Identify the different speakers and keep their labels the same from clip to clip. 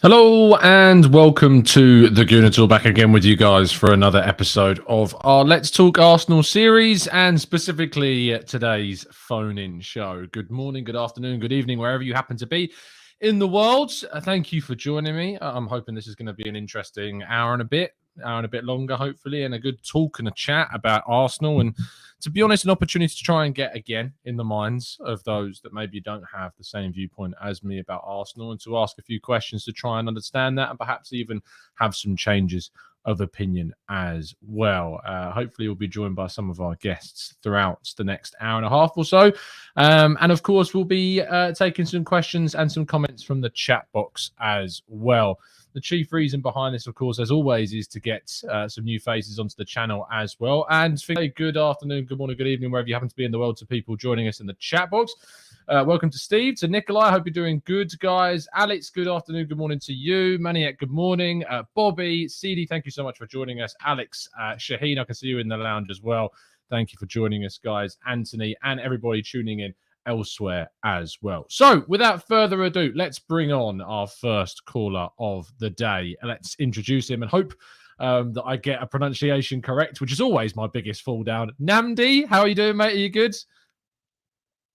Speaker 1: Hello and welcome to the Gooner Talk, back again with you guys for another episode of our Let's Talk Arsenal series, and specifically today's phone-in show. Good morning, good afternoon, good evening, wherever you happen to be in the world. Thank you for joining me. I'm hoping this is going to be an interesting hour and a bit longer, hopefully, and a good talk and a chat about Arsenal. And to be honest, an opportunity to try and get again in the minds of those that maybe don't have the same viewpoint as me about Arsenal, and to ask a few questions to try and understand that, and perhaps even have some changes of opinion as well. Hopefully we'll be joined by some of our guests throughout the next hour and a half or so. And of course, we'll be taking some questions and some comments from the chat box as well. The chief reason behind this, of course, as always, is to get some new faces onto the channel as well. And good afternoon, good morning, good evening, wherever you happen to be in the world, to people joining us in the chat box. Welcome to Steve, to Nikolai. I hope you're doing good, guys. Alex, good afternoon, good morning to you. Maniac, good morning. Bobby, CD, thank you so much for joining us. Alex, Shaheen, I can see you in the lounge as well. Thank you for joining us, guys. Anthony, and everybody tuning in elsewhere as well. So without further ado, let's bring on our first caller of the day. Let's introduce him and hope that I get a pronunciation correct, which is always my biggest fall down. Namdi, how are you doing, mate? Are you good?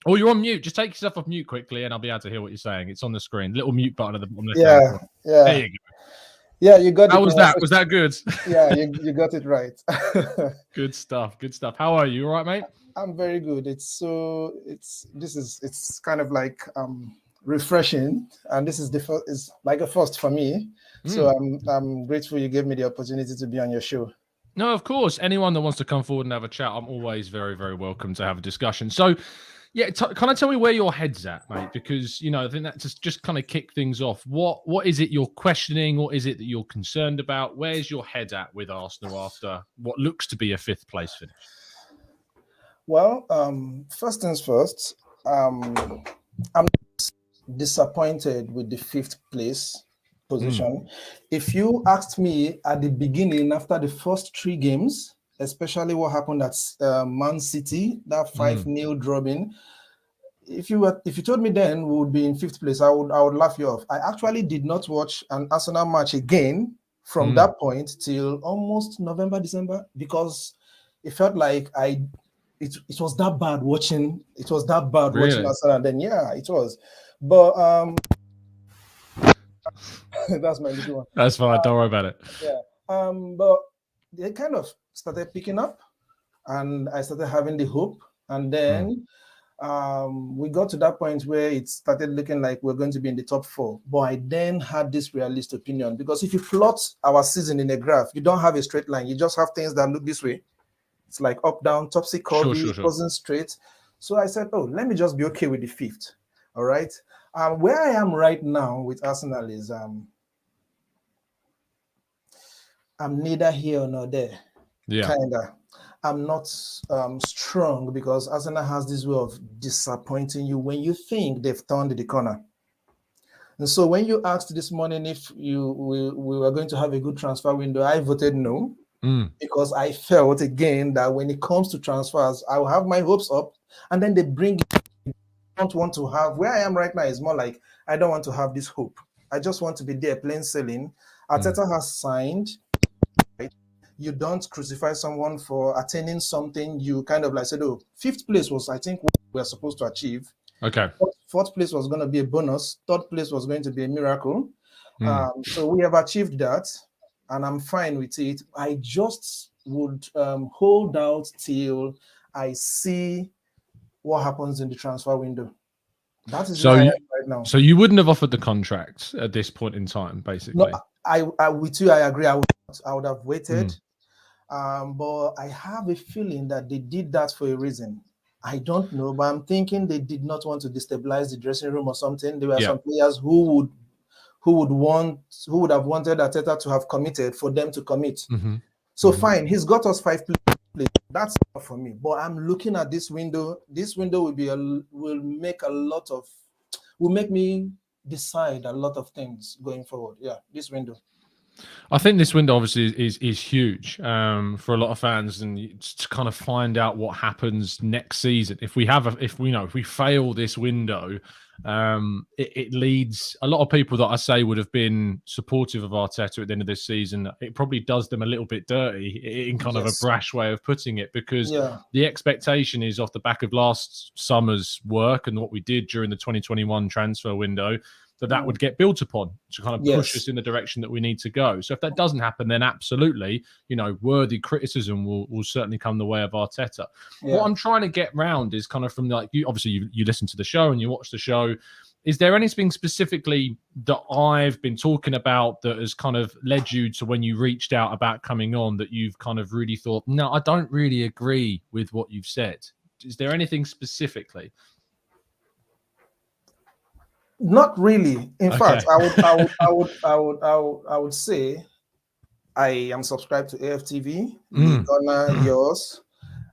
Speaker 1: Oh, you're on mute. Just take yourself off mute quickly and I'll be able to hear what you're saying. It's on the screen. Little mute button on the
Speaker 2: yeah.
Speaker 1: There you go.
Speaker 2: Yeah, you got it.
Speaker 1: How was that? Was that good?
Speaker 2: Yeah, you got it right.
Speaker 1: Good stuff. Good stuff. How are you? All right, mate?
Speaker 2: I'm very good. It's kind of like refreshing, and this is like a first for me. So I'm grateful you gave me the opportunity to be on your show.
Speaker 1: No, of course. Anyone that wants to come forward and have a chat, I'm always very, very welcome to have a discussion. So, yeah, kind of tell me where your head's at, mate, because, I think that just kind of kick things off. What is it you're questioning? What is it that you're concerned about? Where's your head at with Arsenal after what looks to be a fifth place finish?
Speaker 2: Well, first things first, I'm disappointed with the fifth place position. If you asked me at the beginning, after the first three games, especially what happened at Man City, that 5-0 drubbing, if you told me then we would be in fifth place, I would laugh you off. I actually did not watch an Arsenal match again from that point till almost November, December, because it felt like it was that bad watching. It was that bad watching Arsenal. And then it was. But that's my little one.
Speaker 1: That's fine. Don't worry about it.
Speaker 2: Yeah. But they kind of started picking up, and I started having the hope. And then we got to that point where it started looking like we're going to be in the top four. But I then had this realist opinion, because if you plot our season in a graph, you don't have a straight line. You just have things that look this way. It's like up, down, topsy-turvy, it wasn't straight. So I said, let me just be okay with the fifth. All right. Where I am right now with Arsenal is I'm neither here nor there.
Speaker 1: Yeah.
Speaker 2: Kinda. I'm not strong, because Arsenal has this way of disappointing you when you think they've turned the corner. And so when you asked this morning if we were going to have a good transfer window, I voted no. Because I felt again that when it comes to transfers, I will have my hopes up, and then they bring it. I don't want to have, where I am right now is more like, I don't want to have this hope. I just want to be there plain sailing. Arteta has signed. Right? You don't crucify someone for attaining something. You kind of like said, fifth place was, I think, what we were supposed to achieve.
Speaker 1: Okay.
Speaker 2: Fourth place was going to be a bonus. Third place was going to be a miracle. So we have achieved that, and I'm fine with it. I just would hold out till I see what happens in the transfer window. That is where I am right now.
Speaker 1: So you wouldn't have offered the contract at this point in time, basically?
Speaker 2: No, I with you, I agree. I would have waited. But I have a feeling that they did that for a reason. I don't know, but I'm thinking they did not want to destabilize the dressing room or something. There were some players who would have wanted Arteta to have committed for them to commit. So fine, he's got us 5 plays. That's not for me. But I'm looking at this window. This window will make me decide a lot of things going forward. Yeah, this window.
Speaker 1: I think this window obviously is huge for a lot of fans, and to kind of find out what happens next season. If we fail this window, it leads a lot of people that I say would have been supportive of Arteta at the end of this season. It probably does them a little bit dirty in kind of a brash way of putting it, because the expectation is off the back of last summer's work and what we did during the 2021 transfer window, that would get built upon to kind of push us in the direction that we need to go. So if that doesn't happen, then absolutely, worthy criticism will certainly come the way of Arteta. What I'm trying to get round is kind of from you listen to the show and you watch the show. Is there anything specifically that I've been talking about that has kind of led you to, when you reached out about coming on, that you've kind of really thought, no, I don't really agree with what you've said? Is there anything specifically?
Speaker 2: Not really. In fact, I would say I am subscribed to AFTV, Gooner, yours,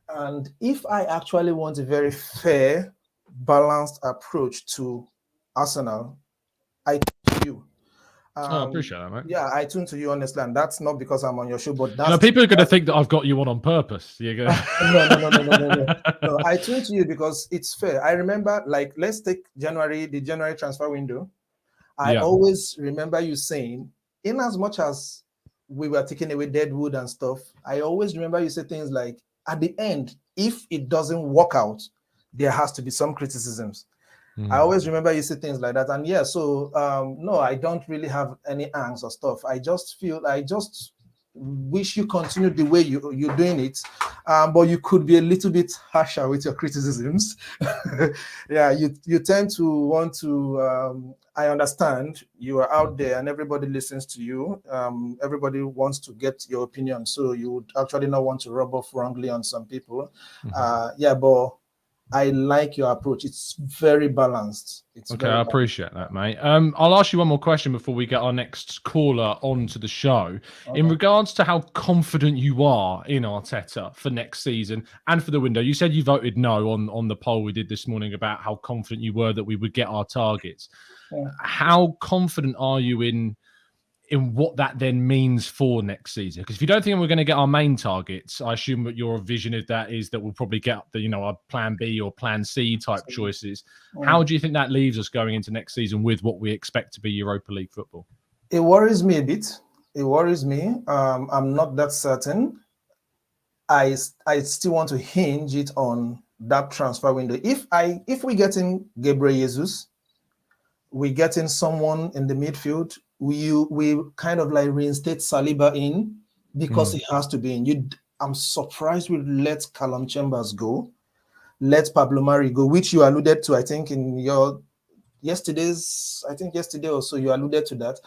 Speaker 2: and if I actually want a very fair, balanced approach to Arsenal, I tune to you.
Speaker 1: I appreciate that, mate.
Speaker 2: Yeah, I tune to you honestly, and that's not because I'm on your show, but that's
Speaker 1: people are going to think that I've got you on purpose. You're gonna...
Speaker 2: No. I tune to you because it's fair. I remember, let's take the January transfer window. I always remember you saying, in as much as we were taking away Deadwood and stuff, I always remember you say things like, at the end, if it doesn't work out, there has to be some criticisms. I always remember you say things like that. And no, I don't really have any angst or stuff. I just wish you continued the way you're doing it, but you could be a little bit harsher with your criticisms. You tend to want to, I understand you are out there and everybody listens to you. Everybody wants to get your opinion. So you would actually not want to rub off wrongly on some people. But I like your approach. It's very balanced.
Speaker 1: I appreciate that, mate. I'll ask you one more question before we get our next caller onto the show. Okay. In regards to how confident you are in Arteta for next season and for the window, you said you voted no on the poll we did this morning about how confident you were that we would get our targets. Yeah. How confident are you in what that then means for next season? Because if you don't think we're going to get our main targets, I assume that your vision of that is that we'll probably get our plan B or plan C type choices. How do you think that leaves us going into next season with what we expect to be Europa League football?
Speaker 2: It worries me a bit. It worries me. I'm not that certain. I still want to hinge it on that transfer window. If we get in Gabriel Jesus, we get in someone in the midfield, we kind of reinstate Saliba in because he has to be in. I'm surprised we let Callum Chambers go, let Pablo Mari go, which you alluded to, I think, in your yesterday or so, you alluded to that.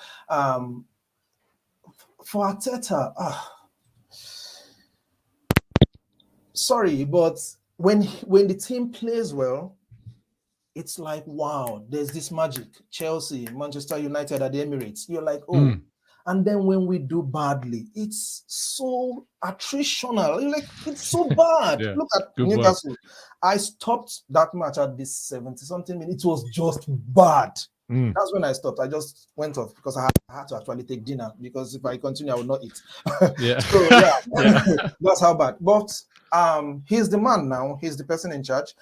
Speaker 2: For Arteta, sorry, but when the team plays well, it's like, wow, there's this magic. Chelsea, Manchester United at the Emirates. You're like, oh. And then when we do badly, it's so attritional. You're like, it's so bad. Look at Newcastle. I stopped that match at this 70-something minutes. It was just bad. That's when I stopped. I just went off because I had to actually take dinner, because if I continue, I will not eat. That's how bad. But he's the man now. He's the person in charge.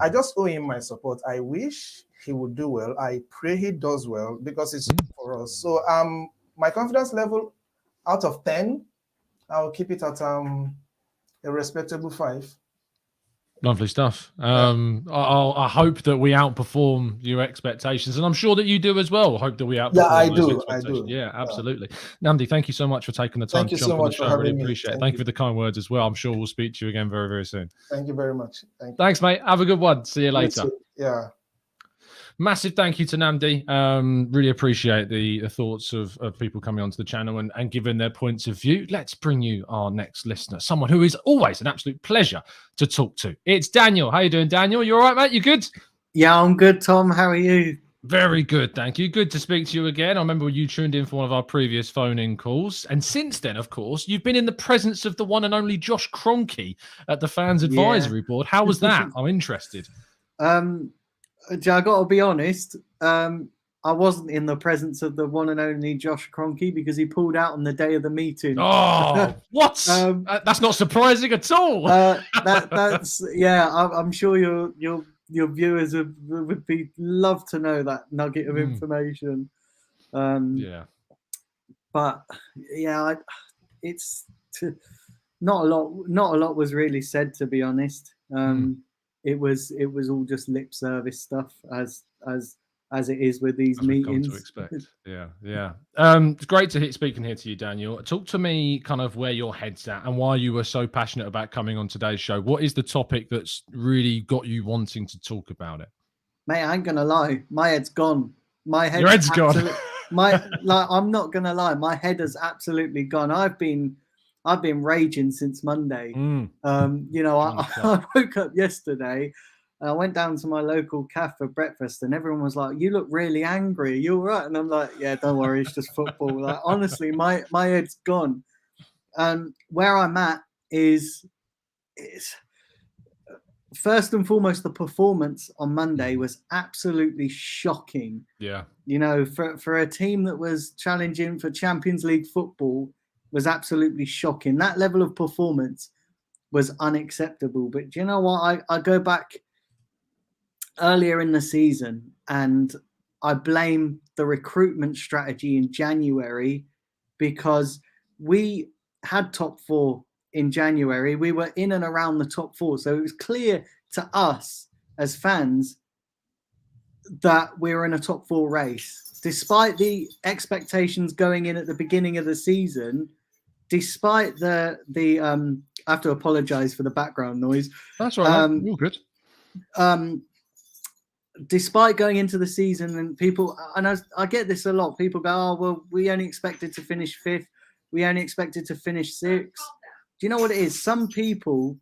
Speaker 2: I just owe him my support. I wish he would do well. I pray he does well, because it's for us. So my confidence level out of 10, I'll keep it at a respectable 5.
Speaker 1: Lovely stuff. I hope that we outperform your expectations, and I'm sure that you do as well. I hope that we outperform.
Speaker 2: I do.
Speaker 1: Yeah, absolutely. Namdi, thank you so much for taking the time to jump on the show. I really appreciate it. Thank you for the kind words as well. I'm sure we'll speak to you again very, very soon.
Speaker 2: Thank you very much.
Speaker 1: Thanks, mate. Have a good one. See you later.
Speaker 2: Yeah.
Speaker 1: Massive thank you to Namdi. Really appreciate the thoughts of people coming onto the channel and giving their points of view. Let's bring you our next listener, someone who is always an absolute pleasure to talk to. It's Daniel. How you doing, Daniel? You all right, mate? You good?
Speaker 3: Yeah, I'm good, Tom. How are you?
Speaker 1: Very good, thank you. Good to speak to you again. I remember you tuned in for one of our previous phone-in calls. And since then, of course, you've been in the presence of the one and only Josh Kroenke at the Fans Advisory Board. How was that? I'm interested.
Speaker 3: I got to be honest. I wasn't in the presence of the one and only Josh Kroenke because he pulled out on the day of the meeting.
Speaker 1: Oh, what? That's not surprising at all.
Speaker 3: That's I'm sure your viewers would be love to know that nugget of information.
Speaker 1: Yeah.
Speaker 3: But yeah, it's not a lot was really said, to be honest. It was all just lip service stuff as it is with these meetings.
Speaker 1: Come to expect. Yeah. It's great to speaking here to you, Daniel. Talk to me kind of where your head's at and why you were so passionate about coming on today's show. What is the topic that's really got you wanting to talk about it?
Speaker 3: Mate, I ain't gonna lie, my head's gone.
Speaker 1: Your head's gone.
Speaker 3: I'm not gonna lie, my head has absolutely gone. I've been raging since Monday. I woke up yesterday. I went down to my local cafe for breakfast, and everyone was like, "You look really angry. Are you all right?" And I'm like, "Yeah, don't worry, it's just football." Like, honestly, my head's gone. Where I'm at is first and foremost, the performance on Monday was absolutely shocking.
Speaker 1: Yeah.
Speaker 3: For a team that was challenging for Champions League football was absolutely shocking. That level of performance was unacceptable. But do you know what? I go back earlier in the season and I blame the recruitment strategy in January because we had top 4 in January. We were in and around the top 4. So it was clear to us as fans that we were in a top 4 race. Despite the expectations going in at the beginning of the season, despite the I have to apologize for the background noise.
Speaker 1: That's all right. You're good.
Speaker 3: Despite going into the season, and people, and I get this a lot, people go, "Oh, well, we only expected to finish 5th. We only expected to finish 6th." Do you know what it is? Some people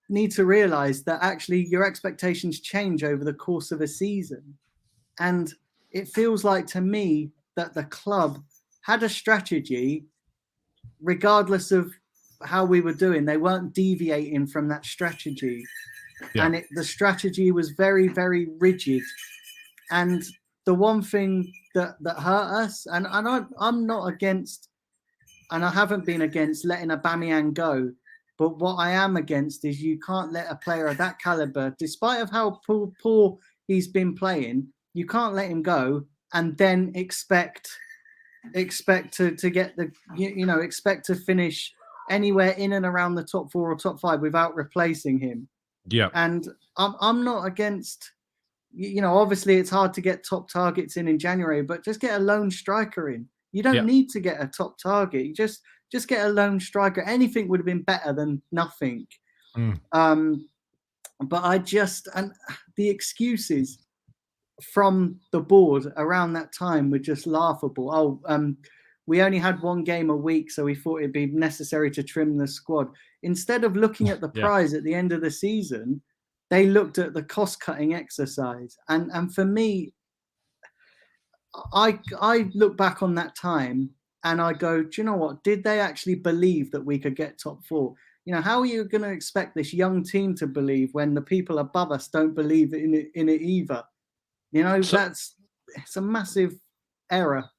Speaker 3: need to realize that actually your expectations change over the course of a season. And it feels like to me that the club had a strategy, regardless of how we were doing. They weren't deviating from that strategy. Yeah. And the strategy was very, very rigid. And the one thing that hurt us, and I'm not against, and I haven't been against letting Aubameyang go, but what I am against is you can't let a player of that caliber, despite of how poor he's been playing, you can't let him go and then expect to get expect to finish anywhere in and around the top 4 or top 5 without replacing him.
Speaker 1: Yeah.
Speaker 3: And I'm not against, obviously it's hard to get top targets in January, but just get a lone striker in. You don't need to get a top target. You just get a lone striker. Anything would have been better than nothing. But and the excuses from the board around that time were just laughable. We only had 1 game a week, so we thought it'd be necessary to trim the squad. Instead of looking at the prize at the end of the season, they looked at the cost-cutting exercise. And for me, I look back on that time and I go, do you know what? Did they actually believe that we could get top 4? How are you going to expect this young team to believe when the people above us don't believe in it either? It's a massive error.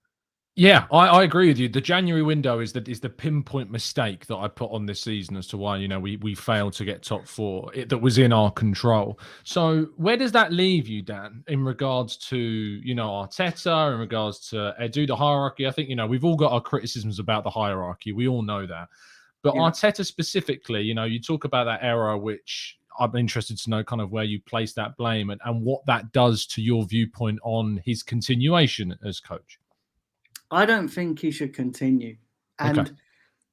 Speaker 1: Yeah, I agree with you. The January window is the pinpoint mistake that I put on this season as to why we failed to get top 4 that was in our control. So where does that leave you, Dan, in regards to Arteta, in regards to Edu, the hierarchy? I think we've all got our criticisms about the hierarchy. We all know that, but Arteta specifically, you talk about that error, which I'm interested to know kind of where you place that blame and what that does to your viewpoint on his continuation as coach.
Speaker 3: I don't think he should continue. And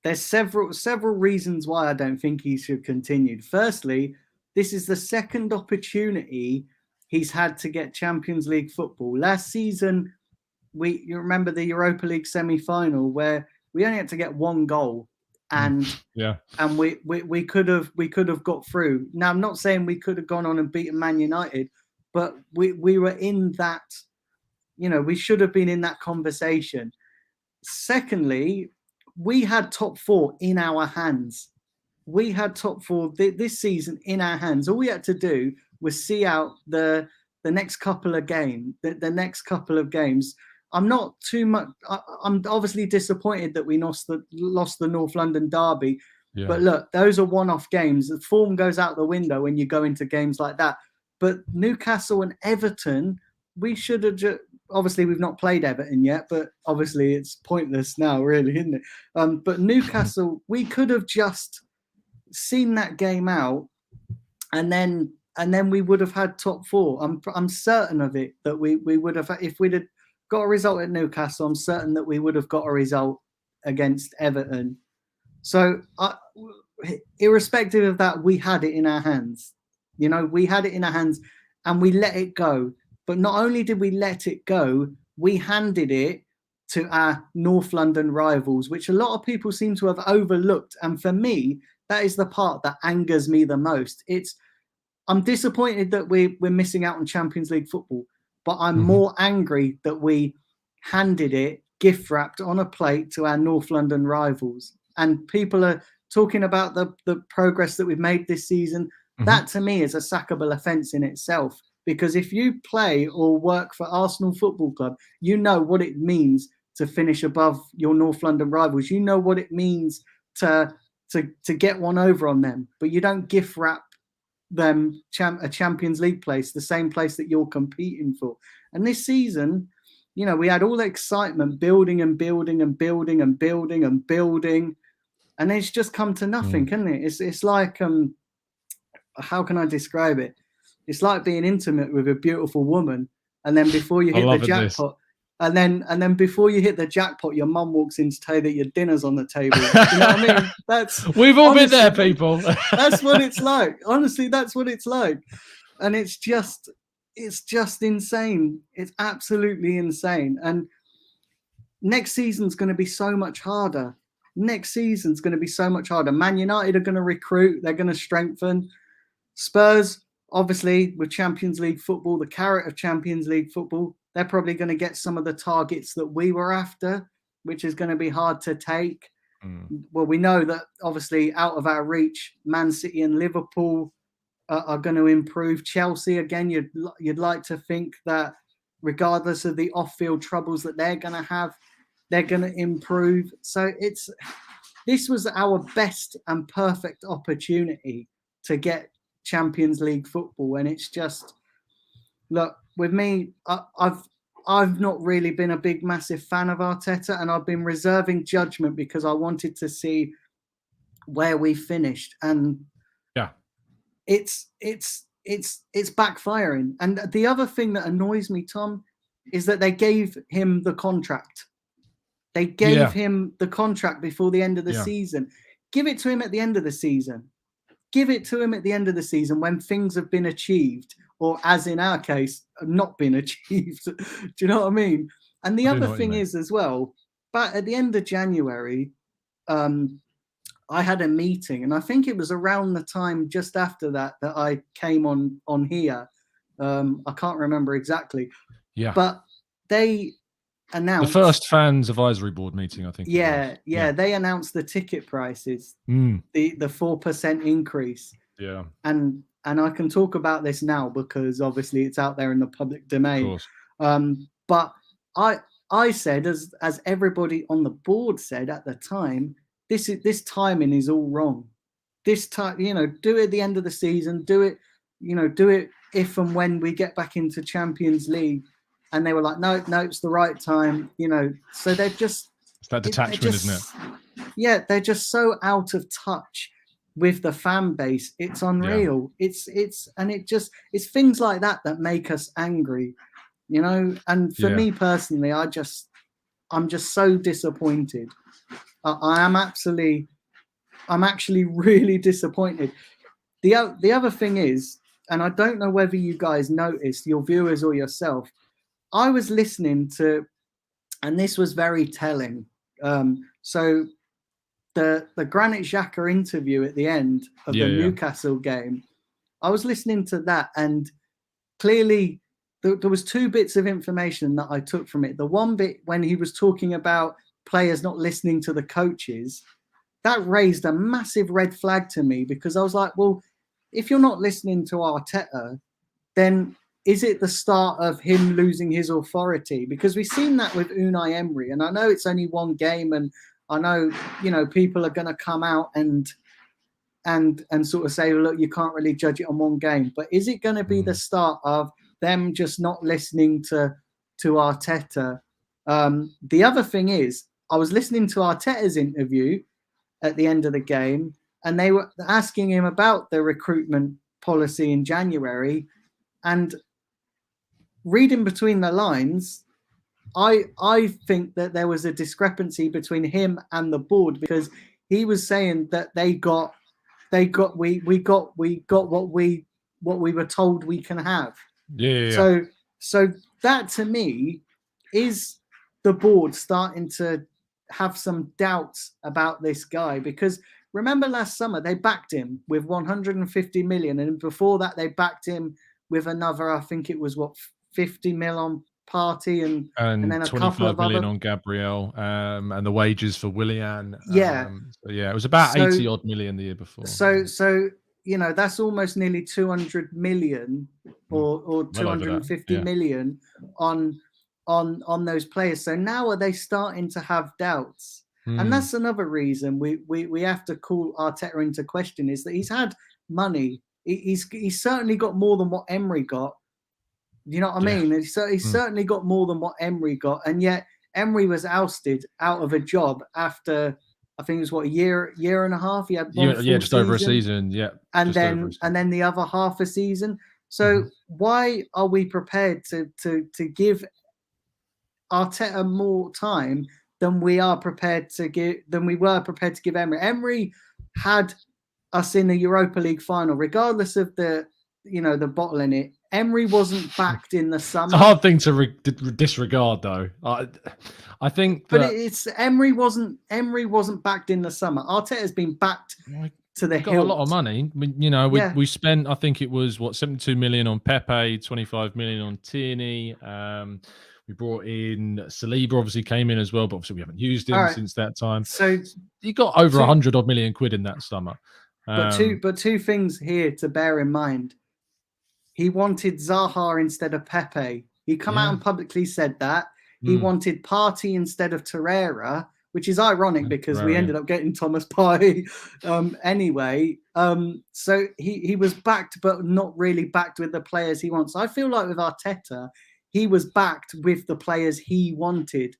Speaker 3: there's several reasons why I don't think he should continue. Firstly, this is the second opportunity he's had to get Champions League football. Last season, you remember the Europa League semi-final where we only had to get 1 goal and we could have got through. Now, I'm not saying we could have gone on and beaten Man United, but we were in that. We should have been in that conversation. Secondly, we had top 4 in our hands. We had top 4 this season in our hands. All we had to do was see out the the next couple of games, I'm not too much. I'm obviously disappointed that we lost the North London derby. Yeah. But look, those are one-off games. The form goes out the window when you go into games like that. But Newcastle and Everton, we should have obviously we've not played Everton yet, but obviously it's pointless now, really, isn't it? But Newcastle, we could have just seen that game out, and then we would have had top four. I'm certain of it that we would have, if we'd have got a result at Newcastle, I'm certain that we would have got a result against Everton. So, irrespective of that, we had it in our hands. You know, we had it in our hands and we let it go. But not only did we let it go, we handed it to our North London rivals, which a lot of people seem to have overlooked. And for me, that is the part that angers me the most. I'm disappointed that we're missing out on Champions League football, but I'm more angry that we handed it gift wrapped on a plate to our North London rivals. And people are talking about the progress that we've made this season. That to me is a sackable offence in itself. Because if you play or work for Arsenal Football Club, you know what it means to finish above your North London rivals. You know what it means to get one over on them. But you don't gift wrap them a Champions League place, the same place that you're competing for. And this season, you know, we had all the excitement building and building and building and building and building. And it's just come to nothing, isn't it? It's like, how can I describe it? It's like being intimate with a beautiful woman, and then before you hit the jackpot, and then before you hit the jackpot, your mum walks in to tell you that your dinner's on the table. You know what I mean?
Speaker 1: We've all been there, people.
Speaker 3: That's what it's like. Honestly, that's what it's like, and it's just insane. It's absolutely insane. And next season's going to be so much harder. Man United are going to recruit. They're going to strengthen. Spurs, obviously, with Champions League football, the carrot of Champions League football, they're probably going to get some of the targets that we were after, which is going to be hard to take. Well, we know that, obviously, out of our reach, Man City and Liverpool are going to improve. Chelsea, again, you'd like to think that regardless of the off-field troubles that they're going to have, they're going to improve. So this was our best and perfect opportunity to get Champions League football, and it's just, look, with me, I've not really been a big massive fan of Arteta, and I've been reserving judgment because I wanted to see where we finished, and it's backfiring. And the other thing that annoys me, Tom, is that they gave him the contract. They gave him the contract before the end of the season. Give it to him at the end of the season. Give it to him at the end of the season when things have been achieved, or as in our case, not been achieved. Do you know what I mean? And the other thing is as well, but at the end of January, I had a meeting, and I think it was around the time just after that I came on here. I can't remember exactly. Yeah. But they announced
Speaker 1: the first fans advisory board meeting, I think.
Speaker 3: Yeah. They announced the ticket prices, the 4% increase.
Speaker 1: Yeah.
Speaker 3: And I can talk about this now because obviously it's out there in the public domain. But I said, as everybody on the board said at the time, this timing is all wrong. This time, do it at the end of the season. Do it if and when we get back into Champions League. And they were like, no, it's the right time, So they're just...
Speaker 1: It's that detachment, isn't it?
Speaker 3: Yeah, they're just so out of touch with the fan base. It's unreal. Yeah. It's things like that make us angry, And for me personally, I'm just so disappointed. I'm actually really disappointed. The other thing is, and I don't know whether you guys noticed, your viewers or yourself, I was listening to, and this was very telling. So the Granit Xhaka interview at the end of the Newcastle game, I was listening to that, and clearly there was two bits of information that I took from it. The one bit when he was talking about players not listening to the coaches, that raised a massive red flag to me, because I was like, well, if you're not listening to Arteta, then is it the start of him losing his authority? Because we've seen that with Unai Emery, and I know it's only one game, and I know, you know, people are going to come out and sort of say, look, you can't really judge it on one game. But is it going to be the start of them just not listening to Arteta? The other thing is, I was listening to Arteta's interview at the end of the game, and they were asking him about the recruitment policy in January, and reading between the lines, I think that there was a discrepancy between him and the board, because he was saying that we got what we were told we can have.
Speaker 1: Yeah.
Speaker 3: So that to me is the board starting to have some doubts about this guy, because remember last summer they backed him with 150 million, and before that they backed him with another, I think it was 50 mil on Partey and then a
Speaker 1: 25
Speaker 3: couple of
Speaker 1: million
Speaker 3: other
Speaker 1: on Gabriel, and the wages for Willian.
Speaker 3: Yeah.
Speaker 1: So yeah, it was about 80 odd million the year before.
Speaker 3: So you know, that's almost nearly 200 million or
Speaker 1: Well
Speaker 3: 250
Speaker 1: yeah.
Speaker 3: million on those players. So now are they starting to have doubts? And that's another reason we have to call Arteta into question, is that he's had money. He's certainly got more than what Emery got. You know what I mean? He's certainly got more than what Emery got, and yet Emery was ousted out of a job after, I think it was a year and a half. He had
Speaker 1: just over a season,
Speaker 3: and then the other half a season. So why are we prepared to give Arteta more time than we were prepared to give Emery? Emery had us in the Europa League final, regardless of the bottle in it. Emery wasn't backed in the summer.
Speaker 1: It's a hard thing to disregard, though. I think,
Speaker 3: but it's Emery wasn't backed in the summer. Arteta's been backed to the hilt.
Speaker 1: Got a lot of money. We spent, I think it was 72 million on Pepe, 25 million on Tierney. We brought in Saliba, obviously came in as well, but obviously we haven't used him since that time.
Speaker 3: So
Speaker 1: you got over 100 odd million quid in that summer.
Speaker 3: But two things here to bear in mind. He wanted Zaha instead of Pepe. He come out and publicly said that. He wanted Partey instead of Torreira, which is ironic because we ended up getting Thomas Partey anyway. So he was backed, but not really backed with the players he wants. I feel like with Arteta, he was backed with the players he wanted.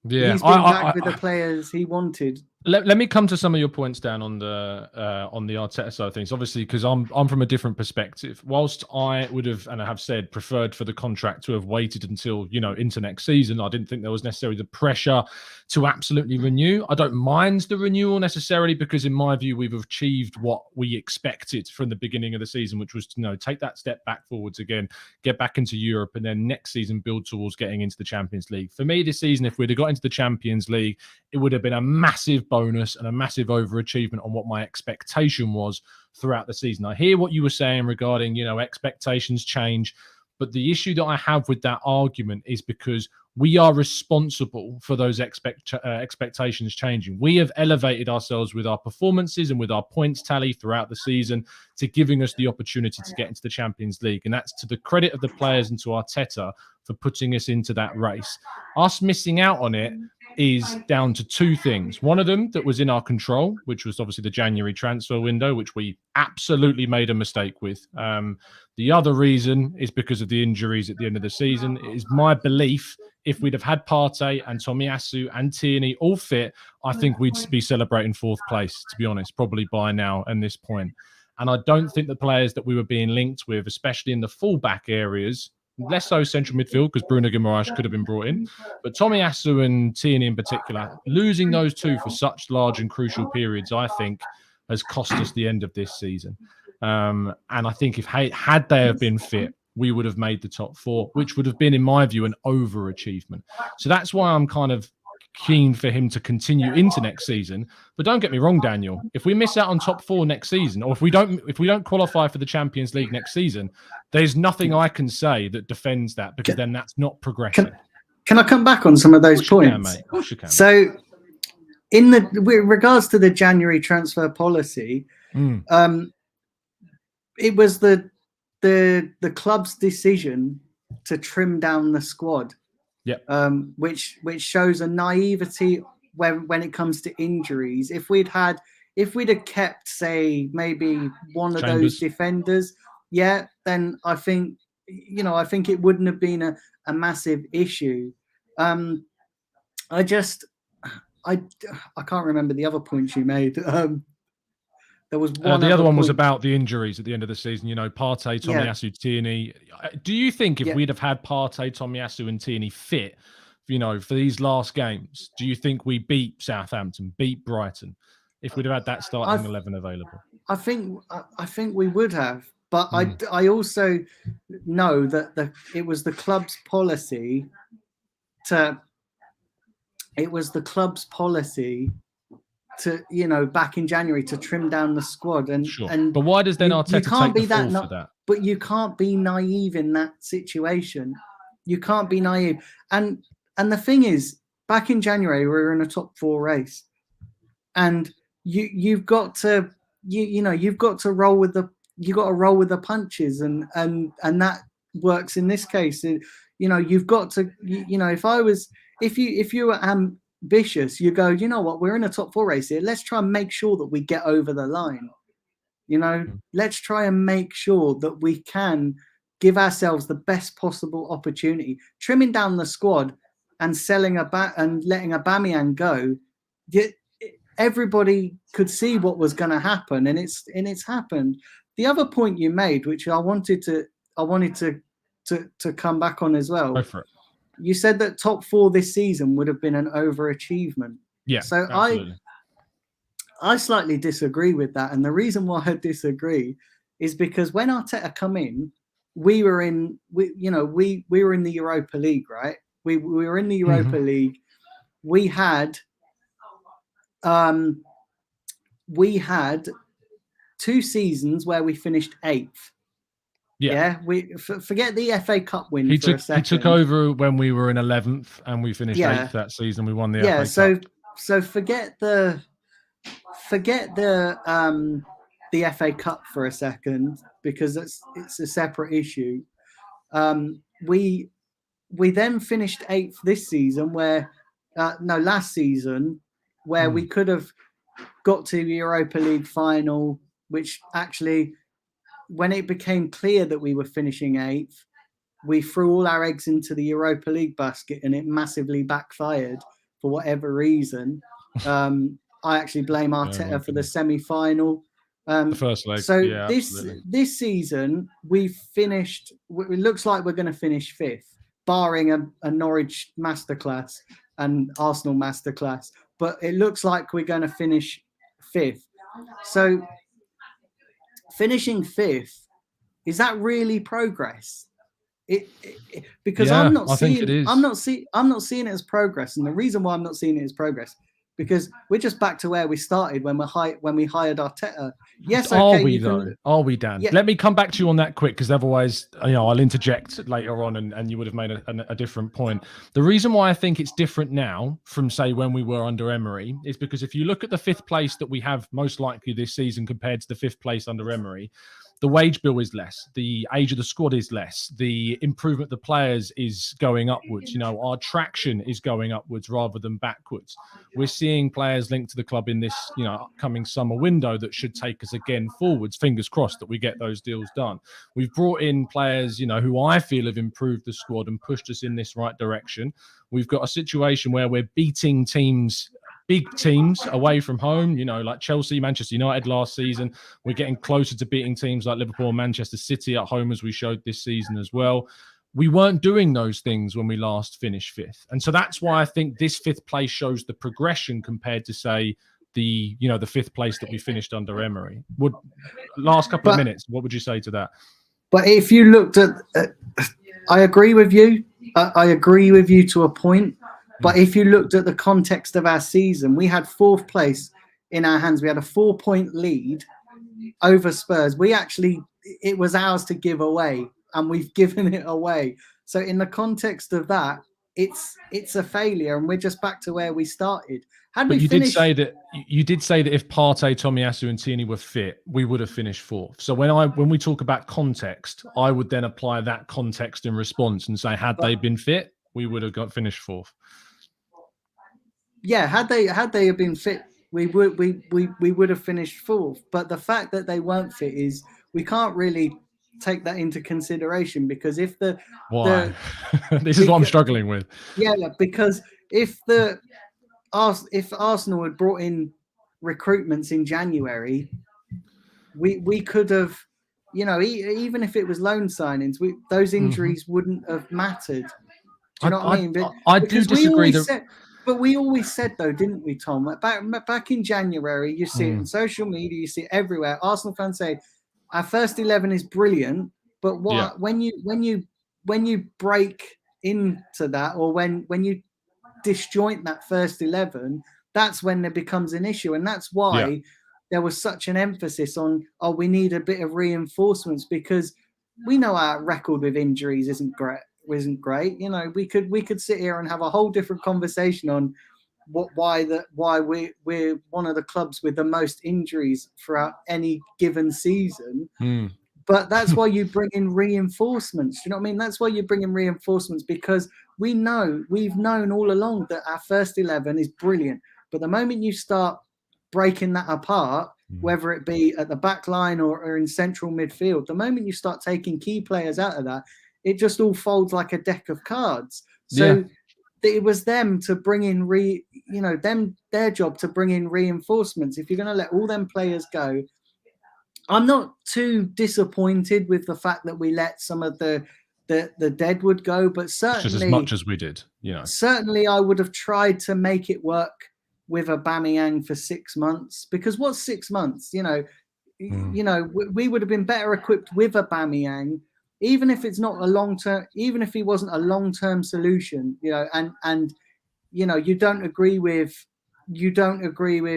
Speaker 1: Yeah,
Speaker 3: he's been backed with the players he wanted.
Speaker 1: Let me come to some of your points down on the Arteta side of things. Obviously, because I'm from a different perspective. Whilst I would have, and I have said, preferred for the contract to have waited until into next season. I didn't think there was necessarily the pressure to absolutely renew. I don't mind the renewal necessarily, because in my view we've achieved what we expected from the beginning of the season, which was to take that step back forwards again, get back into Europe, and then next season build towards getting into the Champions League. For me, this season, if we'd have got into the Champions League, it would have been a massive bonus and a massive overachievement on what my expectation was throughout the season. I hear what you were saying regarding, expectations change, but the issue that I have with that argument is because we are responsible for those expectations changing. We have elevated ourselves with our performances and with our points tally throughout the season to giving us the opportunity to get into the Champions League. And that's to the credit of the players and to Arteta for putting us into that race. Us missing out on it is down to two things. One of them that was in our control, which was obviously the January transfer window, which we absolutely made a mistake with. The other reason is because of the injuries at the end of the season. It is my belief, if we'd have had Partey and Tomiyasu and Tierney all fit, I think we'd be celebrating fourth place, to be honest, probably by now and this point. And I don't think the players that we were being linked with, especially in the fullback areas, less so central midfield, because Bruno Guimaraes could have been brought in, but Tomiyasu and Tierney in particular, losing those two for such large and crucial periods, I think, has cost us the end of this season. And I think had they have been fit, we would have made the top four, which would have been, in my view, an overachievement. So that's why I'm kind of keen for him to continue into next season. But don't get me wrong, Daniel, if we miss out on top four next season, or if we don't qualify for the Champions League next season, there's nothing I can say that defends that, because then that's not progression.
Speaker 3: Can I come back on some of those points?
Speaker 1: Of course you can.
Speaker 3: So with regards to the January transfer policy, it was the the club's decision to trim down the squad, which shows a naivety when it comes to injuries. If we'd have kept, say, maybe one of those defenders, then I think it wouldn't have been a massive issue. I can't remember the other points you made. There was one.
Speaker 1: The other one was about the injuries at the end of the season. Partey, Tomiyasu, Tierney. Do you think if we'd have had Partey, Tomiyasu, and Tierney fit, for these last games, do you think we beat Southampton, beat Brighton, if we'd have had that starting 11 available?
Speaker 3: I think we would have, but I also know that it was the club's policy to. It was the club's policy to, back in January, to trim down the squad,
Speaker 1: but why does then Arteta take the fall for that?
Speaker 3: But you can't be naive in that situation. You can't be naive, and the thing is, back in January we were in a top 4 race, and you've got to roll with the punches, and that works in this case. You've got to, if you were ambitious, you go, you know what, we're in a top 4 race here. Let's try and make sure that we get over the line. Let's try and make sure that we can give ourselves the best possible opportunity. Trimming down the squad and and letting Aubameyang go, everybody could see what was going to happen, and it's happened. The other point you made, which I wanted to come back on as well.
Speaker 1: Go for it.
Speaker 3: You said that top 4 this season would have been an overachievement.
Speaker 1: Yeah.
Speaker 3: So
Speaker 1: absolutely.
Speaker 3: I slightly disagree with that, and the reason why I disagree is because when Arteta come in, we were in the Europa League, right? We were in the Europa League. We had 2 seasons where we finished 8th. Yeah, we forget the FA Cup win for a second.
Speaker 1: He took over when we were in 11th, and we finished 8th that season. We won the FA Cup.
Speaker 3: So forget the FA Cup for a second, because it's a separate issue. We then finished 8th this season, last season, where we could have got to the Europa League final, which actually, when it became clear that we were finishing 8th, we threw all our eggs into the Europa League basket, and it massively backfired for whatever reason. I actually blame Arteta for the semi-final.
Speaker 1: The first leg.
Speaker 3: So this season, we finished. It looks like we're going to finish 5th, barring a Norwich masterclass and Arsenal masterclass. But it looks like we're going to finish 5th. So finishing 5th, is that really progress? Because I'm not seeing it as progress, and the reason why I'm not seeing it as progress, because we're just back to where we started when we hired Arteta. Yes,
Speaker 1: are we though? Are we, Dan?
Speaker 3: Yeah.
Speaker 1: Let me come back to you on that quick, because otherwise, I'll interject later on, and you would have made a different point. The reason why I think it's different now from, say, when we were under Emery is because if you look at the 5th place that we have most likely this season compared to the 5th place under Emery, the wage bill is less, the age of the squad is less, the improvement of the players is going upwards. Our traction is going upwards rather than backwards. We're seeing players linked to the club in this, upcoming summer window that should take us again forwards. Fingers crossed that we get those deals done. We've brought in players, who I feel have improved the squad and pushed us in this right direction. We've got a situation where we're beating teams, big teams away from home, like Chelsea, Manchester United last season. We're getting closer to beating teams like Liverpool and Manchester City at home, as we showed this season as well. We weren't doing those things when we last finished 5th. And so that's why I think this 5th place shows the progression compared to, say, the 5th place that we finished under Emery. Last couple of minutes, what would you say to that?
Speaker 3: But if you looked at, I agree with you. I agree with you to a point. But if you looked at the context of our season, we had 4th place in our hands. We had a 4-point lead over Spurs. It was ours to give away, and we've given it away. So in the context of that, it's a failure, and we're just back to where we started.
Speaker 1: But you did say that if Partey, Tomiyasu, and Tierney were fit, we would have finished fourth. So when we talk about context, I would then apply that context in response and say, had they been fit, we would have finished fourth.
Speaker 3: Yeah, had they been fit, we would have finished fourth. But the fact that they weren't fit is we can't really take that into consideration, because if this is what I'm struggling with. Yeah, because if Arsenal had brought in recruitments in January, we could have, even if it was loan signings, those injuries wouldn't have mattered. Do you know what I mean?
Speaker 1: I do disagree.
Speaker 3: But we always said, though, didn't we, Tom? Back in January, you see it on social media, you see it everywhere. Arsenal fans say our first 11 is brilliant, but when you break into that, or when you disjoint that first 11, that's when it becomes an issue, and that's why there was such an emphasis on we need a bit of reinforcements, because we know our record with injuries isn't great. We could sit here and have a whole different conversation on why we're one of the clubs with the most injuries throughout any given season. But that's why you bring in reinforcements. You know what I mean? That's why you bring in reinforcements, because we've known all along that our first 11 is brilliant. But the moment you start breaking that apart, whether it be at the back line or in central midfield, the moment you start taking key players out of that, it just all folds like a deck of cards. So it was them to bring in their job to bring in reinforcements. If you're going to let all them players go, I'm not too disappointed with the fact that we let some of the deadwood go, but certainly
Speaker 1: just as much as we did,
Speaker 3: certainly I would have tried to make it work with Aubameyang for 6 months, because what's 6 months? We would have been better equipped with Aubameyang, even if it's not a long-term, even if he wasn't a long-term solution, and you don't agree with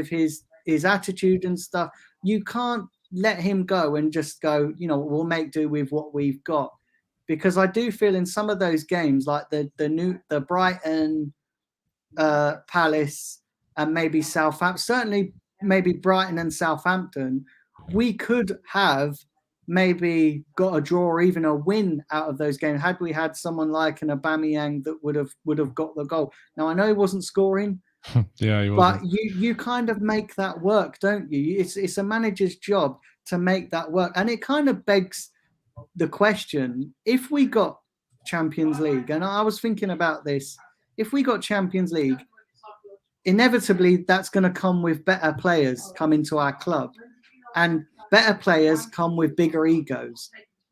Speaker 3: his attitude and stuff. You can't let him go and just go, we'll make do with what we've got. Because I do feel in some of those games, like the Brighton, Palace, and maybe Southampton, certainly maybe Brighton and Southampton, we could have maybe got a draw or even a win out of those games had we had someone like an Aubameyang that would have got the goal. Now, I know he wasn't scoring, but you kind of make that work, don't you? It's a manager's job to make that work, and it kind of begs the question: if we got Champions League, and I was thinking about this, if we got Champions League, inevitably that's going to come with better players coming to our club, and better players come with bigger egos.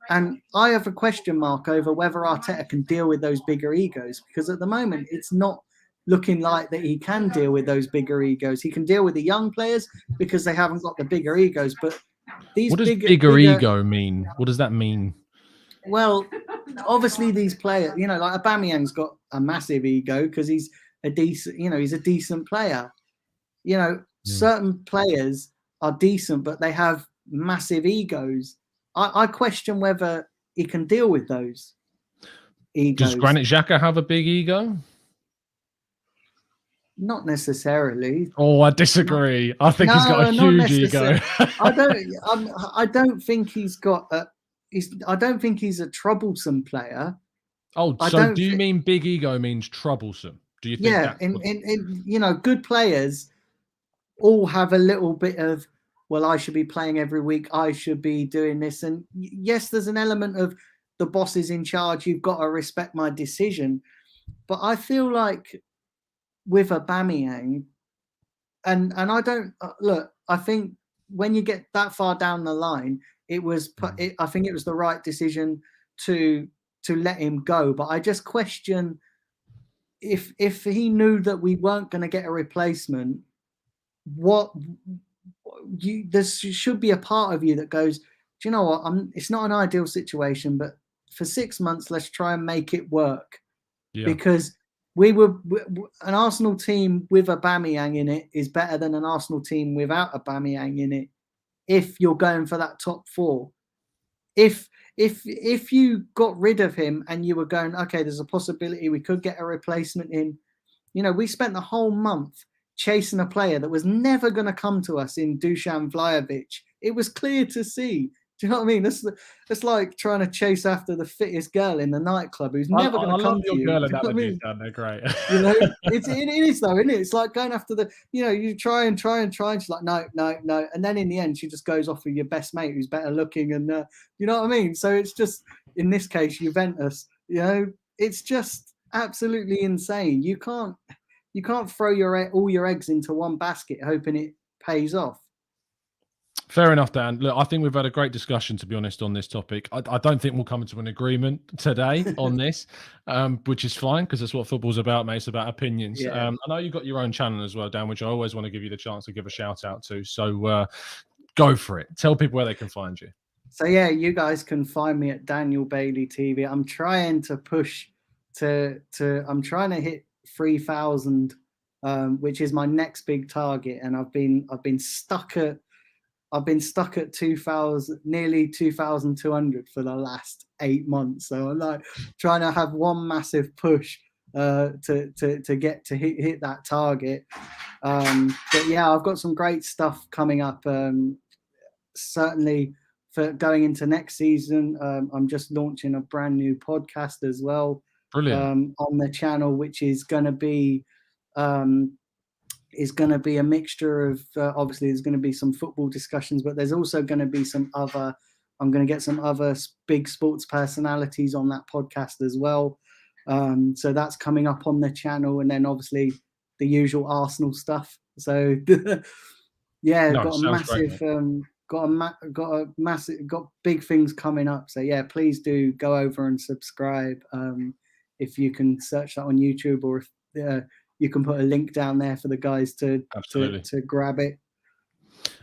Speaker 3: And I have a question mark over whether Arteta can deal with those bigger egos, because at the moment it's not looking like that he can deal with those bigger egos. He can deal with the young players because they haven't got the bigger egos. But these
Speaker 1: what does bigger ego mean? What does that mean?
Speaker 3: Well, obviously these players, like Aubameyang's got a massive ego because he's a decent player. Certain players are decent, but they have massive egos. I question whether he can deal with those egos.
Speaker 1: Does Granit Xhaka have a big ego?
Speaker 3: Not necessarily.
Speaker 1: Oh, I disagree. I think he's got a huge ego.
Speaker 3: I don't think he's got I don't think he's a troublesome player.
Speaker 1: Oh, so do you mean big ego means troublesome? Do you think?
Speaker 3: Yeah, in good players all have a little bit of, well, I should be playing every week, I should be doing this. And yes, there's an element of the boss is in charge, you've got to respect my decision. But I feel like with Aubameyang, and I don't look, I think when you get that far down the line, I think it was the right decision to let him go. But I just question if he knew that we weren't going to get a replacement, there should be a part of you that goes, do you know what? It's not an ideal situation, but for 6 months, let's try and make it work. Yeah. Because an Arsenal team with Aubameyang in it is better than an Arsenal team without Aubameyang in it. If you're going for that top four, if if you got rid of him and you were going, okay, there's a possibility we could get a replacement in. You know, we spent the whole month chasing a player that was never going to come to us in Dusan Vlahovic. It was clear to see. Do you know what I mean? It's like trying to chase after the fittest girl in the nightclub who's never going to come to you.
Speaker 1: Girl
Speaker 3: Do you know what I mean?
Speaker 1: They're great.
Speaker 3: You know, it is though, isn't it? It's like going after the, you know, you try and she's like, no. And then in the end, she just goes off with your best mate who's better looking. And you know what I mean? So it's just, in this case, Juventus, you know, it's just absolutely insane. You can't throw all your eggs into one basket hoping it pays off.
Speaker 1: Fair enough, Dan. Look, I think we've had a great discussion, to be honest, on this topic. I don't think we'll come to an agreement today on this, which is fine because that's what football's about, mate. It's about opinions.
Speaker 3: Yeah.
Speaker 1: I know you've got your own channel as well, Dan, which I always want to give you the chance to give a shout out to. So go for it. Tell people where they can find you.
Speaker 3: So, yeah, you guys can find me at Daniel Bailey TV. I'm trying to push I'm trying to hit 3,000, which is my next big target. And I've been stuck at 2,000, nearly 2,200 for the last 8 months. So I'm like trying to have one massive push to get to hit that target. But yeah, I've got some great stuff coming up. Certainly for going into next season. I'm just launching a brand new podcast as well.
Speaker 1: Brilliant.
Speaker 3: On the channel, which is going to be a mixture of obviously there's going to be some football discussions, but there's also going to be I'm going to get some other big sports personalities on that podcast as well. So that's coming up on the channel, and then obviously the usual Arsenal stuff. So yeah, got big things coming up. So yeah, please do go over and subscribe. If you can search that on YouTube, or if you can put a link down there for the guys to grab it.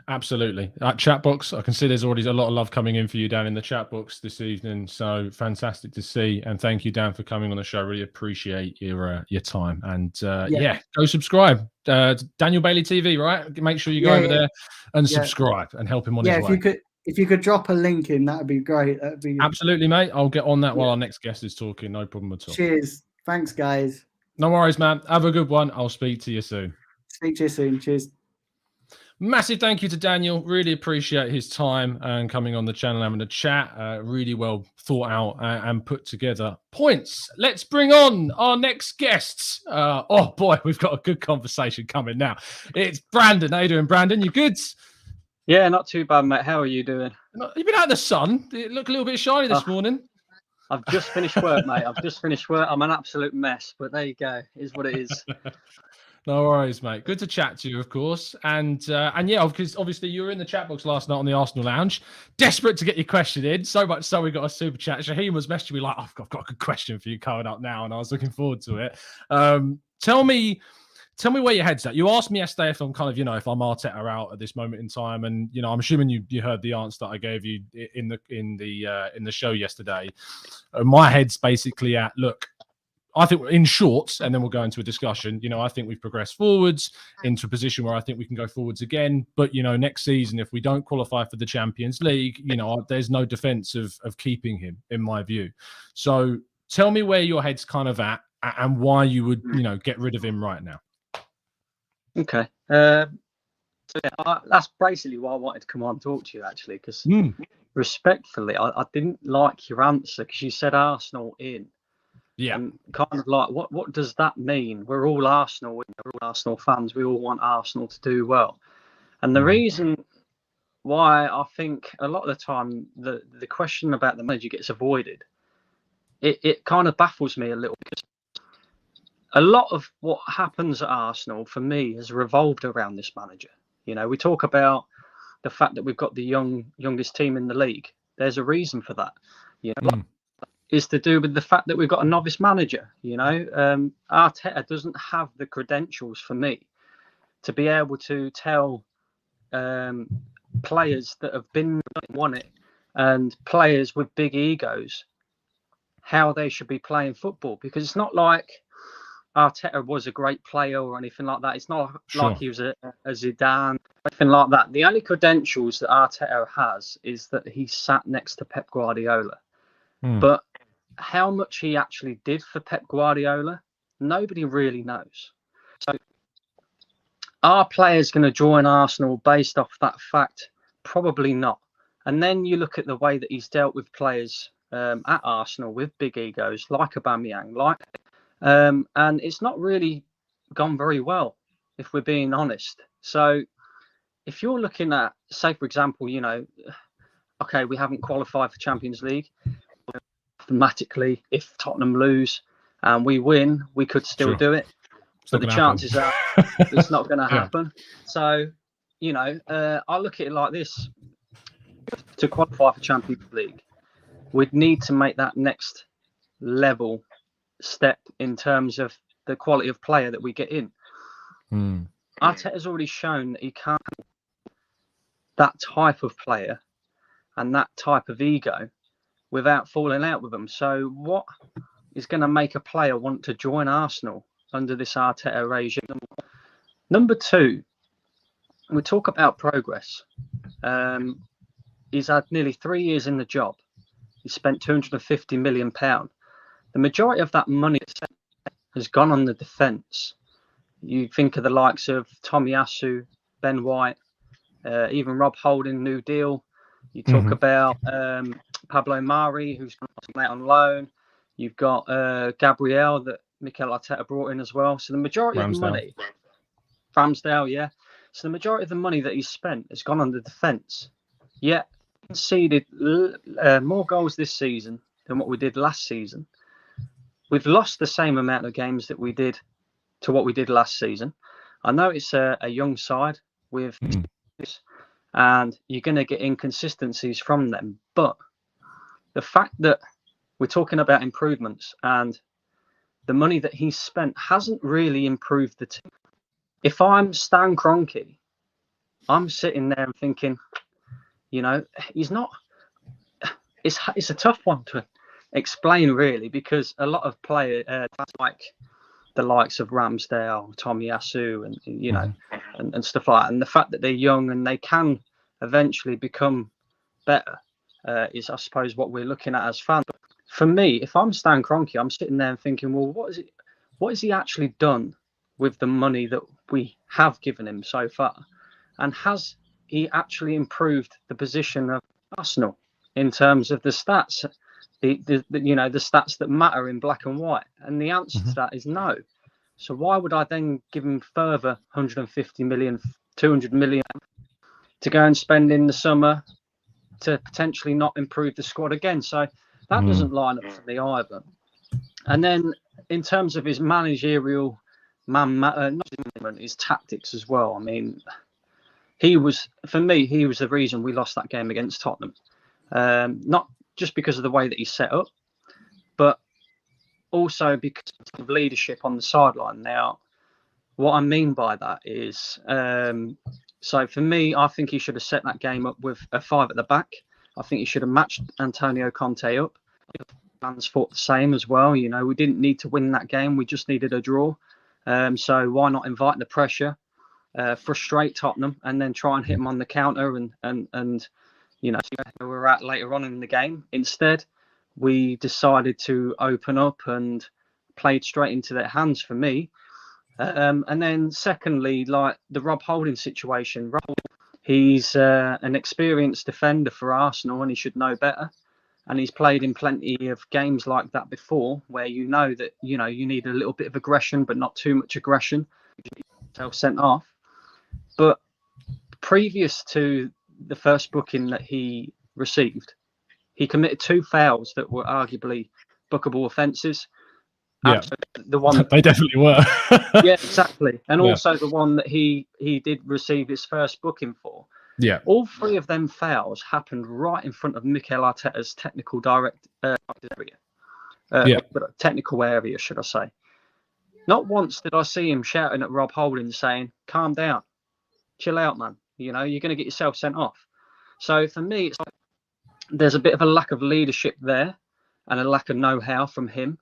Speaker 1: Absolutely. Chat box, I can see there's already a lot of love coming in for you down in the chat box this evening. So fantastic to see. And thank you, Dan, for coming on the show. Really appreciate your time. And yeah, go subscribe. Daniel Bailey TV, right? Make sure you go over there and subscribe and help him on his way.
Speaker 3: If you could drop a link in, that'd be great.
Speaker 1: Absolutely, mate. I'll get on that while our next guest is talking. No problem at all.
Speaker 3: Cheers. Thanks, guys.
Speaker 1: No worries, man. Have a good one. I'll speak to you soon.
Speaker 3: Speak to you soon. Cheers.
Speaker 1: Massive thank you to Daniel. Really appreciate his time and coming on the channel, having a chat. Really well thought out and put together points. Let's bring on our next guests. Oh boy, we've got a good conversation coming now. It's Brandon. How you doing, Brandon? You good?
Speaker 4: Yeah, not too bad, mate. How are you doing?
Speaker 1: You've been out in the sun. You look a little bit shiny this morning.
Speaker 4: I've just finished work, mate. I've just finished work. I'm an absolute mess, but there you go. It is what it is.
Speaker 1: No worries, mate. Good to chat to you, of course. And yeah, because obviously you were in the chat box last night on the Arsenal Lounge, desperate to get your question in. So much so we got a super chat. Shaheen was messaging me like, I've got a good question for you coming up now, and I was looking forward to it. Tell me where your head's at. You asked me yesterday if I'm kind of, if I'm Arteta out at this moment in time, and I'm assuming you heard the answer that I gave you in the show yesterday. My head's basically at, look, I think in short, and then we'll go into a discussion. I think we've progressed forwards into a position where I think we can go forwards again. But next season, if we don't qualify for the Champions League, there's no defense of keeping him, in my view. So tell me where your head's kind of at and why you would get rid of him right now.
Speaker 4: Okay. So yeah, that's basically why I wanted to come on and talk to you, actually, because respectfully, I didn't like your answer because you said Arsenal in.
Speaker 1: Yeah.
Speaker 4: And kind of like, what does that mean? We're all Arsenal. We're all Arsenal fans. We all want Arsenal to do well. And the reason why I think a lot of the time the question about the manager gets avoided, it kind of baffles me a little, because a lot of what happens at Arsenal, for me, has revolved around this manager. We talk about the fact that we've got the youngest team in the league. There's a reason for that. Is to do with the fact that we've got a novice manager. Arteta doesn't have the credentials for me to be able to tell players that have won it and players with big egos how they should be playing football, because it's not like Arteta was a great player or anything like that. It's not like he was a Zidane, anything like that. The only credentials that Arteta has is that he sat next to Pep Guardiola. But how much he actually did for Pep Guardiola, nobody really knows. So are players going to join Arsenal based off that fact? Probably not. And then you look at the way that he's dealt with players at Arsenal with big egos, like Aubameyang, and it's not really gone very well, if we're being honest. So if you're looking at, say, for example, okay, we haven't qualified for Champions League. Mathematically, if Tottenham lose and we win, we could still do it. But the chances are it's not going to happen. So, I look at it like this. To qualify for Champions League, we'd need to make that next level step in terms of the quality of player that we get in. Arteta's already shown that he can't that type of player and that type of ego without falling out with them. So what is going to make a player want to join Arsenal under this Arteta regime? Number two, we talk about progress. He's had nearly 3 years in the job. He spent £250 million. The majority of that money has gone on the defence. You think of the likes of Tomiyasu, Ben White, even Rob Holding, new deal. You talk about Pablo Mari, who's gone out on loan. You've got Gabriel that Mikel Arteta brought in as well. So the majority of the money, Ramsdale, yeah. So the majority of the money that he's spent has gone on the defence. Yet conceded more goals this season than what we did last season. We've lost the same amount of games that we did to what we did last season. I know it's a young side with this, and you're going to get inconsistencies from them. But the fact that we're talking about improvements and the money that he's spent hasn't really improved the team. If I'm Stan Kroenke, I'm sitting there and thinking, he's not. It's a tough one to explain, really, because a lot of players, like the likes of Ramsdale, Tomiyasu, and and stuff like that, and the fact that they're young and they can eventually become better, is, I suppose, what we're looking at as fans. But for me, if I'm Stan Kroenke, I'm sitting there and thinking, well, what has he actually done with the money that we have given him so far, and has he actually improved the position of Arsenal in terms of the stats, the stats that matter in black and white? And the answer to that is no. So why would I then give him further 150 million, 200 million to go and spend in the summer to potentially not improve the squad again? So that doesn't line up for me either. And then in terms of his managerial his tactics as well. I mean, he was the reason we lost that game against Tottenham. Not just because of the way that he's set up, but also because of leadership on the sideline. Now, what I mean by that is, so for me, I think he should have set that game up with a 5 at the back. I think he should have matched Antonio Conte up. Fans thought the same as well. We didn't need to win that game. We just needed a draw. So why not invite the pressure, frustrate Tottenham, and then try and hit them on the counter and see where we're at later on in the game. Instead, we decided to open up and played straight into their hands for me. And then secondly, like the Rob Holding situation, he's an experienced defender for Arsenal and he should know better. And he's played in plenty of games like that before, where you need a little bit of aggression, but not too much aggression. Sent off. But previous to the first booking that he received, he committed 2 fouls that were arguably bookable offences.
Speaker 1: Yeah,
Speaker 4: the one
Speaker 1: they definitely were.
Speaker 4: Yeah, exactly. And also the one that he did receive his first booking for.
Speaker 1: Yeah.
Speaker 4: All 3 of them fouls happened right in front of Mikel Arteta's technical technical area, should I say. Not once did I see him shouting at Rob Holding saying, calm down, chill out, man. You're going to get yourself sent off. So for me, it's like there's a bit of a lack of leadership there and a lack of know-how from him.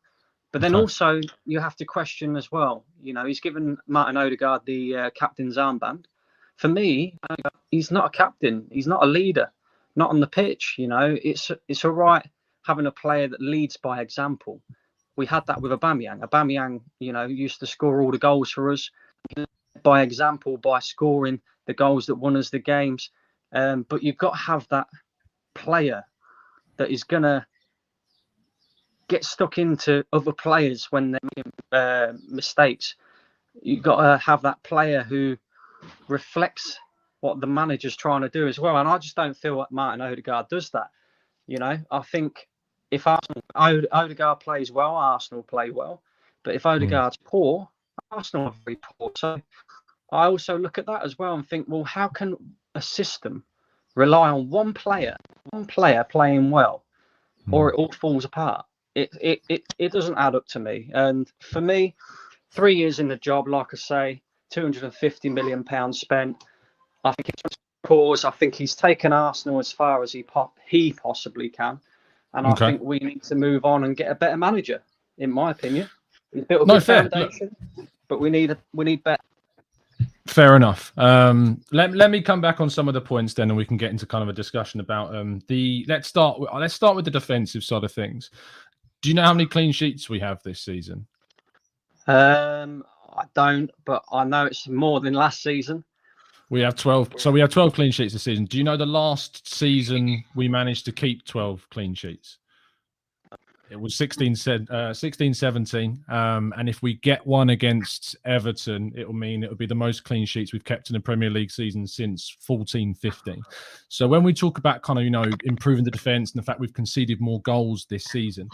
Speaker 4: But then also you have to question as well. He's given Martin Odegaard the captain's armband. For me, he's not a captain. He's not a leader. Not on the pitch. It's all right having a player that leads by example. We had that with Aubameyang. Aubameyang, used to score all the goals for us by example, by scoring the goals that won us the games. But you've got to have that player that is going to get stuck into other players when they make mistakes. You've got to have that player who reflects what the manager's trying to do as well. And I just don't feel like Martin Odegaard does that. I think if Odegaard plays well, Arsenal play well. But if Odegaard's poor, Arsenal are very poor. So I also look at that as well and think, well, how can a system rely on one player playing well, or it all falls apart? It doesn't add up to me. And for me, 3 years in the job, like I say, £250 million spent. I think it's cause. I think he's taken Arsenal as far as he possibly can, and I think we need to move on and get a better manager. In my opinion, he's built a good foundation, but we need better.
Speaker 1: Fair enough. Let me come back on some of the points then, and we can get into kind of a discussion about let's start with the defensive side of things. Do you know how many clean sheets we have this season?
Speaker 4: I don't, but I know it's more than last season.
Speaker 1: We have 12. So we have 12 clean sheets this season. Do you know the last season we managed to keep 12 clean sheets? It was 16-17. And if we get one against Everton, it'll be the most clean sheets we've kept in the Premier League season since 14-15. So when we talk about kind of, improving the defense and the fact we've conceded more goals this season,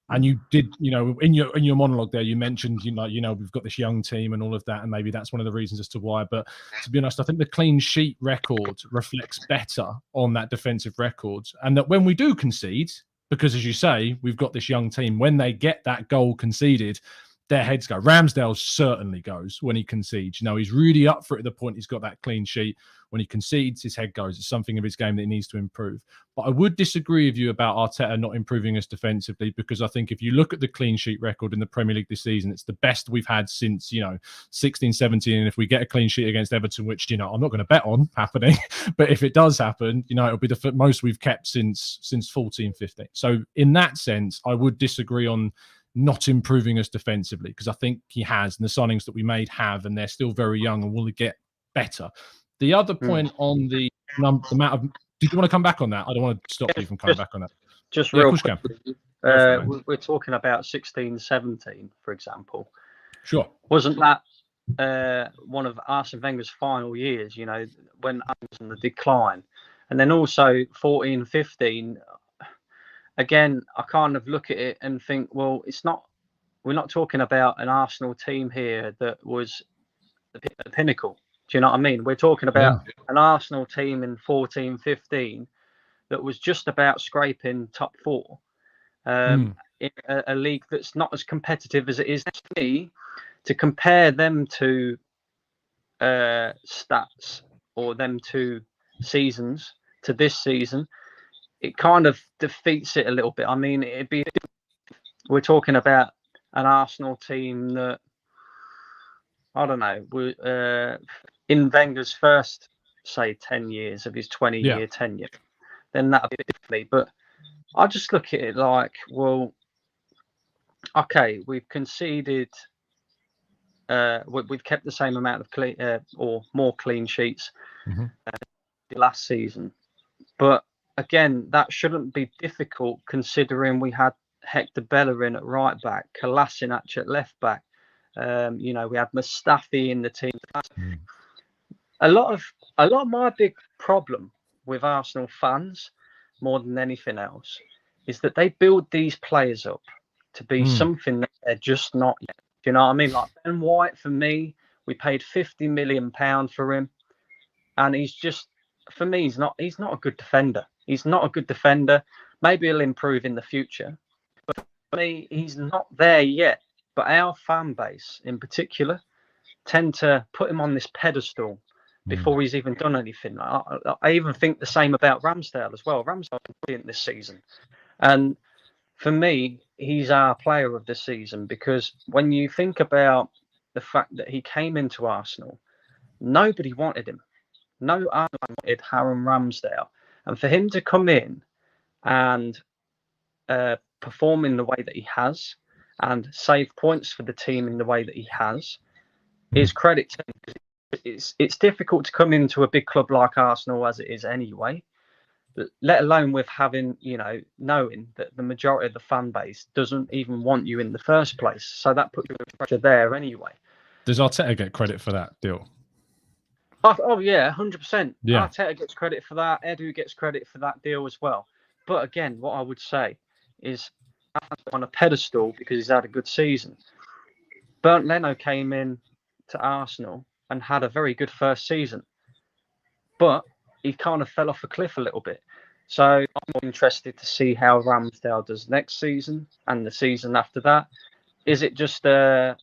Speaker 1: and you did, in your monologue there, you mentioned, we've got this young team and all of that, and maybe that's one of the reasons as to why. But to be honest, I think the clean sheet record reflects better on that defensive record, and that when we do concede, because as you say, we've got this young team, when they get that goal conceded, their heads go. Ramsdale certainly goes when he concedes. He's really up for it at the point he's got that clean sheet. When he concedes, his head goes. It's something of his game that he needs to improve. But I would disagree with you about Arteta not improving us defensively, because I think if you look at the clean sheet record in the Premier League this season, it's the best we've had since, 16-17. And if we get a clean sheet against Everton, which, I'm not going to bet on happening, but if it does happen, it'll be the most we've kept since 14-15. So in that sense, I would disagree on not improving us defensively, because I think he has, and the signings that we made have, and they're still very young and will get better. The other point on the amount of, did you want to come back on that? I don't want to stop you from coming back on that.
Speaker 4: Just real quick. We're talking about 16-17, for example.
Speaker 1: Sure.
Speaker 4: Wasn't that one of Arsene Wenger's final years, when I was on the decline? And then also 14-15, again, I kind of look at it and think, well, we're not talking about an Arsenal team here that was the pinnacle. Do you know what I mean? We're talking about an Arsenal team in 14-15 that was just about scraping top four in a league that's not as competitive as it is. To me, to compare them to stats or them to seasons to this season, it kind of defeats it a little bit. I mean, we're talking about an Arsenal team that, I don't know, in Wenger's first, say, 10 years of his 20-year tenure, then that would be differently. But I just look at it like, well, okay, we've conceded, we've kept the same amount of clean or more clean sheets last season. But again, that shouldn't be difficult considering we had Hector Bellerin at right back, Kolasinac at left back. We had Mustafi in the team. A lot of my big problem with Arsenal fans, more than anything else, is that they build these players up to be something that they're just not yet. Do you know what I mean? Like Ben White, for me, we paid £50 million for him, and he's just, for me, he's not a good defender. He's not a good defender. Maybe he'll improve in the future, but for me, he's not there yet. But our fan base, in particular, tend to put him on this pedestal before he's even done anything. I even think the same about Ramsdale as well. Ramsdale's brilliant this season, and for me, he's our player of the season, because when you think about the fact that he came into Arsenal, nobody wanted him. No Arsenal wanted Aaron Ramsdale, and for him to come in and perform in the way that he has and save points for the team in the way that he has is credit to him. It's difficult to come into a big club like Arsenal as it is anyway, let alone with having, knowing that the majority of the fan base doesn't even want you in the first place. So that puts you under pressure there anyway.
Speaker 1: Does Arteta get credit for that deal?
Speaker 4: Oh yeah, 100%.
Speaker 1: Yeah.
Speaker 4: Arteta gets credit for that. Edu gets credit for that deal as well. But again, what I would say is on a pedestal because he's had a good season. Bernd Leno came in to Arsenal and had a very good first season, but he kind of fell off a cliff a little bit. So I'm interested to see how Ramsdale does next season and the season after that. Is it just not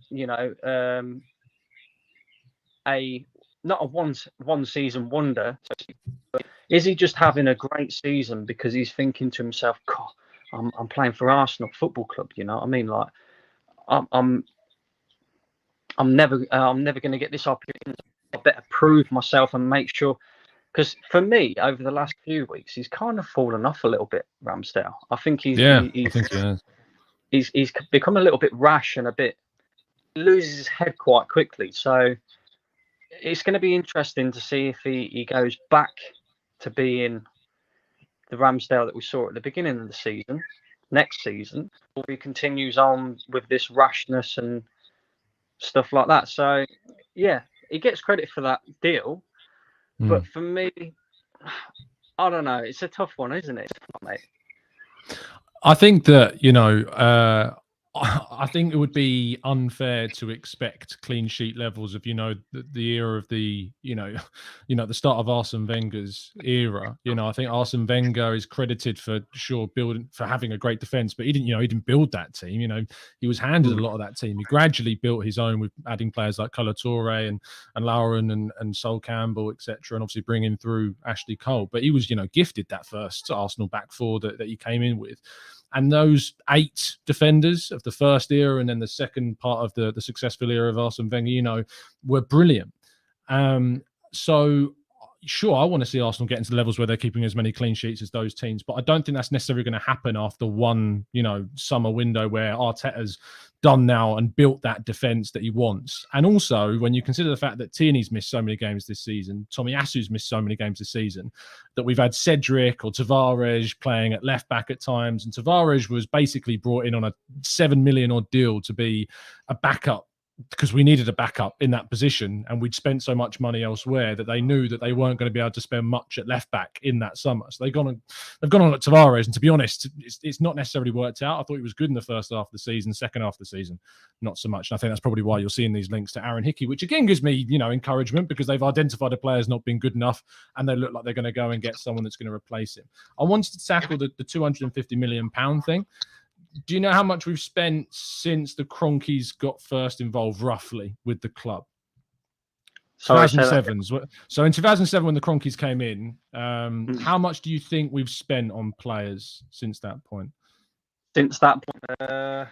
Speaker 4: a one season wonder? Is he just having a great season because he's thinking to himself, God, I'm playing for Arsenal Football Club, you know what I mean? Like I'm never going to get this opportunity. I better prove myself and make sure. Because for me, over the last few weeks, he's kind of fallen off a little bit, Ramsdale. I think he's become a little bit rash and he loses his head quite quickly. So it's going to be interesting to see if he goes back to being the Ramsdale that we saw at the beginning of the season, next season, or he continues on with this rashness and stuff like that. So, yeah, he gets credit for that deal. But for me, I don't know. It's a tough one, isn't it, mate?
Speaker 1: I think that, I think it would be unfair to expect clean sheet levels of, the era of the start of Arsene Wenger's era. I think Arsene Wenger is credited for having a great defense, but he didn't build that team. He was handed a lot of that team. He gradually built his own with adding players like Colo Touré and Lauren and Sol Campbell, etc., and obviously bringing through Ashley Cole. But he was, gifted that first Arsenal back four that he came in with. And those 8 defenders of the first era and then the second part of the successful era of Arsene Wenger, were brilliant. So, sure, I want to see Arsenal get into the levels where they're keeping as many clean sheets as those teams, but I don't think that's necessarily going to happen after one, summer window where Arteta's done now and built that defence that he wants. And also, when you consider the fact that Tierney's missed so many games this season, Tomiyasu's missed so many games this season, that we've had Cedric or Tavares playing at left back at times, and Tavares was basically brought in on a 7 million odd deal to be a backup because we needed a backup in that position, and we'd spent so much money elsewhere that they knew that they weren't going to be able to spend much at left back in that summer. So they've gone on at Tavares, and to be honest, it's not necessarily worked out. I thought he was good in the first half of the season, second half of the season, not so much. And I think that's probably why you're seeing these links to Aaron Hickey, which again gives me, encouragement because they've identified a player's not been good enough, and they look like they're going to go and get someone that's going to replace him. I wanted to tackle the £250 million thing. Do you know how much we've spent since the Cronkies got first involved, roughly, with the club? 2007. So in 2007, when the Cronkies came in, how much do you think we've spent on players since that point?
Speaker 4: Since that point,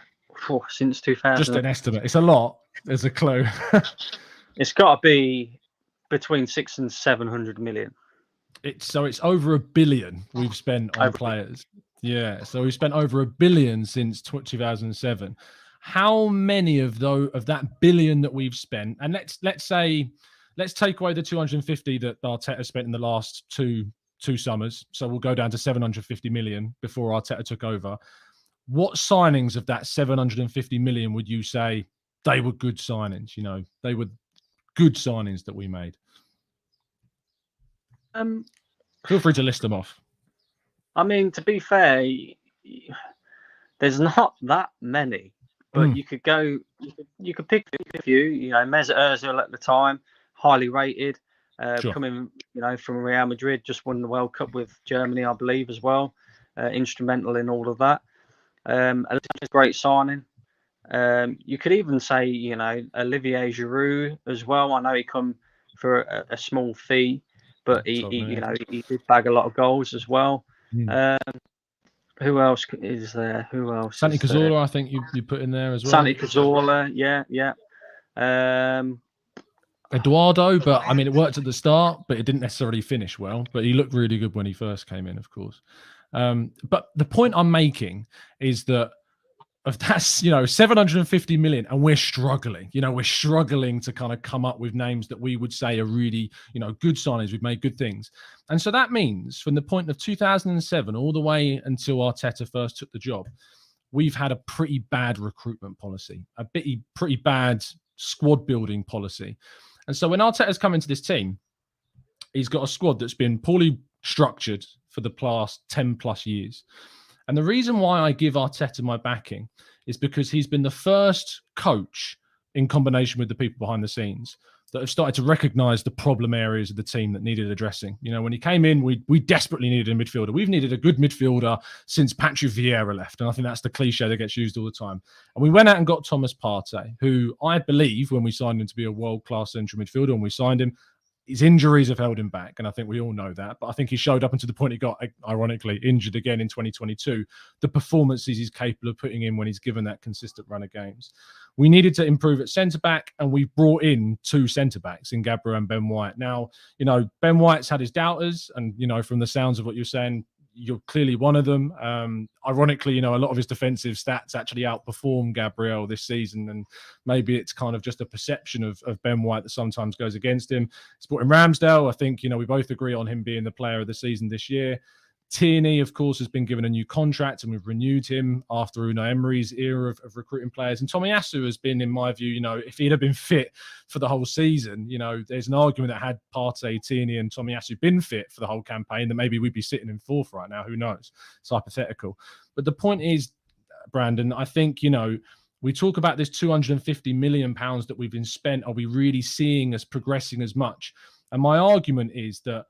Speaker 4: since 2000.
Speaker 1: Just an estimate. It's a lot. There's a clue.
Speaker 4: It's got to be between 600 and 700 million.
Speaker 1: It's over $1 billion we've spent on players. Yeah, so we've spent over $1 billion since 2007. How many of that billion that we've spent, and let's take away the 250 that Arteta spent in the last two summers, so we'll go down to 750 million before Arteta took over. What signings of that 750 million would you say they were good signings? They were good signings that we made. Feel free to list them off.
Speaker 4: I mean, to be fair, there's not that many, but you could pick a few. Mesut Ozil at the time, highly rated,
Speaker 1: Sure.
Speaker 4: coming from Real Madrid, just won the World Cup with Germany, I believe, as well. Instrumental in all of that. A great signing. You could even say Olivier Giroud as well. I know he come for a small fee, but he did bag a lot of goals as well. Who else is there? Who else?
Speaker 1: Santi Cazorla, I think you put in there as well.
Speaker 4: Santi Cazorla, yeah.
Speaker 1: Eduardo, but I mean, it worked at the start, but it didn't necessarily finish well. But he looked really good when he first came in, of course. But the point I'm making is that of that's 750 million, and we're struggling. We're struggling to kind of come up with names that we would say are really good signings. We've made good things, and so that means from the point of 2007 all the way until Arteta first took the job, we've had a pretty bad recruitment policy, a pretty bad squad building policy. And so when Arteta's come into this team, he's got a squad that's been poorly structured for the past 10 plus years. And the reason why I give Arteta my backing is because he's been the first coach, in combination with the people behind the scenes, that have started to recognise the problem areas of the team that needed addressing. When he came in, we desperately needed a midfielder. We've needed a good midfielder since Patrick Vieira left. And I think that's the cliche that gets used all the time. And we went out and got Thomas Partey, who I believe, when we signed him to be a world-class central midfielder, and we signed him, his injuries have held him back, and I think we all know that. But I think he showed up until the point he got, ironically, injured again in 2022. The performances he's capable of putting in when he's given that consistent run of games. We needed to improve at centre-back, and we brought in 2 centre-backs in Gabriel and Ben White. Now, Ben White's had his doubters, and, from the sounds of what you're saying, you're clearly one of them. Ironically, a lot of his defensive stats actually outperform Gabriel this season, and maybe it's kind of just a perception of Ben White that sometimes goes against him. He's brought in Ramsdale. I think, we both agree on him being the player of the season this year. Tierney, of course, has been given a new contract, and we've renewed him after Unai Emery's era of recruiting players. And Tomiyasu has been, in my view, if he'd have been fit for the whole season, there's an argument that had Partey, Tierney and Tomiyasu been fit for the whole campaign, that maybe we'd be sitting in 4th right now. Who knows? It's hypothetical. But the point is, Brandon, I think, we talk about this £250 million that we've been spent. Are we really seeing us progressing as much? And my argument is that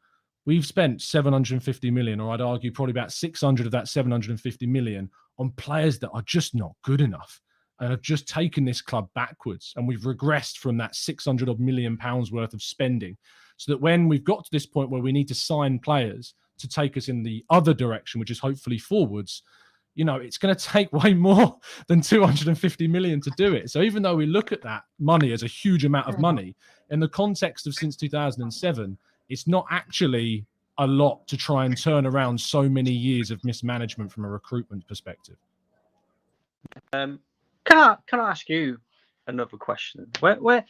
Speaker 1: we've spent 750 million, or I'd argue probably about 600 of that 750 million, on players that are just not good enough and have just taken this club backwards. And we've regressed from that 600 odd million pounds worth of spending, so that when we've got to this point where we need to sign players to take us in the other direction, which is hopefully forwards, it's going to take way more than 250 million to do it. So even though we look at that money as a huge amount of money, in the context of since 2007, it's not actually a lot to try and turn around so many years of mismanagement from a recruitment perspective.
Speaker 4: Can I ask you another question? Where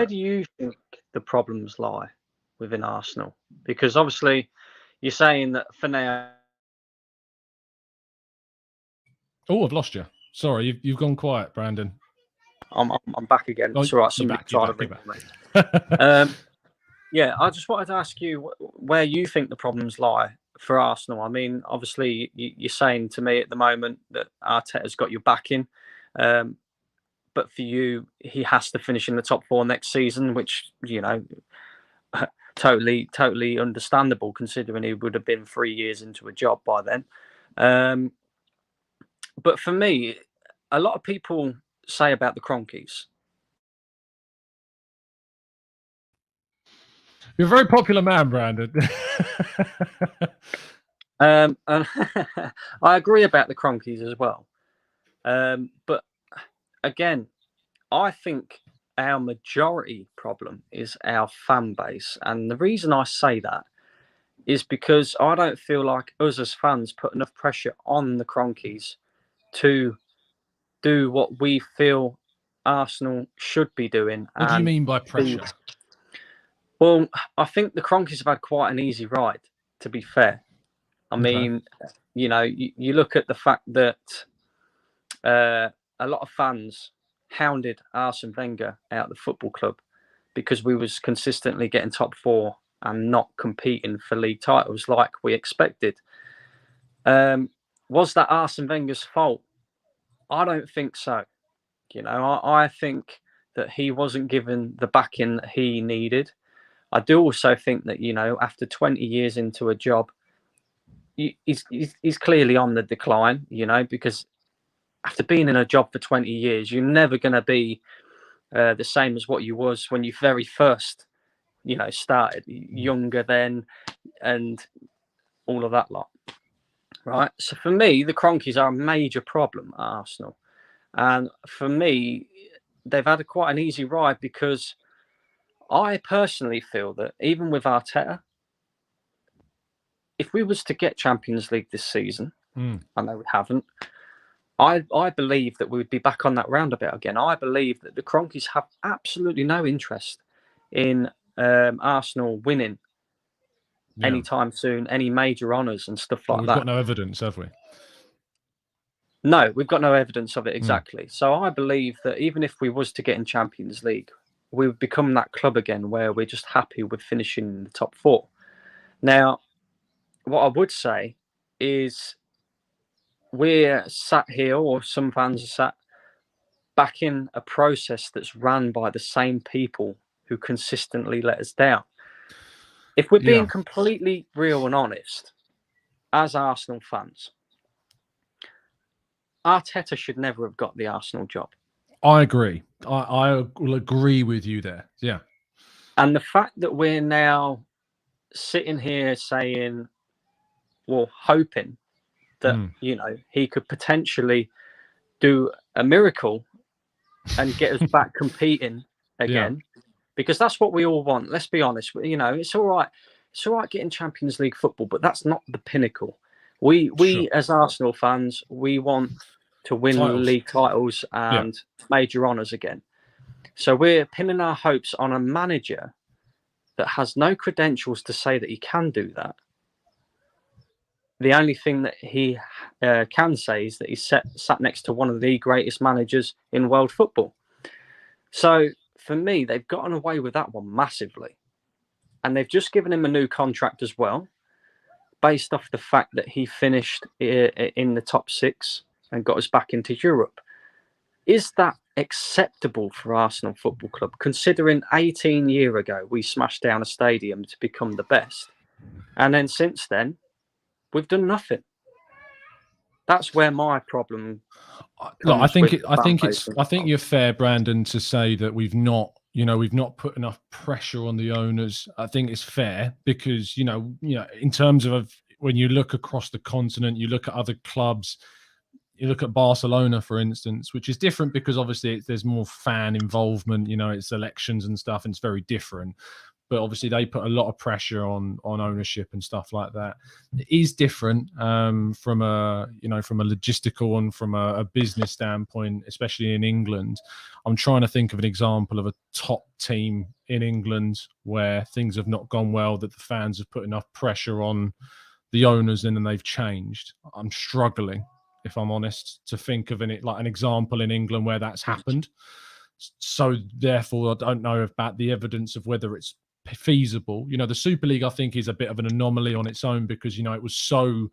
Speaker 4: do you think the problems lie within Arsenal? Because obviously you're saying that for now.
Speaker 1: Oh, I've lost you. Sorry, you've gone quiet, Brandon.
Speaker 4: I'm back again.
Speaker 1: Oh,
Speaker 4: it's all right.
Speaker 1: Somebody trying to ring me.
Speaker 4: Yeah, I just wanted to ask you where you think the problems lie for Arsenal. I mean, obviously, you're saying to me at the moment that Arteta's got your backing, but for you, he has to finish in the top 4 next season, which, totally understandable, considering he would have been 3 years into a job by then. But for me, a lot of people say about the Cronkies.
Speaker 1: You're a very popular man, Brandon.
Speaker 4: And I agree about the Cronkies as well. But again, I think our majority problem is our fan base. And the reason I say that is because I don't feel like us as fans put enough pressure on the Cronkies to do what we feel Arsenal should be doing.
Speaker 1: What do you mean by pressure?
Speaker 4: Well, I think the Cronkies have had quite an easy ride, to be fair. I mean, you look at the fact that a lot of fans hounded Arsene Wenger out of the football club because we was consistently getting top 4 and not competing for league titles like we expected. Was that Arsene Wenger's fault? I don't think so. I think that he wasn't given the backing that he needed. I do also think that, after 20 years into a job, he's clearly on the decline, because after being in a job for 20 years, you're never going to be the same as what you was when you very first, started, younger then, and all of that lot. Right. So for me, the Cronkies are a major problem at Arsenal. And for me, they've had quite an easy ride because I personally feel that even with Arteta, if we was to get Champions League this season,
Speaker 1: Mm.
Speaker 4: I know we haven't. I believe that we would be back on that roundabout again. I believe that the Cronkies have absolutely no interest in Arsenal winning anytime soon, any major honours and stuff like
Speaker 1: We've
Speaker 4: that.
Speaker 1: got no evidence, have we?
Speaker 4: No, we've got no evidence of it exactly. So I believe that even if we was to get in Champions League, we would become that club again where we're just happy with finishing in the top 4. Now, what I would say is we're sat here, or some fans are sat back in a process that's run by the same people who consistently let us down. If we're being completely real and honest, as Arsenal fans, Arteta should never have got the Arsenal job.
Speaker 1: I agree. I will agree with you there. Yeah.
Speaker 4: And the fact that we're now sitting here saying, well, hoping that, he could potentially do a miracle and get us back competing again, because that's what we all want. Let's be honest. It's all right. It's all right getting Champions League football, but that's not the pinnacle. We as Arsenal fans, we want to win league titles and major honours again. So we're pinning our hopes on a manager that has no credentials to say that he can do that. The only thing that he can say is that he's sat next to one of the greatest managers in world football. So for me, they've gotten away with that one massively. And they've just given him a new contract as well, based off the fact that he finished in the top 6 and got us back into Europe. Is that acceptable for Arsenal Football Club, considering 18 years ago we smashed down a stadium to become the best? And then since then, we've done nothing. That's where my problem.
Speaker 1: Look, I think you're fair, Brandon, to say that we've not put enough pressure on the owners. I think it's fair because in terms of when you look across the continent, you look at other clubs. You look at Barcelona, for instance, which is different because obviously there's more fan involvement. It's elections and stuff, and it's very different. But obviously they put a lot of pressure on ownership and stuff like that. It is different from a logistical and from a business standpoint, especially in England. I'm trying to think of an example of a top team in England where things have not gone well, that the fans have put enough pressure on the owners and then they've changed. I'm struggling, if I'm honest, to think of an example in England where that's happened. So therefore, I don't know about the evidence of whether it's feasible. The Super League, I think, is a bit of an anomaly on its own because, it was so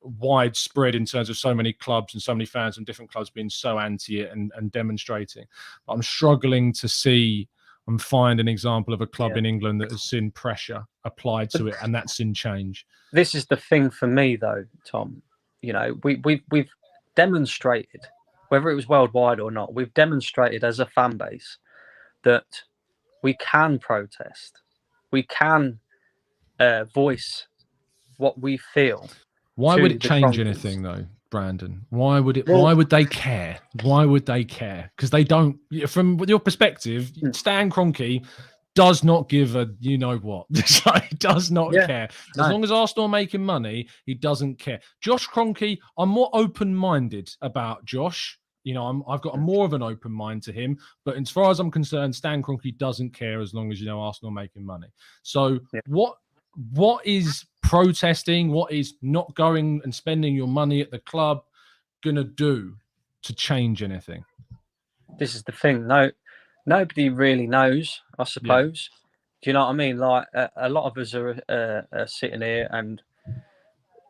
Speaker 1: widespread in terms of so many clubs and so many fans from different clubs being so anti it and demonstrating. But I'm struggling to see and find an example of a club in England that has seen pressure applied to it and that's seen change.
Speaker 4: This is the thing for me, though, Tom. We've demonstrated, whether it was worldwide or not, we've demonstrated as a fan base that we can protest. We can voice what we feel.
Speaker 1: Why would it change anything, though, Brandon? Why would it? Why would they care? Why would they care? Because they don't. From your perspective, Stan Kroenke does not give a he does not care. As long as Arsenal are making money, he doesn't care. Josh Kroenke, I'm more open-minded about Josh. I've got more of an open mind to him. But as far as I'm concerned, Stan Kroenke doesn't care as long as Arsenal are making money. So what is protesting? What is not going and spending your money at the club gonna do to change anything?
Speaker 4: This is the thing. No, nobody really knows, I suppose. Do you know what I mean? Like a lot of us are sitting here, and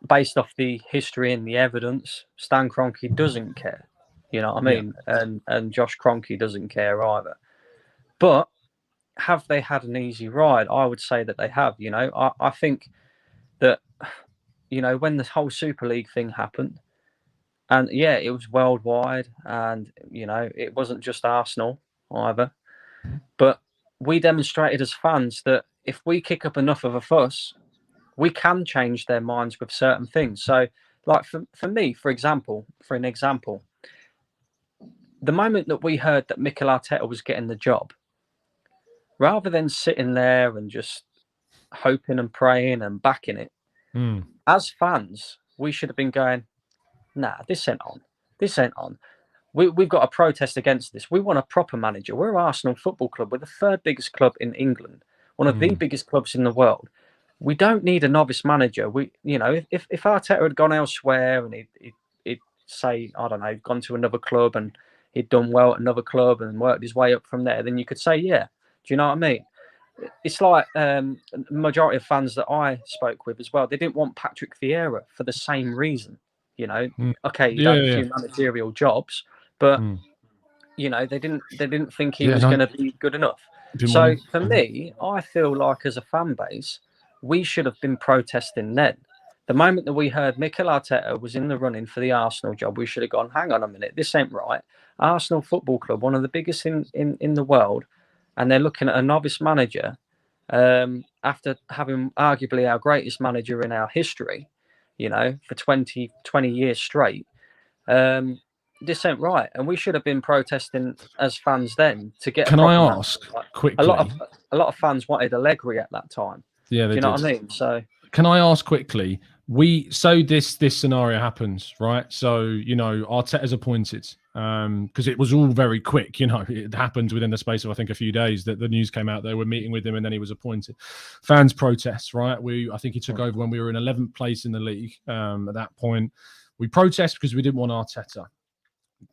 Speaker 4: based off the history and the evidence, Stan Kroenke doesn't care. You know what I mean? And Josh Kroenke doesn't care either. But have they had an easy ride? I would say that they have. I think that when the whole Super League thing happened, and it was worldwide, and it wasn't just Arsenal either. But we demonstrated as fans that if we kick up enough of a fuss, we can change their minds with certain things. So, like for me, for an example, the moment that we heard that Mikel Arteta was getting the job, rather than sitting there and just hoping and praying and backing it,
Speaker 1: Mm.
Speaker 4: As fans, we should have been going, nah, this ain't on. This ain't on. We've got to protest against this. We want a proper manager. We're Arsenal Football Club. We're the third biggest club in England, one of the biggest clubs in the world. We don't need a novice manager. If Arteta had gone elsewhere and he'd say, I don't know, gone to another club and he'd done well at another club and worked his way up from there, then you could say, yeah. Do you know what I mean? It's like the majority of fans that I spoke with as well. They didn't want Patrick Vieira for the same reason. Okay, he had a few managerial jobs, but they didn't think he was going to be good enough. So for me, I feel like as a fan base, we should have been protesting then. The moment that we heard Mikel Arteta was in the running for the Arsenal job, we should have gone, hang on a minute, this ain't right. Arsenal Football Club, one of the biggest in the world, and they're looking at a novice manager after having arguably our greatest manager in our history, for 20 years straight. This ain't right, and we should have been protesting as fans then to get.
Speaker 1: Can I ask quickly?
Speaker 4: A lot of fans wanted Allegri at that time.
Speaker 1: Yeah,
Speaker 4: do you know what I mean? So
Speaker 1: can I ask quickly? This scenario happens, right? So Arteta's appointed because it was all very quick. It happened within the space of I think a few days that the news came out. They were meeting with him, and then he was appointed. Fans protest, right? I think he took over when we were in 11th place in the league. At that point, we protest because we didn't want Arteta.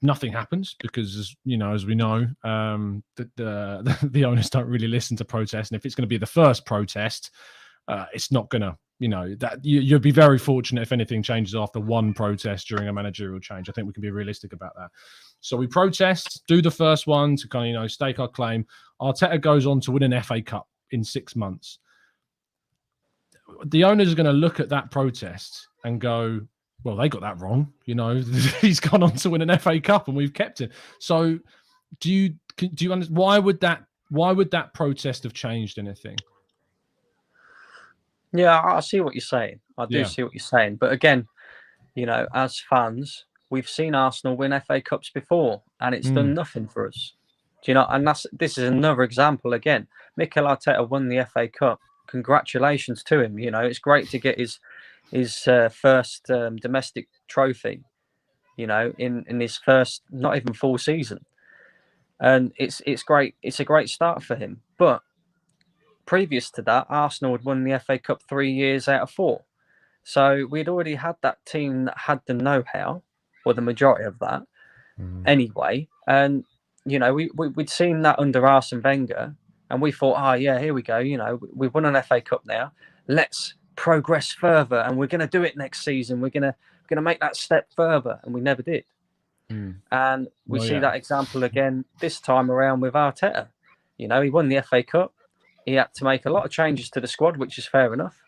Speaker 1: Nothing happens because, as we know, that the owners don't really listen to protests, and if it's going to be the first protest, it's not going to. That you'd be very fortunate if anything changes after one protest during a managerial change. I think we can be realistic about that. So we protest, do the first one to kind of stake our claim. Arteta goes on to win an FA Cup in 6 months. The owners are going to look at that protest and go, well, they got that wrong. He's gone on to win an FA Cup and we've kept him. So do you understand why would that protest have changed anything?
Speaker 4: Yeah, I see what you're saying. I do see what you're saying. But again, as fans, we've seen Arsenal win FA Cups before and it's done nothing for us. And this is another example again. Mikel Arteta won the FA Cup. Congratulations to him. It's great to get his first domestic trophy, in his first not even full season, and it's great. It's a great start for him. But previous to that, Arsenal had won the FA Cup 3 years out of 4, so we'd already had that team that had the know-how, or the majority of that, anyway. And we'd seen that under Arsene Wenger, and we thought, here we go. We've won an FA Cup now. Let's progress further, and we're going to do it next season. We're going to make that step further, and we never did. And we see that example again this time around with Arteta. He won the FA Cup. He had to make a lot of changes to the squad, which is fair enough.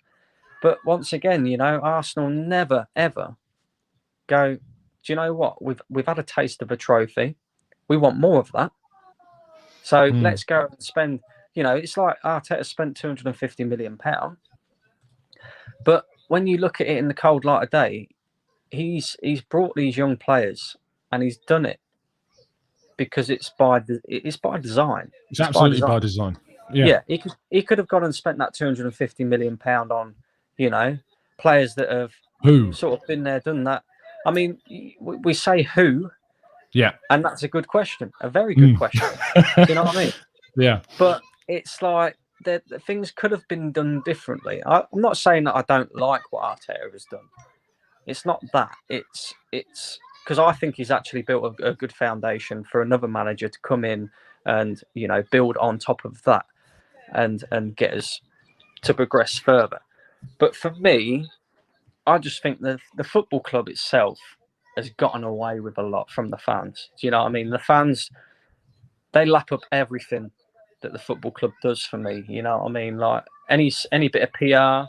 Speaker 4: But once again, Arsenal never ever go, do you know what? We've had a taste of a trophy. We want more of that. So let's go and spend. It's like Arteta spent £250 million. But when you look at it in the cold light of day, he's brought these young players, and he's done it because it's by design.
Speaker 1: It's absolutely by design.
Speaker 4: Yeah, he could have gone and spent that £250 million on, players that have sort of been there, done that. I mean, we say who, and that's a good question, a very good question. Do you know what I mean?
Speaker 1: Yeah.
Speaker 4: But it's like that things could have been done differently. I'm not saying that I don't like what Arteta has done. It's not that. It's because I think he's actually built a good foundation for another manager to come in and build on top of that, and get us to progress further. But for me, I just think the football club itself has gotten away with a lot from the fans. Do you know what I mean? The fans, they lap up everything that the football club does for me. You know what I mean? Like any bit of PR.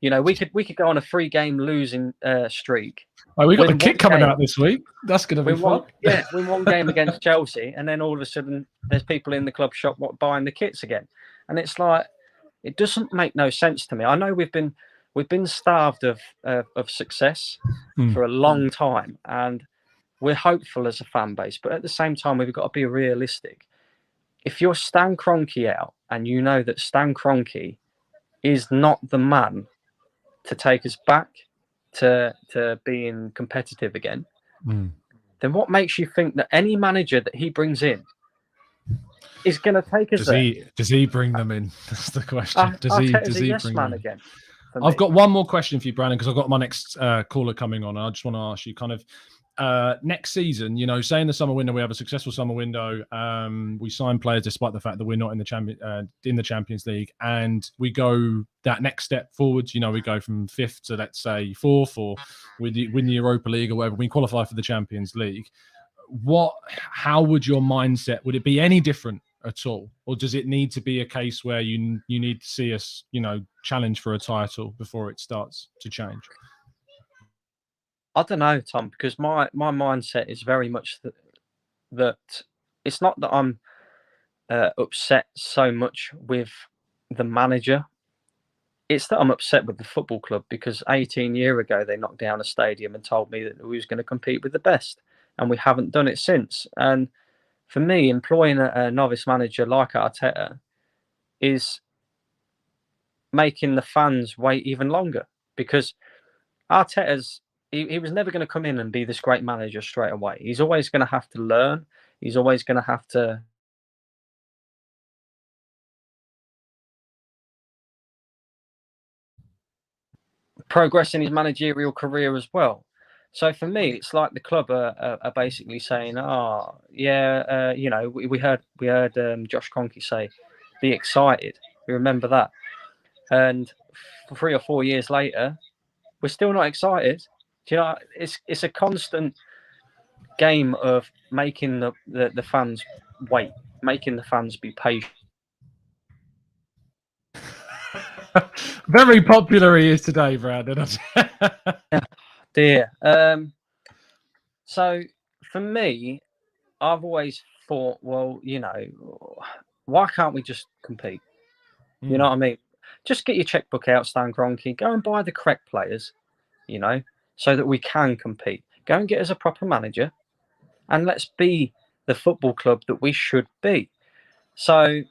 Speaker 4: We could go on a 3-game losing streak.
Speaker 1: Oh, we got the kit coming out this week. That's going to be fun.
Speaker 4: Win one game against Chelsea, and then all of a sudden there's people in the club shop buying the kits again, and it's like it doesn't make no sense to me. I know we've been starved of success for a long time, and we're hopeful as a fan base, but at the same time we've got to be realistic. If you're Stan Kroenke out, and you know that Stan Kroenke is not the man to take us back to being competitive again, then what makes you think that any manager that he brings in is going to take us there?
Speaker 1: Does he bring them in? That's the question. Does he
Speaker 4: yes
Speaker 1: bring
Speaker 4: man
Speaker 1: them in?
Speaker 4: again?
Speaker 1: I've got one more question for you, Brandon, because I've got my next caller coming on. I just want to ask you kind of next season, say in the summer window, we have a successful summer window. We sign players despite the fact that we're not in the Champions League, and we go that next step forwards. We go from 5th to, let's say, 4th, or win the Europa League or whatever. We qualify for the Champions League. How would your mindset, would it be any different at all, or does it need to be a case where you need to see us challenge for a title before it starts to change?
Speaker 4: I don't know, Tom, because my mindset is very much that it's not that I'm upset so much with the manager. It's that I'm upset with the football club, because 18 years ago they knocked down a stadium and told me that we was going to compete with the best, and we haven't done it since. And for me, employing a novice manager like Arteta is making the fans wait even longer, because Arteta's he was never going to come in and be this great manager straight away. He's always going to have to learn. He's always going to have to progress in his managerial career as well. So for me, it's like the club are basically saying, we heard Josh Kroenke say, "Be excited." We remember that, and 3 or 4 years later, we're still not excited. It's a constant game of making the fans wait, making the fans be patient.
Speaker 1: Very popular he is today, Brandon.
Speaker 4: Dear. So for me, I've always thought, well, why can't we just compete? You know what I mean? Just get your checkbook out, Stan Kroenke. Go and buy the correct players, so that we can compete. Go and get us a proper manager, and let's be the football club that we should be. So,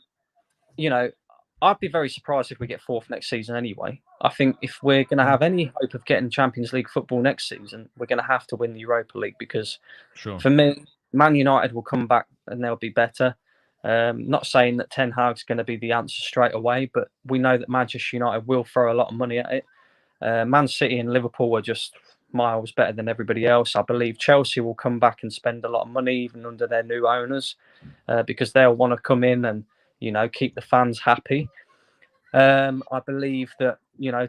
Speaker 4: I'd be very surprised if we get 4th next season anyway. I think if we're going to have any hope of getting Champions League football next season, we're going to have to win the Europa League, because for me, Man United will come back and they'll be better. Not saying that Ten Hag's going to be the answer straight away, but we know that Manchester United will throw a lot of money at it. Man City and Liverpool are just miles better than everybody else. I believe Chelsea will come back and spend a lot of money even under their new owners, because they'll want to come in and keep the fans happy. I believe that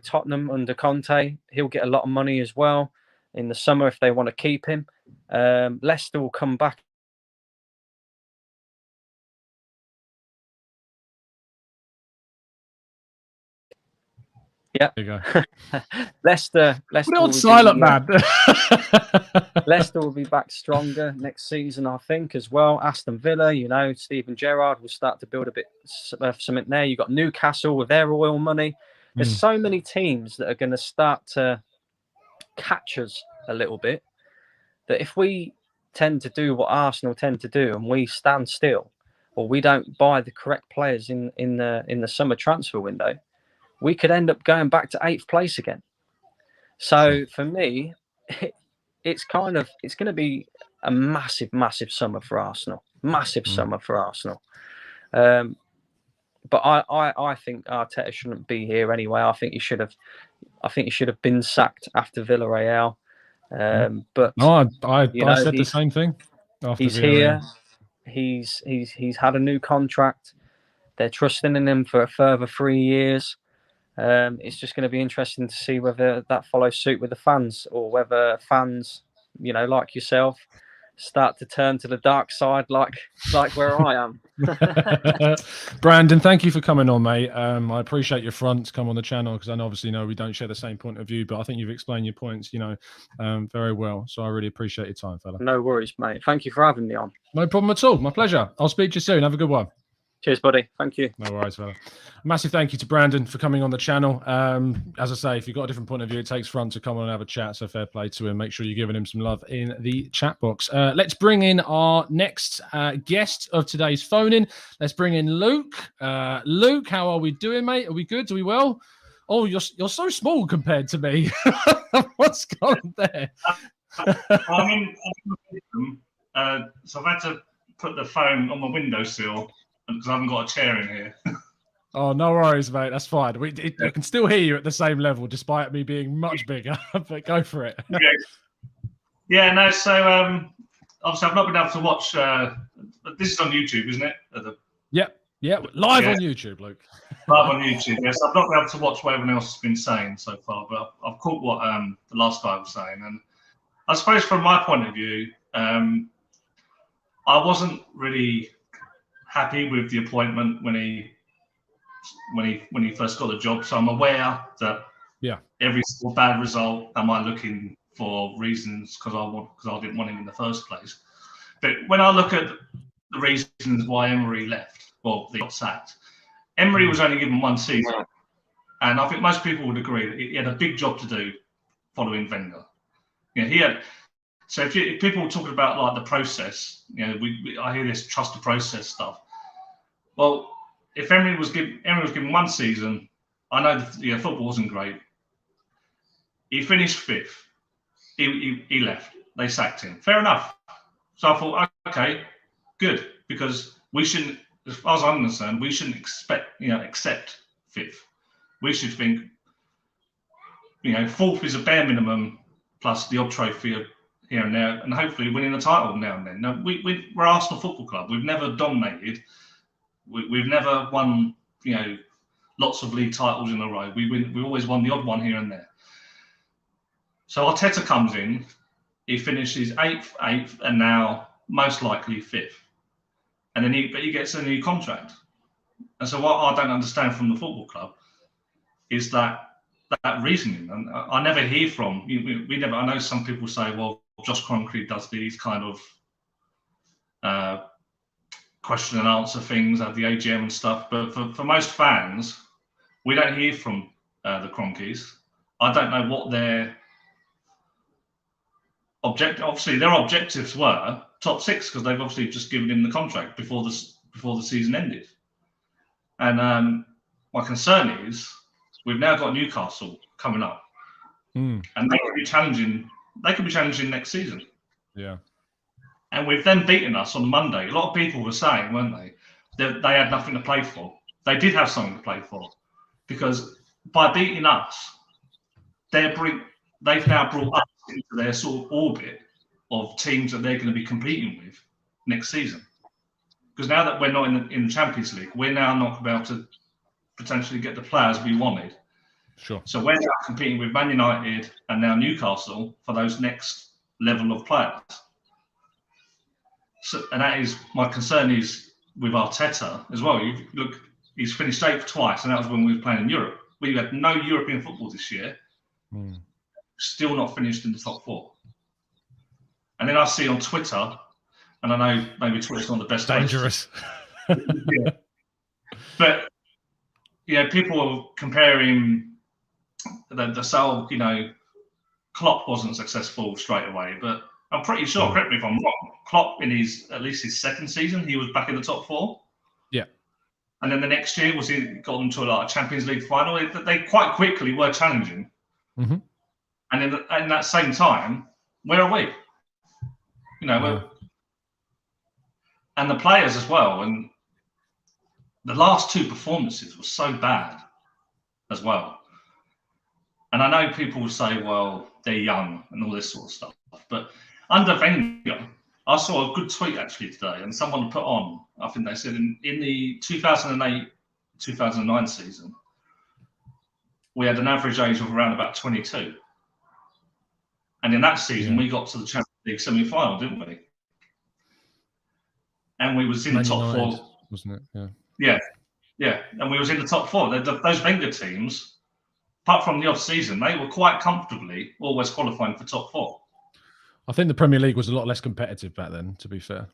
Speaker 4: Tottenham under Conte, he'll get a lot of money as well in the summer if they want to keep him. Leicester will come back. Yeah, there you go. Leicester.
Speaker 1: Put it on silent, man.
Speaker 4: Leicester will be back stronger next season, I think, as well. Aston Villa, Steven Gerrard will start to build a bit of something there. You've got Newcastle with their oil money. There's so many teams that are going to start to catch us a little bit, that if we tend to do what Arsenal tend to do and we stand still, or we don't buy the correct players in the summer transfer window, we could end up going back to 8th place again. So for me, it's going to be a massive, massive summer for Arsenal. Massive summer for Arsenal. But I think Arteta shouldn't be here anyway. I think he should have been sacked after Villarreal. But
Speaker 1: no, I said the same thing.
Speaker 4: He's here. He's had a new contract. They're trusting in him for a further 3 years. It's just going to be interesting to see whether that follows suit with the fans, or whether fans, like yourself, start to turn to the dark side, like where I am.
Speaker 1: Brandon, thank you for coming on, mate. I appreciate your front to come on the channel, because I obviously know we don't share the same point of view, but I think you've explained your points, very well. So I really appreciate your time, fella.
Speaker 4: No worries, mate. Thank you for having me on.
Speaker 1: No problem at all. My pleasure. I'll speak to you soon. Have a good one.
Speaker 4: Cheers, buddy. Thank you.
Speaker 1: No worries, fella. Massive thank you to Brandon for coming on the channel. As I say, if you've got a different point of view, it takes front to come on and have a chat. So fair play to him. Make sure you're giving him some love in the chat box. Let's bring in our next guest of today's phone in. Let's bring in Luke. Luke, how are we doing, mate? Are we good? Are we well? "Oh, you're so small compared to me." What's going on there?
Speaker 5: I'm in the bedroom, so I've had to put the phone on my windowsill because I haven't got a chair in here.
Speaker 1: Oh, no worries, mate. That's fine. I can still hear you at the same level, despite me being much bigger. But go for it.
Speaker 5: Yeah, no. So obviously, I've not been able to watch. This is on YouTube, isn't it?
Speaker 1: Yeah, live on YouTube, Luke.
Speaker 5: Live on YouTube. Yes, I've not been able to watch what everyone else has been saying so far, but I've caught what the last guy was saying, and I suppose from my point of view, I wasn't really happy with the appointment when he first got the job. So I'm aware that every single bad result, am I looking for reasons because I didn't want him in the first place. But when I look at the reasons why Emery left, well, they got sacked. Emery was only given one season, and I think most people would agree that he had a big job to do following Wenger. He had. So if people are talking about like the process, I hear this trust the process stuff. Well, if Emery was given one season, I know that football wasn't great. He finished fifth. He left. They sacked him. Fair enough. So I thought, okay, good, because we shouldn't, as far as I'm concerned, we shouldn't accept fifth. We should think, fourth is a bare minimum plus the odd trophy here and there, and hopefully winning a title now and then. No, we're Arsenal Football Club. We've never dominated. We've never won, lots of league titles in a row. We always won the odd one here and there. So Arteta comes in. He finishes eighth, and now most likely fifth. And then he gets a new contract. And so what I don't understand from the football club is that reasoning. And I never hear from we never. I know some people say, well, Josh Kroenke does these kind of question and answer things at the AGM and stuff. But for most fans, we don't hear from the Kroenkes. I don't know what their obviously their objectives were top six, because they've obviously just given him the contract before the season ended. And my concern is we've now got Newcastle coming up, and they could be challenging. They could be challenging next season.
Speaker 1: Yeah.
Speaker 5: And with them beating us on Monday, a lot of people were saying, weren't they, that they had nothing to play for. They did have something to play for, because by beating us, they've now brought us into their sort of orbit of teams that they're going to be competing with next season. Because now that we're not in the Champions League, we're now not about to potentially get the players we wanted.
Speaker 1: Sure.
Speaker 5: So we're now competing with Man United and now Newcastle for those next level of players. So, and that is my concern is with Arteta as well. Look, he's finished eighth twice, and that was when we were playing in Europe. We had no European football this year. Still not finished in the top four. And then I see on Twitter, and I know maybe Twitter's not the best
Speaker 1: dangerous.
Speaker 5: Yeah. But people are comparing the sale. Klopp wasn't successful straight away, but I'm pretty sure, correct me if I'm wrong, Klopp in at least his second season, he was back in the top four. Yeah. And then the next year he got them to a Champions League final. They quite quickly were challenging. Mm-hmm. And in that same time, where are we? And the players as well. And the last two performances were so bad as well. And I know people will say, well, they're young and all this sort of stuff. But under Wenger, I saw a good tweet actually today, and someone put on, I think they said in the 2008-2009 season, we had an average age of around about 22. And in that season, we got to the Champions League semi-final, didn't we? And we was in the top four.
Speaker 1: Wasn't it?
Speaker 5: Yeah. And we was in the top four. Those Wenger teams, apart from the off season, they were quite comfortably always qualifying for top four.
Speaker 1: I think the Premier League was a lot less competitive back then, to be fair.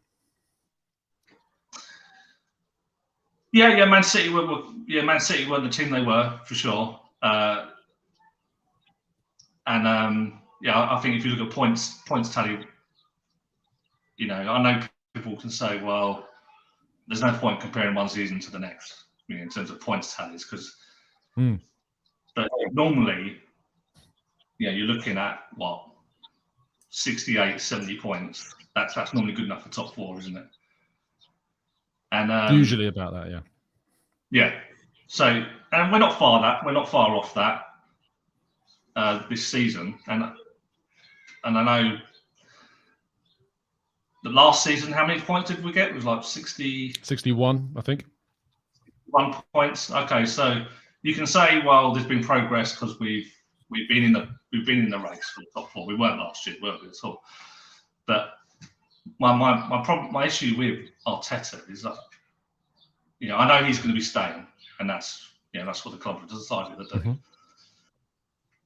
Speaker 5: Yeah. Man City weren't the team they were, for sure. I think if you look at points tally, I know people can say, well, there's no point comparing one season to the next, in terms of points tallies, because But normally, you're looking at what 68, 70 points. That's normally good enough for top 4, isn't it? And
Speaker 1: usually about that, yeah.
Speaker 5: Yeah. So, and we're not far off that this season. And I know the last season, how many points did we get? It was like
Speaker 1: 61, I think.
Speaker 5: 1 points. Okay, so you can say, well, there's been progress because we've been in the race for the top 4. We weren't last year, weren't we at all? But my issue with Arteta is that I know he's going to be staying, and that's what the club has decided to do. Mm-hmm.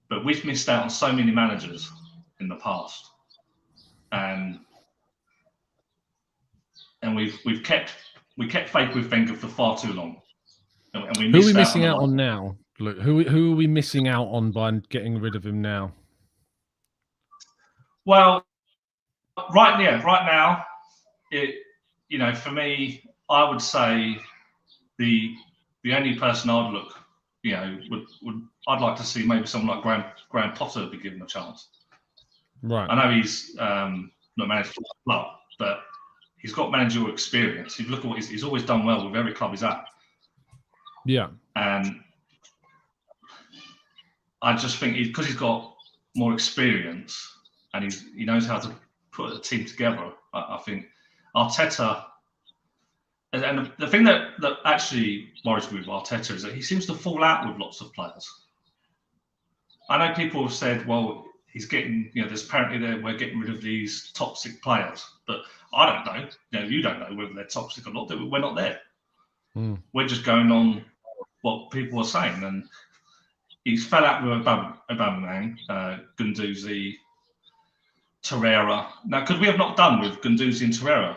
Speaker 5: But we've missed out on so many managers in the past, and we kept faith with Wenger for far too long. And we
Speaker 1: who are we missing out on now? Look, who are we missing out on by getting rid of him now?
Speaker 5: Well, right now, for me, I would say the only person I'd look, I'd like to see maybe someone like Graham Potter be given a chance.
Speaker 1: Right.
Speaker 5: I know he's not managed the club, but he's got managerial experience. If you look at what he's always done well with every club he's at.
Speaker 1: Yeah.
Speaker 5: And I just think because he's got more experience and he knows how to put a team together, I think Arteta. And the thing that actually worries me with Arteta is that he seems to fall out with lots of players. I know people have said, well, he's getting, there's apparently we're getting rid of these toxic players, but I don't know. You don't know whether they're toxic or not. We're not there.
Speaker 1: Mm.
Speaker 5: We're just going on what people are saying, and he's fell out with Aubameyang, Guendouzi, Torreira. Now, could we have not done with Guendouzi and Torreira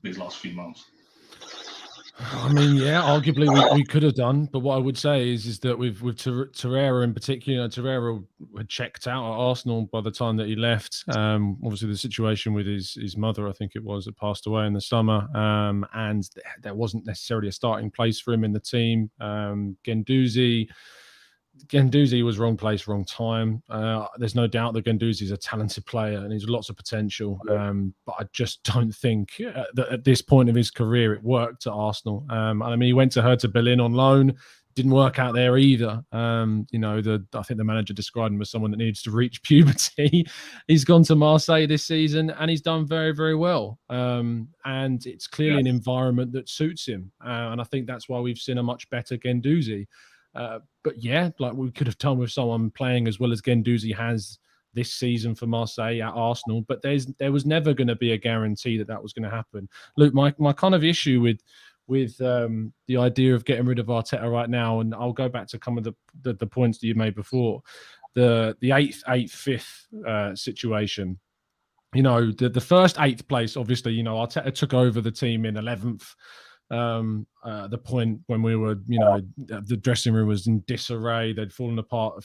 Speaker 5: these last few months?
Speaker 1: I mean, yeah, arguably we could have done, but what I would say is that with Torreira in particular, Torreira had checked out at Arsenal by the time that he left. Obviously, the situation with his mother, I think it was, that passed away in the summer, and there wasn't necessarily a starting place for him in the team. Guendouzi was wrong place, wrong time. There's no doubt that Guendouzi is a talented player and he's lots of potential. But I just don't think that at this point of his career it worked at Arsenal. I mean, he went to Hertha Berlin on loan, didn't work out there either. I think the manager described him as someone that needs to reach puberty. He's gone to Marseille this season and he's done very, very well. And it's clearly an environment that suits him. And I think that's why we've seen a much better Guendouzi. But yeah, like we could have done with someone playing as well as Guendouzi has this season for Marseille at Arsenal, but there was never going to be a guarantee that was going to happen. Luke, my kind of issue with the idea of getting rid of Arteta right now, and I'll go back to some of the points that you made before, the 8th, 5th situation. The first 8th place, obviously, Arteta took over the team in 11th. The point when we were, the dressing room was in disarray. They'd fallen apart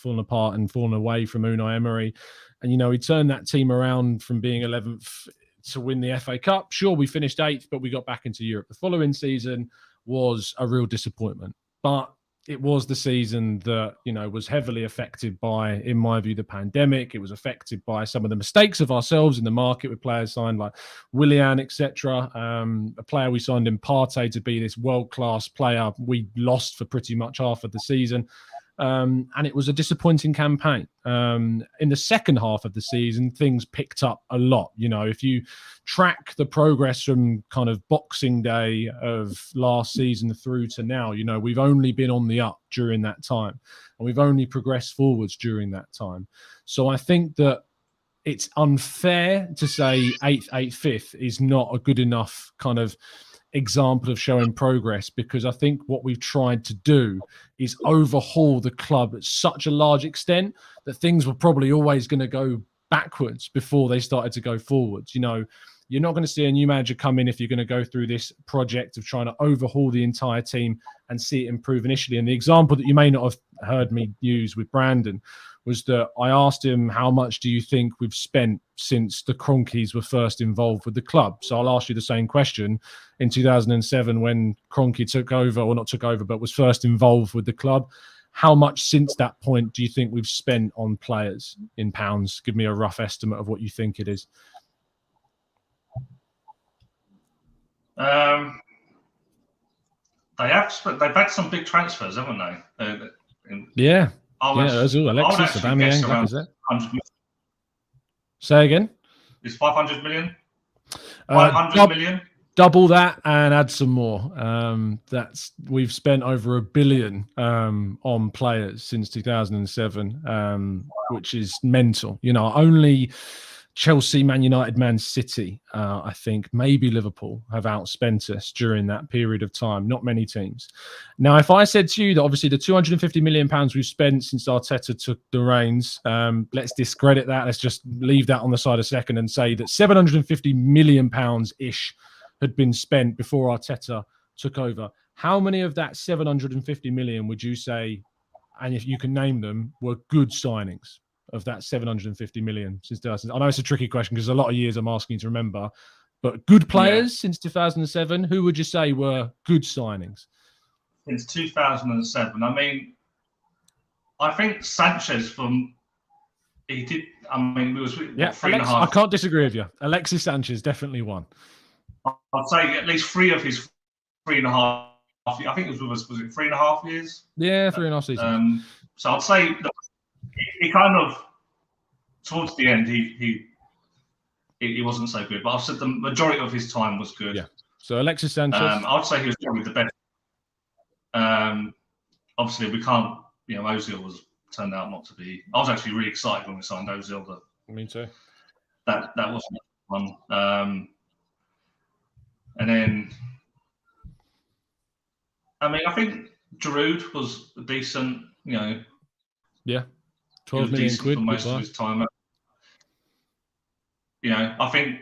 Speaker 1: and fallen away from Unai Emery. And, he turned that team around from being 11th to win the FA Cup. Sure, we finished 8th, but we got back into Europe. The following season was a real disappointment. But it was the season that, was heavily affected by, in my view, the pandemic. It was affected by some of the mistakes of ourselves in the market with players signed like Willian, etc. A player we signed in Partey to be this world-class player we lost for pretty much half of the season. And it was a disappointing campaign. In the second half of the season, things picked up a lot. If you track the progress from kind of Boxing Day of last season through to now, we've only been on the up during that time, and we've only progressed forwards during that time. So I think that it's unfair to say 8th, 5th is not a good enough kind of example of showing progress, because I think what we've tried to do is overhaul the club at such a large extent that things were probably always going to go backwards before they started to go forwards. You're not going to see a new manager come in if you're going to go through this project of trying to overhaul the entire team and see it improve initially. And the example that you may not have heard me use with Brandon was that I asked him, how much do you think we've spent since the Cronkies were first involved with the club? So I'll ask you the same question. In 2007, when Kroenke took over, or not took over, but was first involved with the club, how much since that point do you think we've spent on players in pounds? Give me a rough estimate of what you think it is.
Speaker 5: They've had some big transfers, haven't they?
Speaker 1: Yeah. Ozil, Alexis, Aubameyang, Lacazette. Say again?
Speaker 5: Is 500 million? 500 million?
Speaker 1: Double that and add some more. We've spent over $1 billion on players since 2007, which is mental. Only Chelsea, Man United, Man City, I think, maybe Liverpool have outspent us during that period of time. Not many teams. Now, if I said to you that obviously the £250 million we've spent since Arteta took the reins, let's discredit that. Let's just leave that on the side a second and say that £750 million-ish had been spent before Arteta took over. How many of that 750 million would you say, and if you can name them, were good signings of that 750 million since 2000? I know it's a tricky question because a lot of years I'm asking you to remember, but good players since 2007, who would you say were good signings?
Speaker 5: Since 2007, I think Sanchez we was 3.5.
Speaker 1: I can't disagree with you. Alexis Sanchez definitely won.
Speaker 5: I'd say at least 3 of his 3.5. I think it was it 3.5 years?
Speaker 1: Yeah, 3.5 seasons.
Speaker 5: So I'd say that he kind of towards the end he wasn't so good, but I've said the majority of his time was good.
Speaker 1: Yeah. So Alexis Sanchez,
Speaker 5: I'd say he was probably the best. Obviously, we can't. Ozil turned out not to be. I was actually really excited when we signed Ozil.
Speaker 1: Me too.
Speaker 5: That wasn't fun. And then, I think Giroud was decent.
Speaker 1: Yeah, 12 million quid
Speaker 5: for most of his time. I think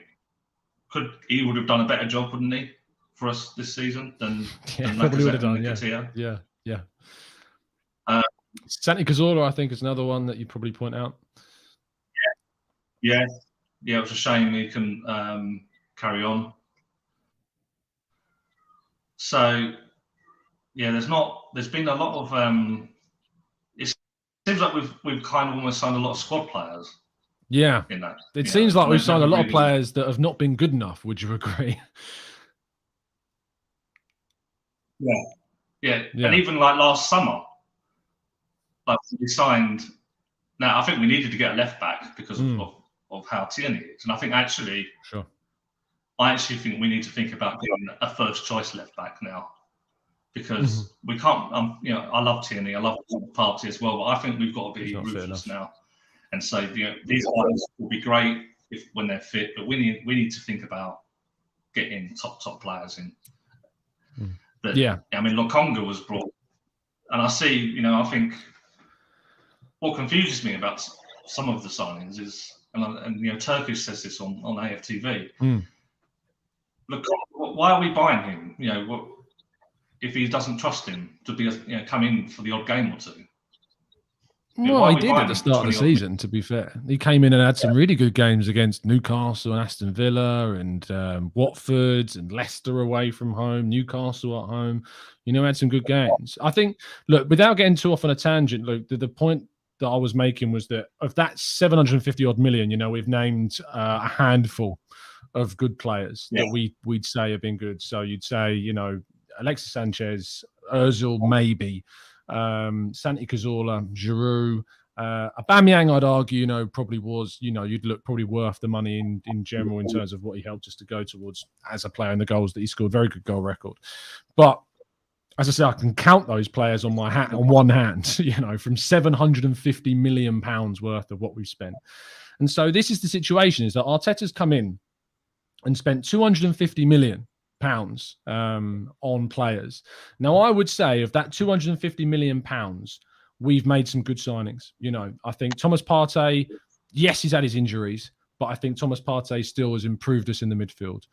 Speaker 5: he would have done a better job, wouldn't he, for us this season than
Speaker 1: probably would have done. Yeah. Santi Cazorla, I think, is another one that you probably point out.
Speaker 5: Yeah. It was a shame he can carry on. So, there's been a lot of. It seems like we've kind of almost signed a lot of squad players.
Speaker 1: Yeah,
Speaker 5: in that,
Speaker 1: it seems like we've signed a lot of players that have not been good enough. Would you agree?
Speaker 5: Yeah. And even like last summer, we signed. Now I think we needed to get a left back because of how Tierney is, and I think actually, I actually think we need to think about getting a first choice left back now, because we can't. I love Tierney, I love Partey as well, but I think we've got to be ruthless now and say, these guys will be great when they're fit, but we need to think about getting top players in. Lokonga was brought, and I see. I think what confuses me about some of the signings is, and Turkish says this on AFTV. Look, why are we buying him? If he doesn't trust him to be, come in for the odd game or two.
Speaker 1: Well, he did at the start of the season. To be fair, he came in and had some really good games against Newcastle and Aston Villa and Watford and Leicester away from home, Newcastle at home. Had some good games. I think. Look, without getting too off on a tangent, look, the point that I was making was that of that 750 odd million, we've named a handful of good players that we'd say have been good. So you'd say, Alexis Sanchez, Ozil, maybe, Santi Cazorla, Giroud, Aubameyang, I'd argue, probably was, you'd look probably worth the money in general in terms of what he helped us to go towards as a player and the goals that he scored. Very good goal record. But as I say, I can count those players on one hand, from £750 million worth of what we've spent. And so this is the situation, is that Arteta's come in and spent £250 million on players. Now, I would say of that £250 million, we've made some good signings. I think Thomas Partey, yes, he's had his injuries, but I think Thomas Partey still has improved us in the midfield.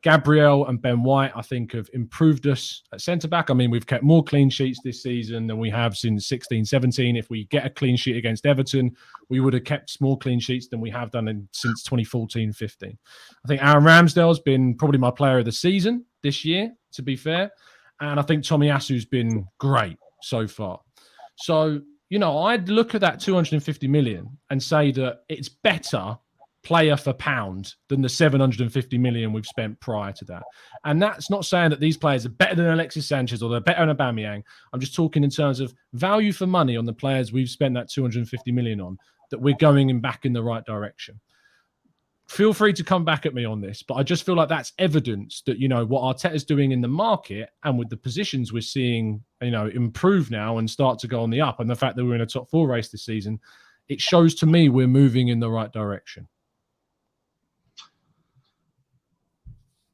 Speaker 1: Gabriel and Ben White, I think, have improved us at centre-back. We've kept more clean sheets this season than we have since 16-17. If we get a clean sheet against Everton, we would have kept more clean sheets than we have done since 2014-15. I think Aaron Ramsdale's been probably my player of the season this year, to be fair. And I think Tomiyasu's been great so far. So, I'd look at that 250 million and say that it's better player for pound than the 750 million we've spent prior to that. And that's not saying that these players are better than Alexis Sanchez or they're better than Aubameyang. I'm just talking in terms of value for money on the players we've spent that 250 million on, that we're going back in the right direction. Feel free to come back at me on this, but I just feel like that's evidence that, what Arteta's doing in the market and with the positions we're seeing, improve now and start to go on the up, and the fact that we're in a top 4 race this season, it shows to me we're moving in the right direction.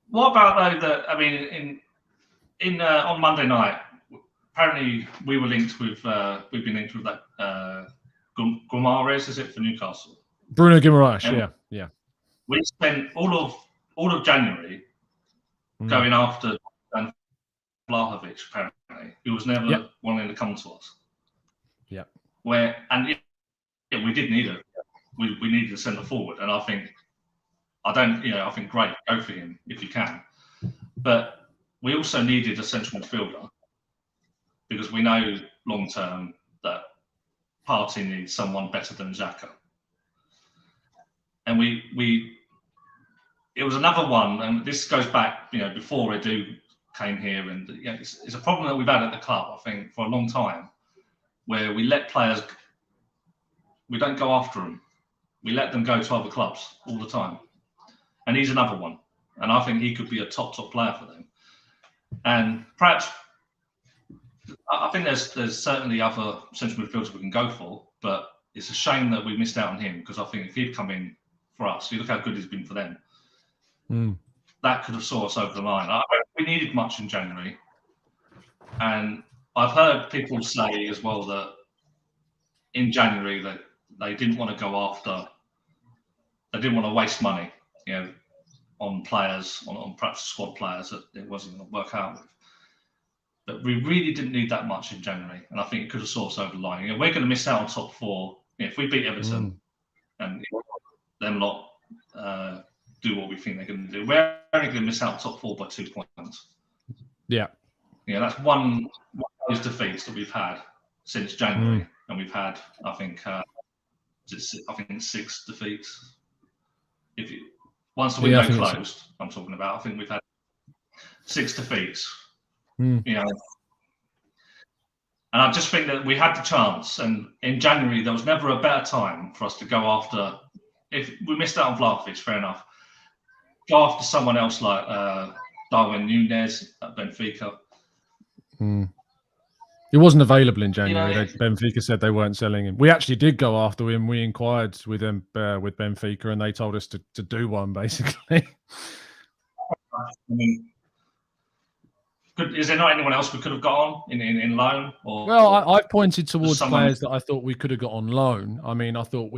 Speaker 5: What about though that, I mean, on Monday night, apparently we were linked with, we've been linked with that Guimaraes, is it, for Newcastle?
Speaker 1: Bruno Guimaraes, yeah.
Speaker 5: We spent all of January going after Vlahovic, apparently. He was never wanting to come to us.
Speaker 1: Yeah.
Speaker 5: We did need it. We needed a centre forward, and I think great, go for him if you can. But we also needed a central midfielder because we know long term that Partey needs someone better than Xhaka. And it was another one, and this goes back, before Edu came here, and it's a problem that we've had at the club, I think, for a long time, where we let players, we don't go after them, we let them go to other clubs all the time, and he's another one, and I think he could be a top player for them, and perhaps I think there's certainly other central midfielders we can go for, but it's a shame that we missed out on him, because I think if he'd come in for us, you look how good he's been for them. That could have saw us over the line. We needed much in January, and I've heard people say as well that in January that they didn't want to go after, they didn't want to waste money, on players, on perhaps squad players that it wasn't going to work out with. But we really didn't need that much in January, and I think it could have saw us over the line. We're going to miss out on top 4 if we beat Everton and them lot do what we think they're going to do. We're only going to miss out on top 4 by 2 points.
Speaker 1: Yeah.
Speaker 5: That's one of those defeats that we've had since January, and we've had, I think 6 defeats. Once the window closed, I'm talking about, I think we've had 6 defeats. And I just think that we had the chance, and in January there was never a better time for us to go after. If we missed out on Vlahovic, fair enough. Go after someone else like Darwin Núñez at Benfica.
Speaker 1: He wasn't available in January. Benfica said they weren't selling him. We actually did go after him. We inquired with them with Benfica, and they told us to do one, basically.
Speaker 5: Is there not anyone else we could have got on in loan?
Speaker 1: I've pointed towards players that I thought we could have got on loan. I mean, I thought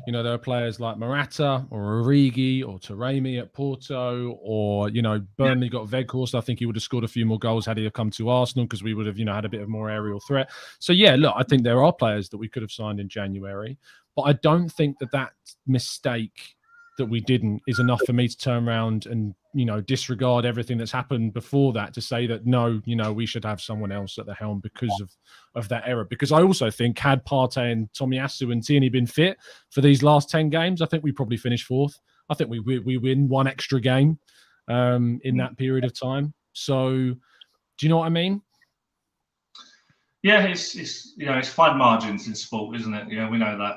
Speaker 1: there are players like Morata or Origi or Taremi at Porto, or, Burnley got Weghorst. I think he would have scored a few more goals had he come to Arsenal, because we would have, had a bit of more aerial threat. So, I think there are players that we could have signed in January, but I don't think that mistake that we didn't is enough for me to turn around and, disregard everything that's happened before that to say that, no, we should have someone else at the helm because of that error. Because I also think had Partey and Tomiyasu and Tierney been fit for these last 10 games, I think we probably finished 4th. I think we win one extra game in that period of time. So do you know what I mean?
Speaker 5: Yeah, it's fine margins in sport, isn't it? We know that.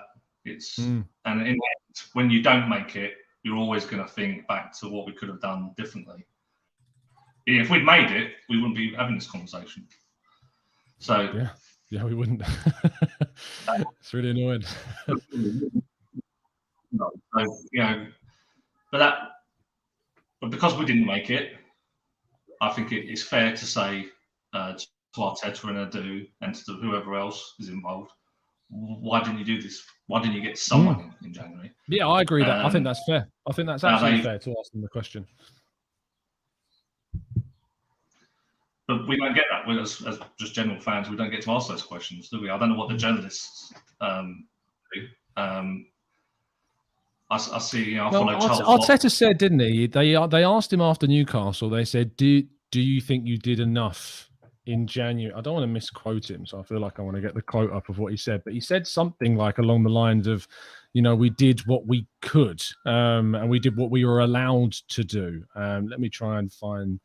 Speaker 5: And when you don't make it, you're always going to think back to what we could have done differently. If we'd made it, we wouldn't be having this conversation. So
Speaker 1: yeah, we wouldn't. It's really annoying.
Speaker 5: But because we didn't make it, I think it's fair to say to Arteta and Edu and to whoever else is involved, why didn't you do this? Why didn't you get someone in January?
Speaker 1: Yeah, I agree. I think that's fair. I think that's absolutely fair to ask them the question.
Speaker 5: But we don't get that. As just general fans, we don't get to ask those questions, do we? I don't know what the journalists do. I see. I follow Charles
Speaker 1: Arteta said, didn't he? They asked him after Newcastle. They said, "Do you think you did enough in January. I don't want to misquote him, so I feel like I want to get the quote up of what he said. But he said something like along the lines of, we did what we could, and we did what we were allowed to do. Let me try and find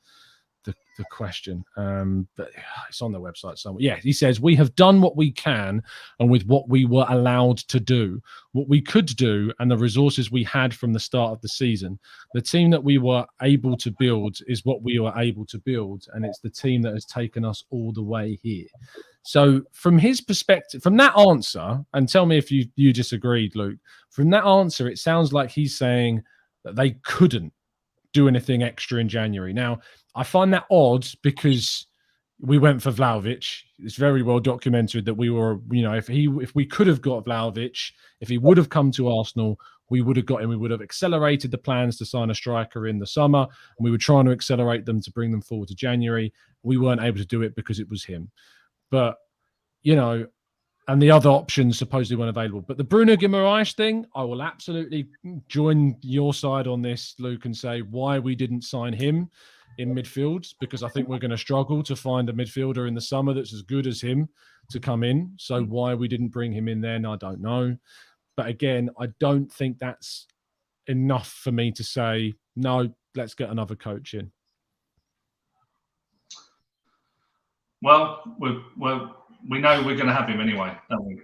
Speaker 1: the question, but it's on their website somewhere. Yeah, he says, we have done what we can and with what we were allowed to do, what we could do, and the resources we had from the start of the season. The team that we were able to build is what we were able to build, and it's the team that has taken us all the way here. So from his perspective, from that answer, and tell me if you disagreed, Luke, from that answer, it sounds like he's saying that they couldn't do anything extra in January. Now, I find that odd because we went for Vlahovic. It's very well documented that we were, if we could have got Vlahovic, if he would have come to Arsenal, we would have got him. We would have accelerated the plans to sign a striker in the summer, and we were trying to accelerate them to bring them forward to January. We weren't able to do it because it was him. But, and the other options supposedly weren't available. But the Bruno Guimaraes thing, I will absolutely join your side on this, Luke, and say why we didn't sign him in midfield, because I think we're going to struggle to find a midfielder in the summer that's as good as him to come in. So why we didn't bring him in then, I don't know. But again, I don't think that's enough for me to say, no, let's get another coach in.
Speaker 5: Well, we know we're going to have him anyway, don't we?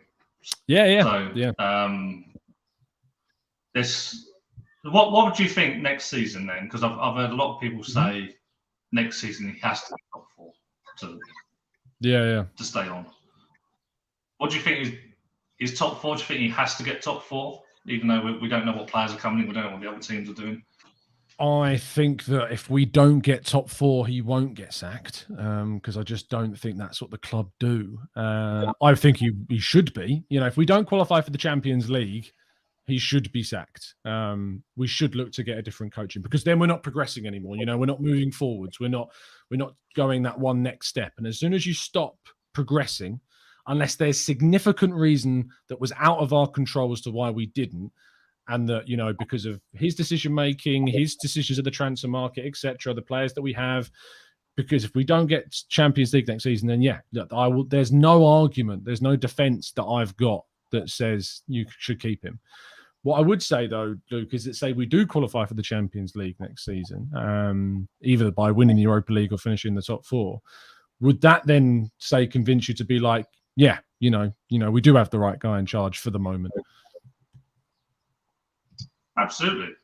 Speaker 1: Yeah.
Speaker 5: So,
Speaker 1: yeah.
Speaker 5: What would you think next season then? Because I've heard a lot of people say next season he has to be top 4 to stay on. What do you think is top 4? Do you think he has to get top 4, even though we don't know what players are coming in, we don't know what the other teams are doing?
Speaker 1: I think that if we don't get top 4, he won't get sacked, because I just don't think that's what the club do. I think he should be. If we don't qualify for the Champions League, he should be sacked. We should look to get a different coaching, because then we're not progressing anymore. We're not moving forwards. We're not going that one next step. And as soon as you stop progressing, unless there's significant reason that was out of our control as to why we didn't, and that, because of his decision-making, his decisions of the transfer market, etc., the players that we have, because if we don't get Champions League next season, then there's no argument, there's no defence that I've got that says you should keep him. What I would say, though, Luke, is that say we do qualify for the Champions League next season, either by winning the Europa League or finishing the top 4, would that then, say, convince you to be like, we do have the right guy in charge for the moment?
Speaker 5: Absolutely.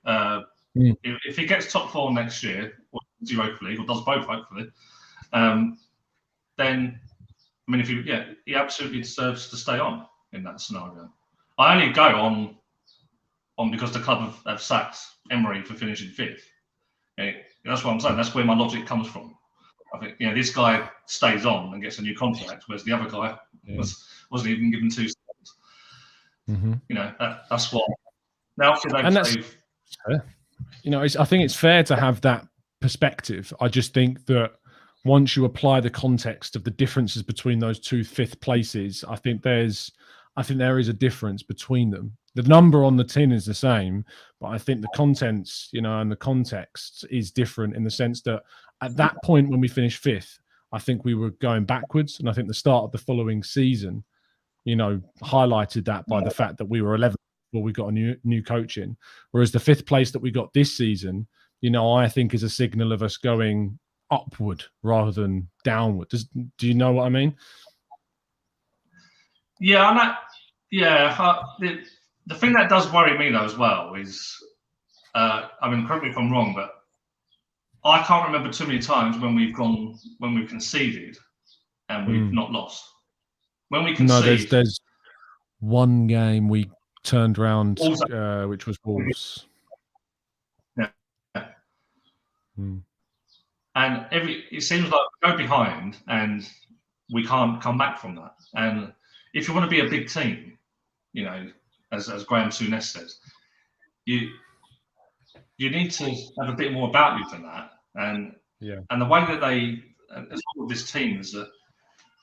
Speaker 5: If he gets top 4 next year, or Europa League, or does both, hopefully, then, he absolutely deserves to stay on in that scenario. I only go on because the club have sacked Emery for finishing 5th. That's what I'm saying. That's where my logic comes from. I think this guy stays on and gets a new contract, whereas the other guy wasn't even given 2 seconds. That's what. Now, I
Speaker 1: think it's fair to have that perspective. I just think that once you apply the context of the differences between those 2 5th places, I think there is a difference between them. The number on the tin is the same, but I think the contents, and the context is different in the sense that at that point when we finished 5th, I think we were going backwards, and I think the start of the following season, highlighted that by the fact that we were 11th. Well, we got a new coach in, whereas the 5th place that we got this season, I think is a signal of us going upward rather than downward. Do you know what I mean?
Speaker 5: Yeah, the thing that does worry me though as well is, correct me if I'm wrong, but I can't remember too many times when we've conceded and we've not lost. When we concede,
Speaker 1: no, there's one game we turned around, which was Wolves.
Speaker 5: Yeah. And it seems like we go behind and we can't come back from that. And if you want to be a big team, as Graham Souness says, you need to have a bit more about you than that. And the way that they, as well with this team, is that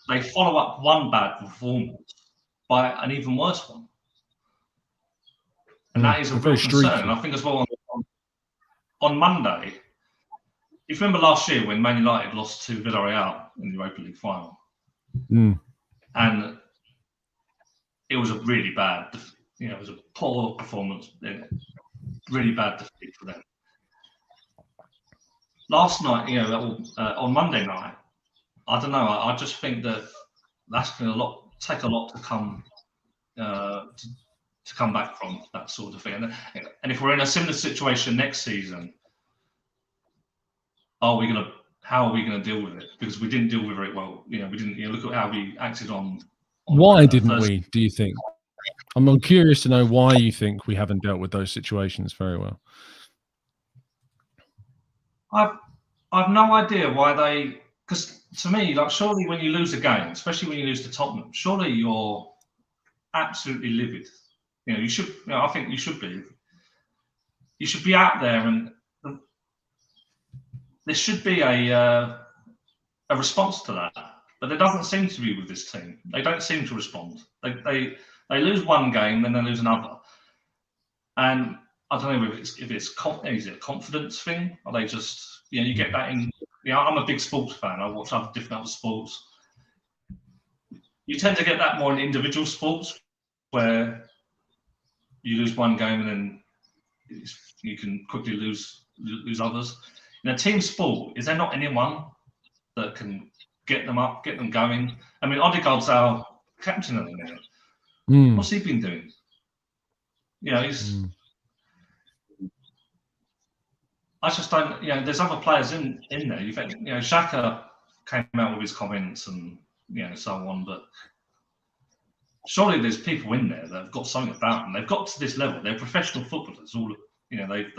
Speaker 5: they follow up one bad performance by an even worse one. And that is a real concern. And I think as well on Monday, if you remember last year when Man United lost to Villarreal in the Europa League final, and it was a really bad, it was a poor performance, really bad defeat for them. Last night, on Monday night, I don't know. I just think that's going to take a lot to come to come back from that sort of thing. And if we're in a similar situation next season, how are we going to deal with it? Because we didn't deal with it well. We didn't. Look at how we acted on
Speaker 1: why didn't we? Do you think? I'm curious to know why you think we haven't dealt with those situations very well.
Speaker 5: I've no idea why they. Because to me, surely when you lose a game, especially when you lose to Tottenham, surely you're absolutely livid. You should. I think you should be. You should be out there, and there should be a response to that. But there doesn't seem to be with this team. They don't seem to respond. They lose one game, then they lose another, and I don't know if it's is it a confidence thing? Or they just you get that in. I'm a big sports fan. I watch different sports. You tend to get that more in individual sports, where you lose one game and then you can quickly lose others. In a team sport, is there not anyone that can get them up, get them going? I mean, Odegaard's our captain at the minute. What's he been doing? He's. I just don't. There's other players in there. You've had, Xhaka came out with his comments and so on, but surely there's people in there that have got something about them. They've got to this level. They're professional footballers. All they've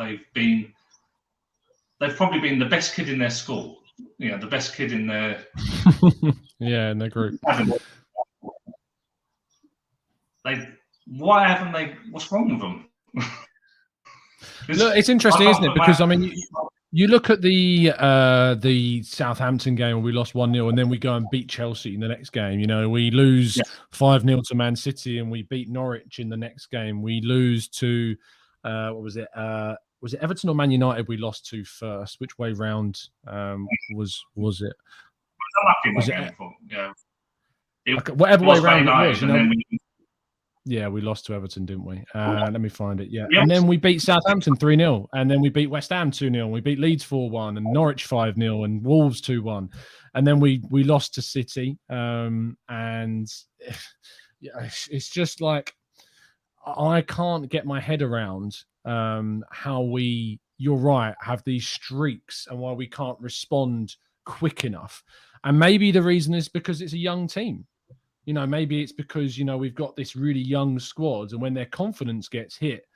Speaker 5: probably been the best kid in their school. The best kid in their
Speaker 1: in their group.
Speaker 5: Why haven't they? What's wrong with them?
Speaker 1: Look, it's interesting, isn't it? Because I mean, you look at the Southampton game where we lost 1-0, and then we go and beat Chelsea in the next game. We lose 5-0 to Man City, and we beat Norwich in the next game. We lose to what was it? Was it Everton or Man United? We lost to first. Which way round was it? Was it? Whatever way round it was. Yeah, we lost to Everton, didn't we? Let me find it. Yeah. And then we beat Southampton 3-0. And then we beat West Ham 2-0. We beat Leeds 4-1 and Norwich 5-0 and Wolves 2-1. And then we lost to City. And it's just like I can't get my head around how you're right, have these streaks and why we can't respond quick enough. And maybe the reason is because it's a young team. Maybe it's because, we've got this really young squad, and when their confidence gets hit,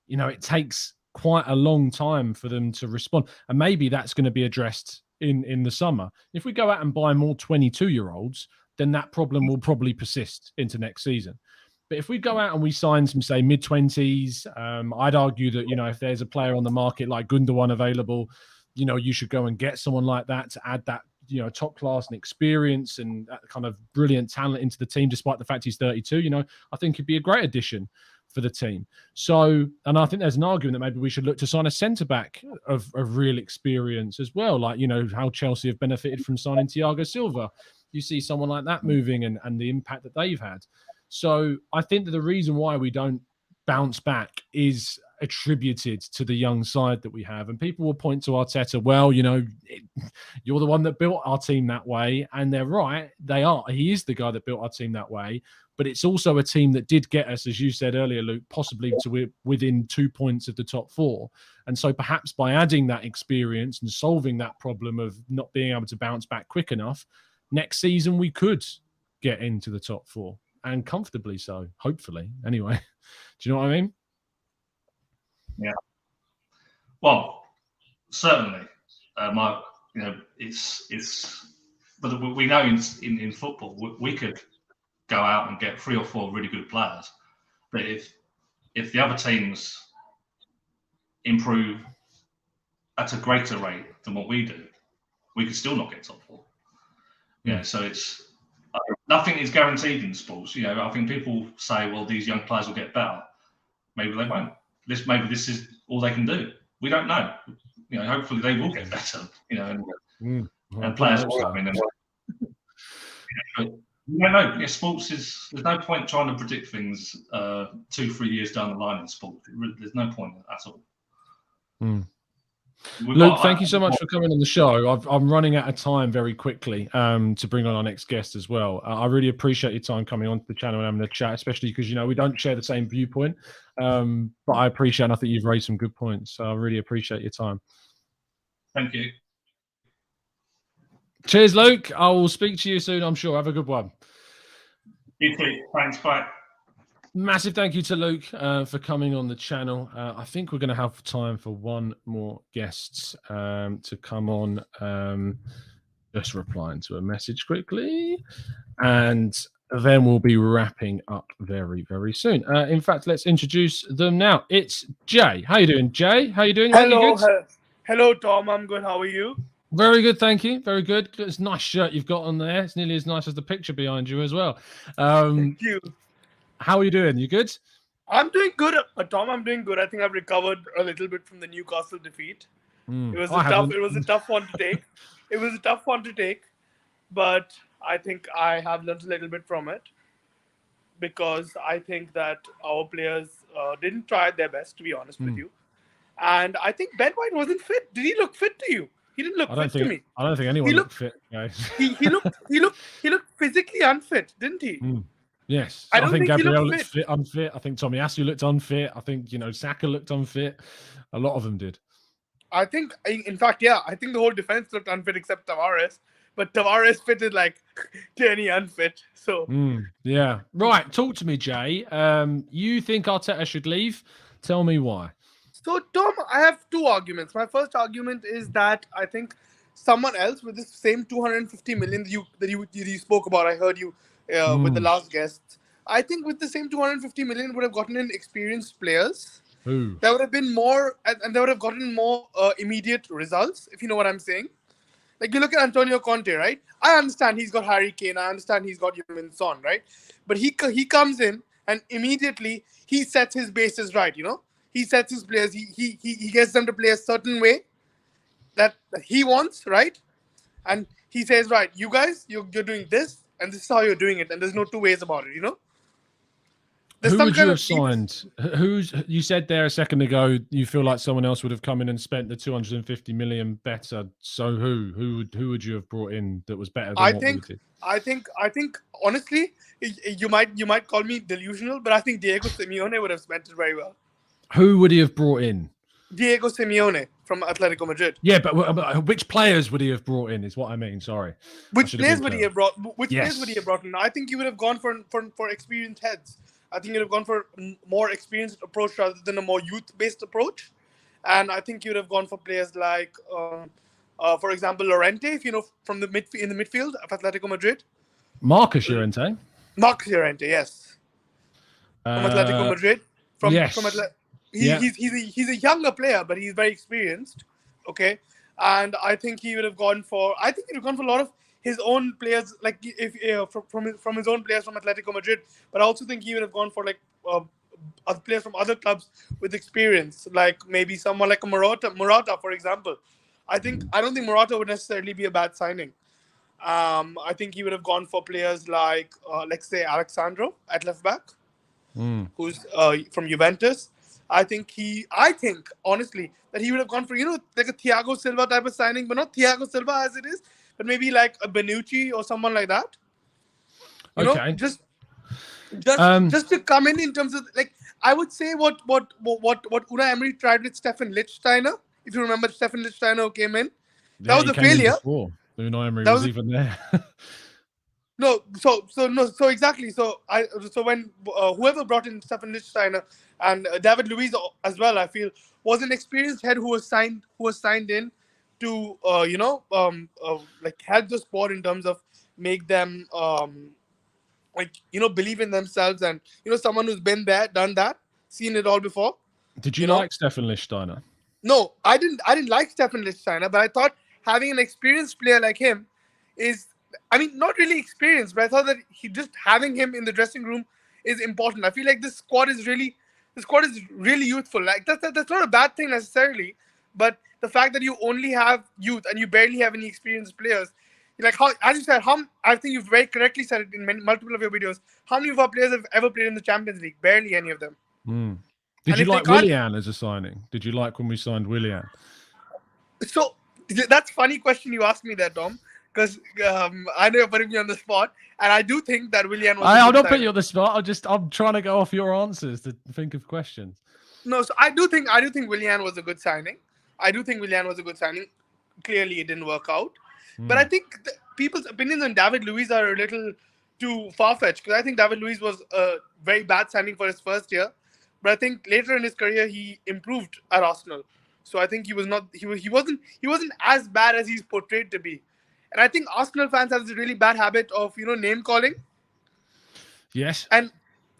Speaker 1: it takes quite a long time for them to respond. And maybe that's going to be addressed in the summer. If we go out and buy more 22-year-olds, then that problem will probably persist into next season. But if we go out and we sign some, say, mid-20s, I'd argue that, if there's a player on the market like Gundogan available, you should go and get someone like that to add that, top class and experience and that kind of brilliant talent into the team, despite the fact he's 32. I think he'd be a great addition for the team. So, and I think there's an argument that maybe we should look to sign a centre-back of real experience as well. Like, how Chelsea have benefited from signing Thiago Silva. You see someone like that moving and the impact that they've had. So I think that the reason why we don't bounce back is attributed to the young side that we have. And people will point to Arteta, well, you're the one that built our team that way. And they're right. He is the guy that built our team that way. But it's also a team that did get us, as you said earlier, Luke, possibly to within 2 points of the top four. And so perhaps by adding that experience and solving that problem of not being able to bounce back quick enough, next season we could get into the top four, and comfortably so, hopefully. Anyway, do you know what I mean?
Speaker 5: Yeah. Well, certainly. But we know in football we could go out and get 3 or 4 really good players, but if the other teams improve at a greater rate than what we do, we could still not get top 4. Yeah. So it's nothing is guaranteed in sports. I think people say, well, these young players will get better. Maybe they won't. Maybe this is all they can do. We don't know. hopefully they will get better. And players will come in. Sports there's no point trying to predict things 2-3 years down the line in sport. There's no point at all.
Speaker 1: Luke, thank you so much for coming on the show. I'm running out of time very quickly to bring on our next guest as well. I really appreciate your time coming onto the channel and having a chat, especially because, we don't share the same viewpoint. But I appreciate and I think you've raised some good points. So I really appreciate your time.
Speaker 5: Thank you.
Speaker 1: Cheers, Luke. I will speak to you soon, I'm sure. Have a good one.
Speaker 5: You too. Thanks. Bye.
Speaker 1: Massive thank you to Luke for coming on the channel. I think we're going to have time for one more guest to come on. Just replying to a message quickly. And then we'll be wrapping up very, very soon. In fact, let's introduce them now. It's Jay. How you doing, Jay? How you doing?
Speaker 6: Hello, Tom. I'm good. How are you?
Speaker 1: Very good, thank you. Very good. It's a nice shirt you've got on there. It's nearly as nice as the picture behind you as well.
Speaker 6: Thank you.
Speaker 1: How are you doing? You good?
Speaker 6: I'm doing good, Tom. I'm doing good. I think I've recovered a little bit from the Newcastle defeat. It was a tough one to take. It was a tough one to take, but I think I have learned a little bit from it because I think that our players didn't try their best, to be honest with you. And I think Ben White wasn't fit. Did he look fit to you? He didn't look fit to me.
Speaker 1: I don't think anyone looked fit, guys.
Speaker 6: He looked physically unfit, didn't he?
Speaker 1: Yes. I think Gabriel looked unfit. I think Tomiyasu looked unfit. I think, Xhaka looked unfit. A lot of them did.
Speaker 6: I think the whole defense looked unfit except Tavares. But Tavares fitted like Tierney unfit. So
Speaker 1: yeah. Right. Talk to me, Jay. You think Arteta should leave? Tell me why.
Speaker 6: So, Tom, I have two arguments. My first argument is that I think someone else with this same 250 million that you spoke about, I heard you with the last guest. I think with the same 250 million would have gotten in experienced players.
Speaker 1: Who?
Speaker 6: There would have been more, and they would have gotten more immediate results, if you know what I'm saying. Like you look at Antonio Conte, right? I understand he's got Harry Kane. I understand he's got Heung-min Son, right? But he comes in and immediately he sets his bases right, He sets his players. He gets them to play a certain way that he wants, right? And he says, right, you guys, you're doing this, and this is how you're doing it, and there's no two ways about it, There's
Speaker 1: who would you have signed? You said there a second ago you feel like someone else would have come in and spent the 250 million better. So who would you have brought in that was better than what we did?
Speaker 6: I think honestly, you might call me delusional, but I think Diego Simeone would have spent it very well.
Speaker 1: Who would he have brought in?
Speaker 6: Diego Simeone from Atletico Madrid.
Speaker 1: Yeah, but which players would he have brought in? Is what I mean. Sorry.
Speaker 6: Which players would he have brought? Players would he have brought in? I think he would have gone for experienced heads. I think he would have gone for a more experienced approach rather than a more youth-based approach. And I think he would have gone for players like, for example, Llorente, if from the midfield of Atletico Madrid.
Speaker 1: Marcus Llorente.
Speaker 6: Marcus Llorente, yes. From Atletico Madrid. He's a younger player, but he's very experienced. Okay, and I think he would have gone for. I think he would have gone for a lot of his own players, like from his own players from Atletico Madrid. But I also think he would have gone for like other players from other clubs with experience, like maybe someone like a Morata, for example. I don't think Morata would necessarily be a bad signing. I think he would have gone for players like, let's say, Alexandro at left back, who's from Juventus. I think honestly that he would have gone for like a Thiago Silva type of signing, but not Thiago Silva as it is, but maybe like a Benucci or someone like that. Just to come in terms of like, I would say what Unai Emery tried with Stefan Lichtsteiner. If you remember, Stefan Lichtsteiner came in. That was a failure.
Speaker 1: Unai Emery was even there.
Speaker 6: So exactly. So when whoever brought in Stefan Lichtsteiner and David Luiz as well, I feel was an experienced head who was signed in to like help the sport in terms of make them believe in themselves and someone who's been there, done that, seen it all before.
Speaker 1: Did you like Stefan Lichtsteiner?
Speaker 6: No, I didn't like Stefan Lichtsteiner, but I thought having an experienced player like him is, I mean, not really experienced, but I thought that just having him in the dressing room is important. I feel like this squad is really youthful. Like that's not a bad thing necessarily, But the fact that you only have youth and you barely have any experienced players, like how, as you said, I think you've very correctly said it in multiple of your videos. How many of our players have ever played in the Champions League? Barely any of them.
Speaker 1: Did you like Willian as a signing? Did you like when we signed Willian?
Speaker 6: So that's a funny question you asked me there, Tom, because I know you're putting me on the spot, and I do think that Willian was.
Speaker 1: I'll not put you on the spot. I'm trying to go off your answers to think of questions.
Speaker 6: No, so I do think Willian was a good signing. Clearly, it didn't work out, but I think people's opinions on David Luiz are a little too far-fetched, because I think David Luiz was a very bad signing for his first year, but I think later in his career he improved at Arsenal. So I think he wasn't as bad as he's portrayed to be. And I think Arsenal fans have this really bad habit of, name calling.
Speaker 1: Yes.
Speaker 6: And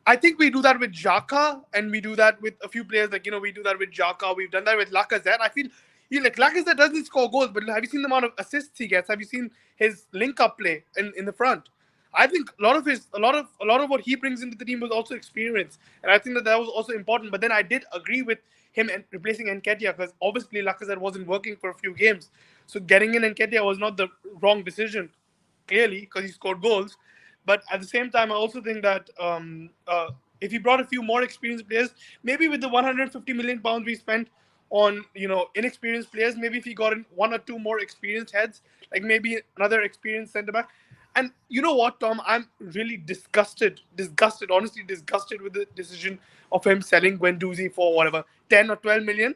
Speaker 6: I think we do that with Xhaka, and we do that with a few players. Like, we do that with Xhaka. We've done that with Lacazette. I feel Lacazette doesn't score goals, but have you seen the amount of assists he gets? Have you seen his link-up play in the front? I think a lot of what he brings into the team was also experience, and I think that was also important. But then I did agree with him and replacing Nketiah, because obviously Lacazette wasn't working for a few games, so getting in Nketiah was not the wrong decision, clearly, because he scored goals. But at the same time, I also think that if he brought a few more experienced players, maybe with the 150 million pounds we spent on inexperienced players, maybe if he got in one or two more experienced heads, like maybe another experienced centre back. And you know what, Tom? I'm really honestly disgusted with the decision of him selling Guendouzi for whatever, 10 or 12 million.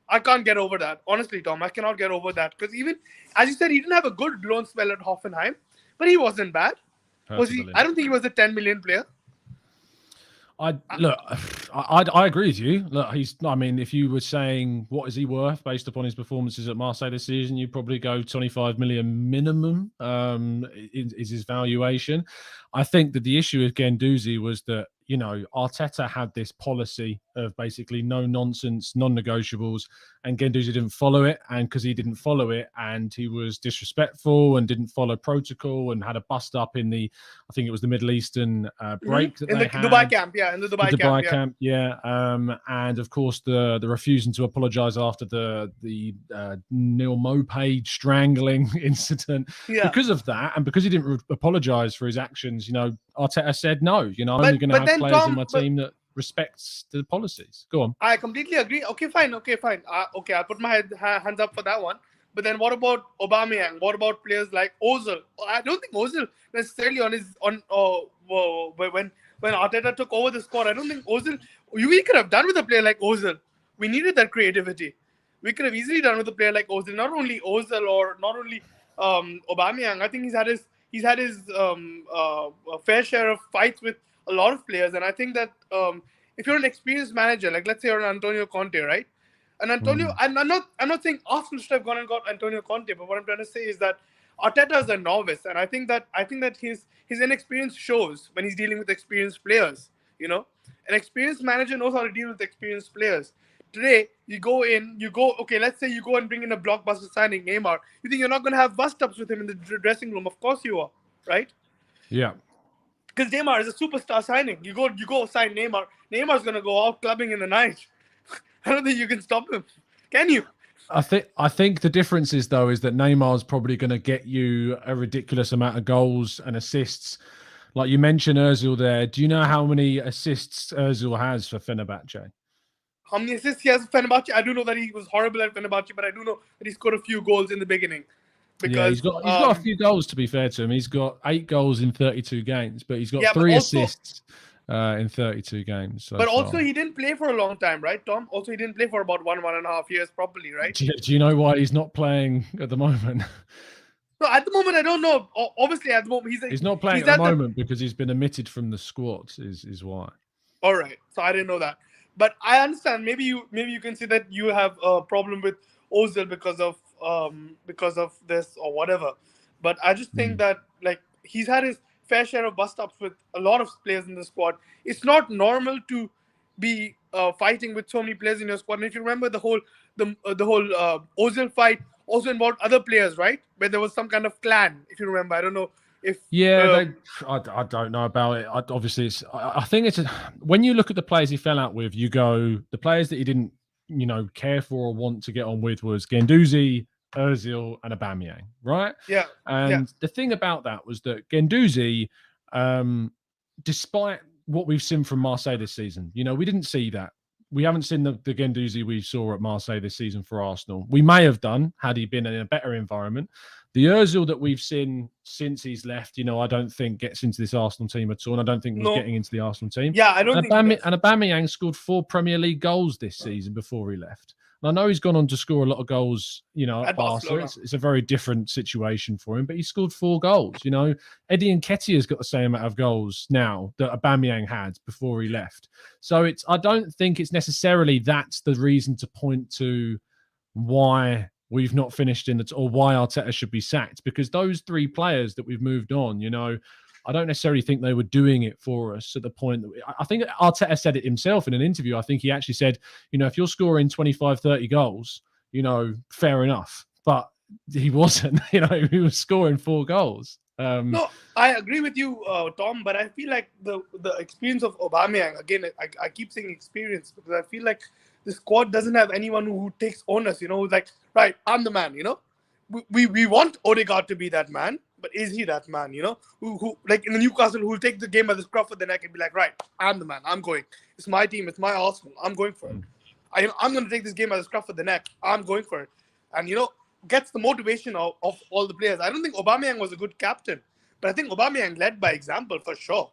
Speaker 6: I can't get over that. Honestly, Tom, I cannot get over that. Because even, as you said, he didn't have a good loan spell at Hoffenheim, but he wasn't bad. Was he? I don't think he was a 10 million player.
Speaker 1: I agree with you. Look, if you were saying what is he worth based upon his performances at Marseille this season, you'd probably go 25 million minimum is his valuation. I think that the issue with Guendouzi was that, Arteta had this policy of basically no nonsense, non-negotiables, and Guendouzi didn't follow it. And because he didn't follow it, and he was disrespectful and didn't follow protocol and had a bust up in I think it was the Middle Eastern break that
Speaker 6: in
Speaker 1: they
Speaker 6: the
Speaker 1: had.
Speaker 6: Dubai camp, yeah, in the Dubai camp,
Speaker 1: yeah. And of course the refusing to apologise after the Neil Mopay strangling incident.
Speaker 6: Yeah.
Speaker 1: Because of that, and because he didn't apologise for his actions, Arteta said no. I'm only going to have players in my team that respects the policies. Go on.
Speaker 6: I completely agree. Okay, fine. I'll put my hands up for that one. But then what about Aubameyang? What about players like Ozil? I don't think Ozil necessarily when Arteta took over the squad, I don't think Ozil. We could have done with a player like Ozil. We needed that creativity. We could have easily done with a player like Ozil. Not only Ozil or not only Aubameyang. I think he's had his fair share of fights with a lot of players, and I think that if you're an experienced manager, like let's say you're an Antonio Conte, right? And Antonio, and I'm not saying Arsenal should have gone and got Antonio Conte, but what I'm trying to say is that Arteta is a novice, and I think that his inexperience shows when he's dealing with experienced players. An experienced manager knows how to deal with experienced players. Today, okay, let's say you go and bring in a blockbuster signing, Neymar. You think you're not going to have bust-ups with him in the dressing room? Of course you are, right?
Speaker 1: Yeah.
Speaker 6: Because Neymar is a superstar signing. You go sign Neymar. Neymar's going to go out clubbing in the night. I don't think you can stop him. Can you?
Speaker 1: I think the difference is that Neymar's probably going to get you a ridiculous amount of goals and assists. Like you mentioned Ozil there. Do you know how many assists Ozil has for Fenerbahce?
Speaker 6: How many assists he has for Fenerbahce? I do know that he was horrible at Fenerbahce, but I do know that he scored a few goals in the beginning. Because
Speaker 1: he's got a few goals, to be fair to him. He's got 8 goals in 32 games, but he's got 3 assists in 32 games.
Speaker 6: But also he didn't play for a long time, right, Tom? Also, he didn't play for about 1.5 years properly, right?
Speaker 1: Do you know why he's not playing at the moment?
Speaker 6: No, at the moment, I don't know. Obviously, at the moment,
Speaker 1: he's not playing at the moment because he's been omitted from the squad, is why.
Speaker 6: All right. So I didn't know that. But I understand. Maybe you can say that you have a problem with Ozil because of this or whatever. But I just think that he's had his fair share of bust-ups with a lot of players in the squad. It's not normal to be fighting with so many players in your squad. And if you remember the whole Ozil fight also involved other players, right? Where there was some kind of clan, if you remember. I don't know if...
Speaker 1: I don't know about it. I think it's... when you look at the players he fell out with, you go, the players that he didn't, care for or want to get on with was Guendouzi, Ozil, and Aubameyang, right?
Speaker 6: Yeah.
Speaker 1: And the thing about that was that Guendouzi, despite what we've seen from Marseille this season, we didn't see that. We haven't seen the Guendouzi we saw at Marseille this season for Arsenal. We may have done had he been in a better environment. The Ozil that we've seen since he's left, I don't think gets into this Arsenal team at all. And I don't think was getting into the Arsenal team.
Speaker 6: Yeah, I don't think.
Speaker 1: And Aubameyang scored 4 Premier League goals this season before he left. And I know he's gone on to score a lot of goals, at Barcelona. It's a very different situation for him, but he scored 4 goals. Eddie Nketiah's got the same amount of goals now that Aubameyang had before he left. So I don't think it's necessarily that's the reason to point to why we've not finished or why Arteta should be sacked, because those 3 players that we've moved on, I don't necessarily think they were doing it for us at the point that I think Arteta said it himself in an interview. I think he actually said, if you're scoring 25, 30 goals, fair enough. But he wasn't, he was scoring 4 goals.
Speaker 6: No, I agree with you, Tom, but I feel like the experience of Aubameyang, again, I keep saying experience because I feel like the squad doesn't have anyone who takes onus, who's like, right, I'm the man, We want Odegaard to be that man. But is he that man, who like in the Newcastle, who'll take the game by the scruff of the neck and be like, right, I'm the man, I'm going. It's my team, it's my Arsenal, I'm going for it. I'm going to take this game by the scruff of the neck, I'm going for it. And, gets the motivation of all the players. I don't think Aubameyang was a good captain, but I think Aubameyang led by example for sure.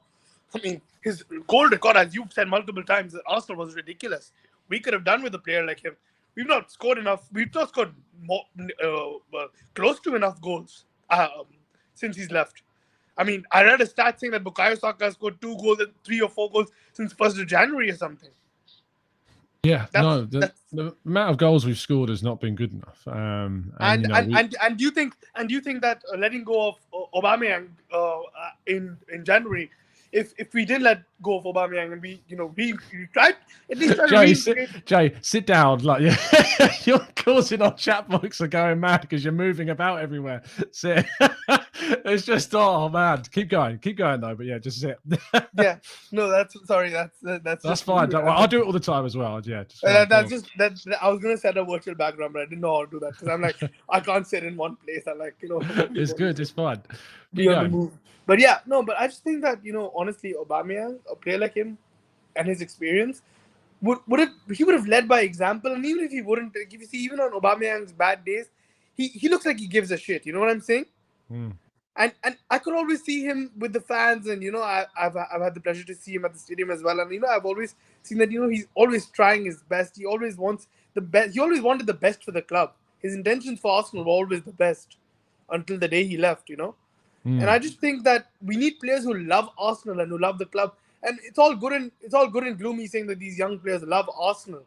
Speaker 6: I mean, his goal record, as you've said multiple times, at Arsenal was ridiculous. We could have done with a player like him. We've not scored enough. We've not scored more, close to enough goals since he's left. I mean, I read a stat saying that Bukayo Saka scored 2 goals and 3 or 4 goals since 1st of January or something.
Speaker 1: Yeah, the amount of goals we've scored has not been good enough.
Speaker 6: And do you think that letting go of Aubameyang in January, if we didn't let go of Aubameyang and we tried at least
Speaker 1: Jay, sit down. Like you're causing our chat box are going mad because you're moving about everywhere. Sit. It's just man. Keep going though. But yeah, just sit.
Speaker 6: Yeah, no, that's
Speaker 1: fine. I'll do it all the time as well. Yeah,
Speaker 6: I was gonna set a virtual background, but I didn't know how to do that because I'm like I can't sit in one place. I
Speaker 1: it's good. It's fun.
Speaker 6: Be on the move. But yeah, no, but I just think that, honestly, Aubameyang, a player like him and his experience, he would have led by example. And even if he wouldn't, if you see, even on Aubameyang's bad days, he looks like he gives a shit. You know what I'm saying? And I could always see him with the fans. And, I've had the pleasure to see him at the stadium as well. And, I've always seen that, he's always trying his best. He always wants the best. He always wanted the best for the club. His intentions for Arsenal were always the best until the day he left, And I just think that we need players who love Arsenal and who love the club. And it's all good and gloomy saying that these young players love Arsenal,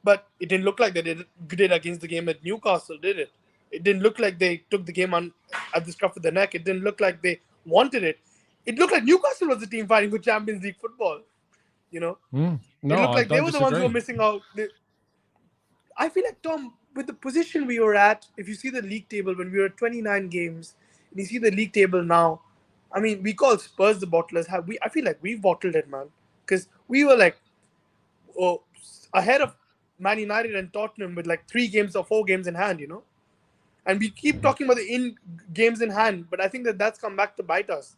Speaker 6: but it didn't look like they did against the game at Newcastle, did it? It didn't look like they took the game at the scruff of the neck. It didn't look like they wanted it. It looked like Newcastle was the team fighting for Champions League football.
Speaker 1: No,
Speaker 6: it looked like they were the ones who were missing out. I feel like, Tom, with the position we were at, if you see the league table when we were at 29 games. And you see the league table now. I mean, we call Spurs the bottlers. I feel like we've bottled it, man. Because we were like ahead of Man United and Tottenham with like 3 games or 4 games in hand, And we keep talking about the games in hand, but I think that's come back to bite us.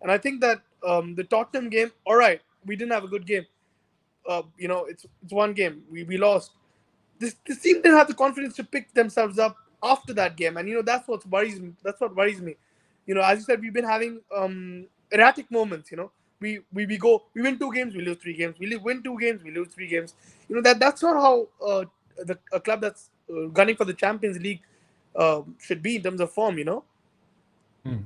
Speaker 6: And I think that the Tottenham game, all right, we didn't have a good game. It's one game. We lost. This team didn't have the confidence to pick themselves up after that game, and that's what worries me. As you said, we've been having erratic moments. We win 2 games, we lose 3 games. We win 2 games, we lose 3 games. That's not how a club that's gunning for the Champions League should be in terms of form.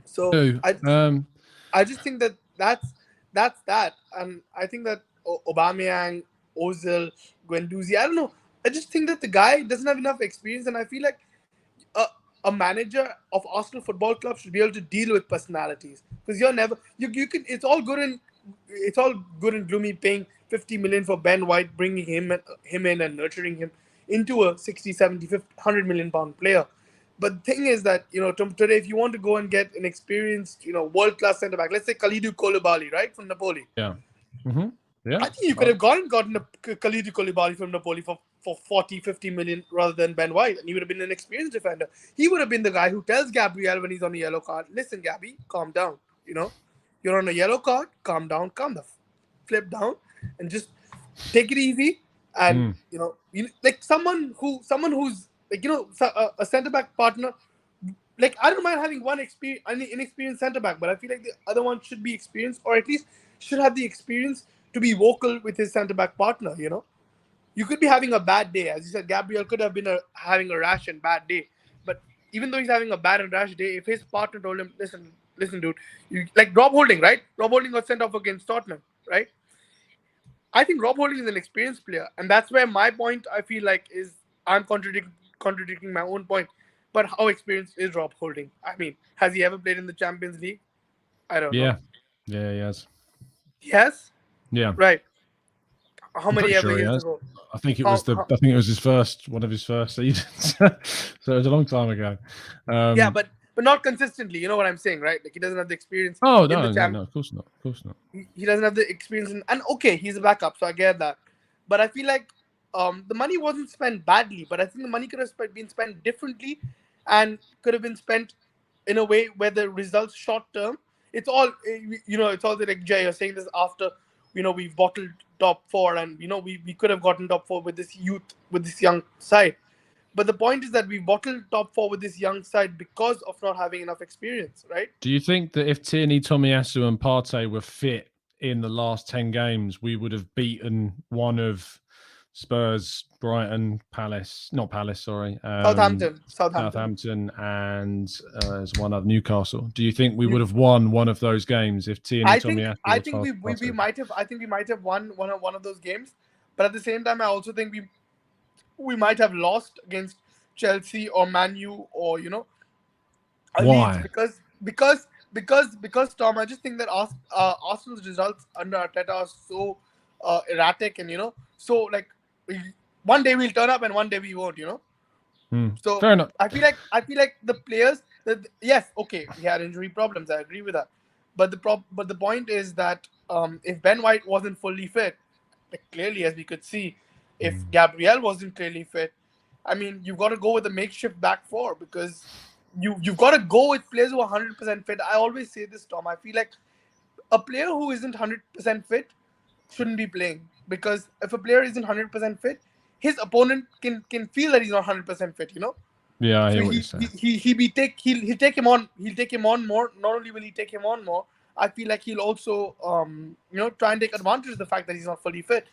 Speaker 6: So I just think that's that, and I think that Aubameyang, Ozil, Guendouzi, I don't know. I just think that the guy doesn't have enough experience, and I feel like a manager of Arsenal Football Club should be able to deal with personalities, because you can. It's all good and gloomy paying 50 million for Ben White, bringing him in and nurturing him into a 60, 70, 50, 100 million pound player. But the thing is that today, if you want to go and get an experienced world class centre back, let's say Kalidou Koulibaly, right, from Napoli.
Speaker 1: Yeah. Mm-hmm. Yeah.
Speaker 6: I think you could have gotten a Kalidou Koulibaly from Napoli for for 40, 50 million rather than Ben White, and he would have been an experienced defender. He would have been the guy who tells Gabriel when he's on a yellow card, listen, Gabby, calm down. You're on a yellow card, calm down, calm the flip down, and just take it easy. And like someone who's like a centre back partner. Like, I don't mind having one inexperienced centre back, but I feel like the other one should be experienced, or at least should have the experience to be vocal with his centre back partner. You could be having a bad day, as you said. Gabriel could have been having a rash and bad day, but even though he's having a bad and rash day, if his partner told him, listen, dude, like Rob Holding, right? Rob Holding got sent off against Tottenham, right? I think Rob Holding is an experienced player, and that's where my point, I feel like, is I'm contradicting my own point. But how experienced is Rob Holding? I mean, has he ever played in the Champions League? I don't know.
Speaker 1: Yeah, he has.
Speaker 6: He has?
Speaker 1: Yeah.
Speaker 6: Right. How many ever
Speaker 1: sure
Speaker 6: years ago?
Speaker 1: I think it was one of his first seasons. So it was a long time ago.
Speaker 6: Yeah, but not consistently. You know what I'm saying, right? Like, he doesn't have the experience.
Speaker 1: No, of course not.
Speaker 6: He doesn't have the experience, and okay, he's a backup, so I get that. But I feel like the money wasn't spent badly, but I think the money could have been spent differently, and could have been spent in a way where the results short term. It's all like Jay, you're saying this after we've bottled top four, and we could have gotten top four with this young side. But the point is that we bottled top four with this young side because of not having enough experience, right?
Speaker 1: Do you think that if Tierney, Tomiyasu, and Partey were fit in the last 10 games, we would have beaten one of Spurs, Brighton, Southampton, and there's one other, Newcastle. Do you think we would have won one of those games if Tierney, Tomiyasu?
Speaker 6: I think we might have. I think we might have won one of those games, but at the same time, I also think we might have lost against Chelsea or Man U or
Speaker 1: why?
Speaker 6: Because Tom, I just think that Arsenal's results under Arteta are so erratic, and so like one day we'll turn up and one day we won't. So
Speaker 1: fair enough.
Speaker 6: I feel like the players yes, okay, he had injury problems. I agree with that, but the point is that if Ben White wasn't fully fit, like clearly as we could see, if Gabriel wasn't clearly fit, I mean, you've got to go with a makeshift back four, because you've got to go with players who are 100% fit. I always say this, Tom. I feel like a player who isn't 100% fit shouldn't be playing, because if a player isn't 100% fit, his opponent can feel that he's not 100% fit.
Speaker 1: Yeah, I hear what you're saying.
Speaker 6: He'll take him on more. Not only will he take him on more, I feel like he'll also try and take advantage of the fact that he's not fully fit.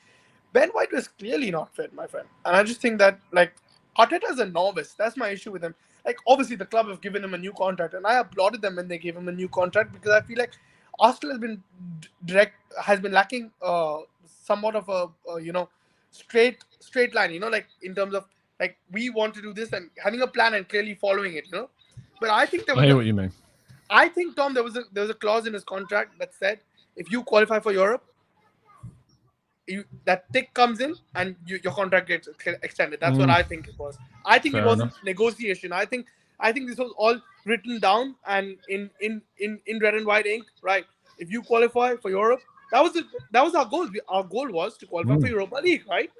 Speaker 6: Ben White was clearly not fit, my friend, and I just think that like Arteta is a novice. That's my issue with him. Like, obviously the club have given him a new contract, and I applauded them when they gave him a new contract, because I feel like Arsenal has been lacking somewhat of a straight line, like in terms of like we want to do this and having a plan and clearly following it, But I think
Speaker 1: I hear what you mean.
Speaker 6: I think, Tom, there was a clause in his contract that said if you qualify for Europe, that tick comes in and your contract gets extended. That's what I think it was. I think it wasn't negotiation. I think this was all written down and in red and white ink. Right? If you qualify for Europe, that was our goal. Our goal was to qualify for Europa League, right?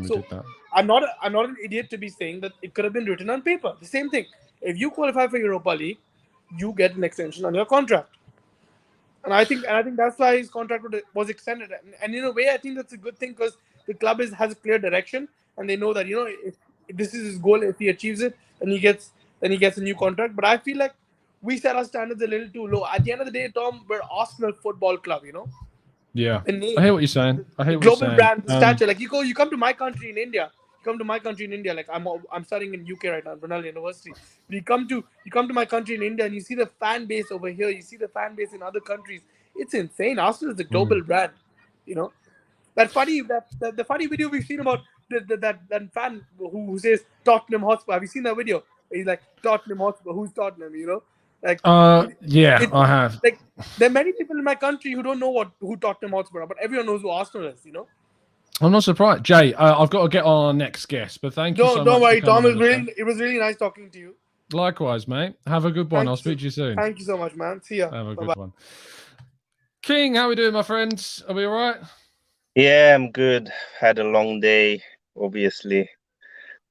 Speaker 6: So I'm not an idiot to be saying that it could have been written on paper. The same thing. If you qualify for Europa League, you get an extension on your contract. And I think that's why his contract was extended. And in a way, I think that's a good thing, because the club has a clear direction, and they know that if this is his goal, if he achieves it, then he gets a new contract. But I feel like we set our standards a little too low. At the end of the day, Tom, we're Arsenal Football Club,
Speaker 1: Yeah, I hear what you're saying.
Speaker 6: Global brand stature. Like you come to my country in India. Like I'm studying in UK right now, Brunel University. But you come to my country in India, and you see the fan base over here. You see the fan base in other countries. It's insane. Arsenal is a global brand. That funny the funny video we've seen about that fan who says Tottenham Hotspur. Have you seen that video? He's like, Tottenham Hotspur. Who's Tottenham? Like
Speaker 1: I have.
Speaker 6: Like, there are many people in my country who don't know who Tottenham Hotspur are, but everyone knows who Arsenal is.
Speaker 1: I'm not surprised, Jay. I've got to get on our next guest, but thank you so much.
Speaker 6: Don't worry, Tom. It was really nice talking to you.
Speaker 1: Likewise, mate. Have a good one. I'll speak to you soon.
Speaker 6: Thank you so much, man. See ya.
Speaker 1: Have a good one. King, how we doing, my friends? Are we all right?
Speaker 7: Yeah, I'm good. Had a long day. obviously,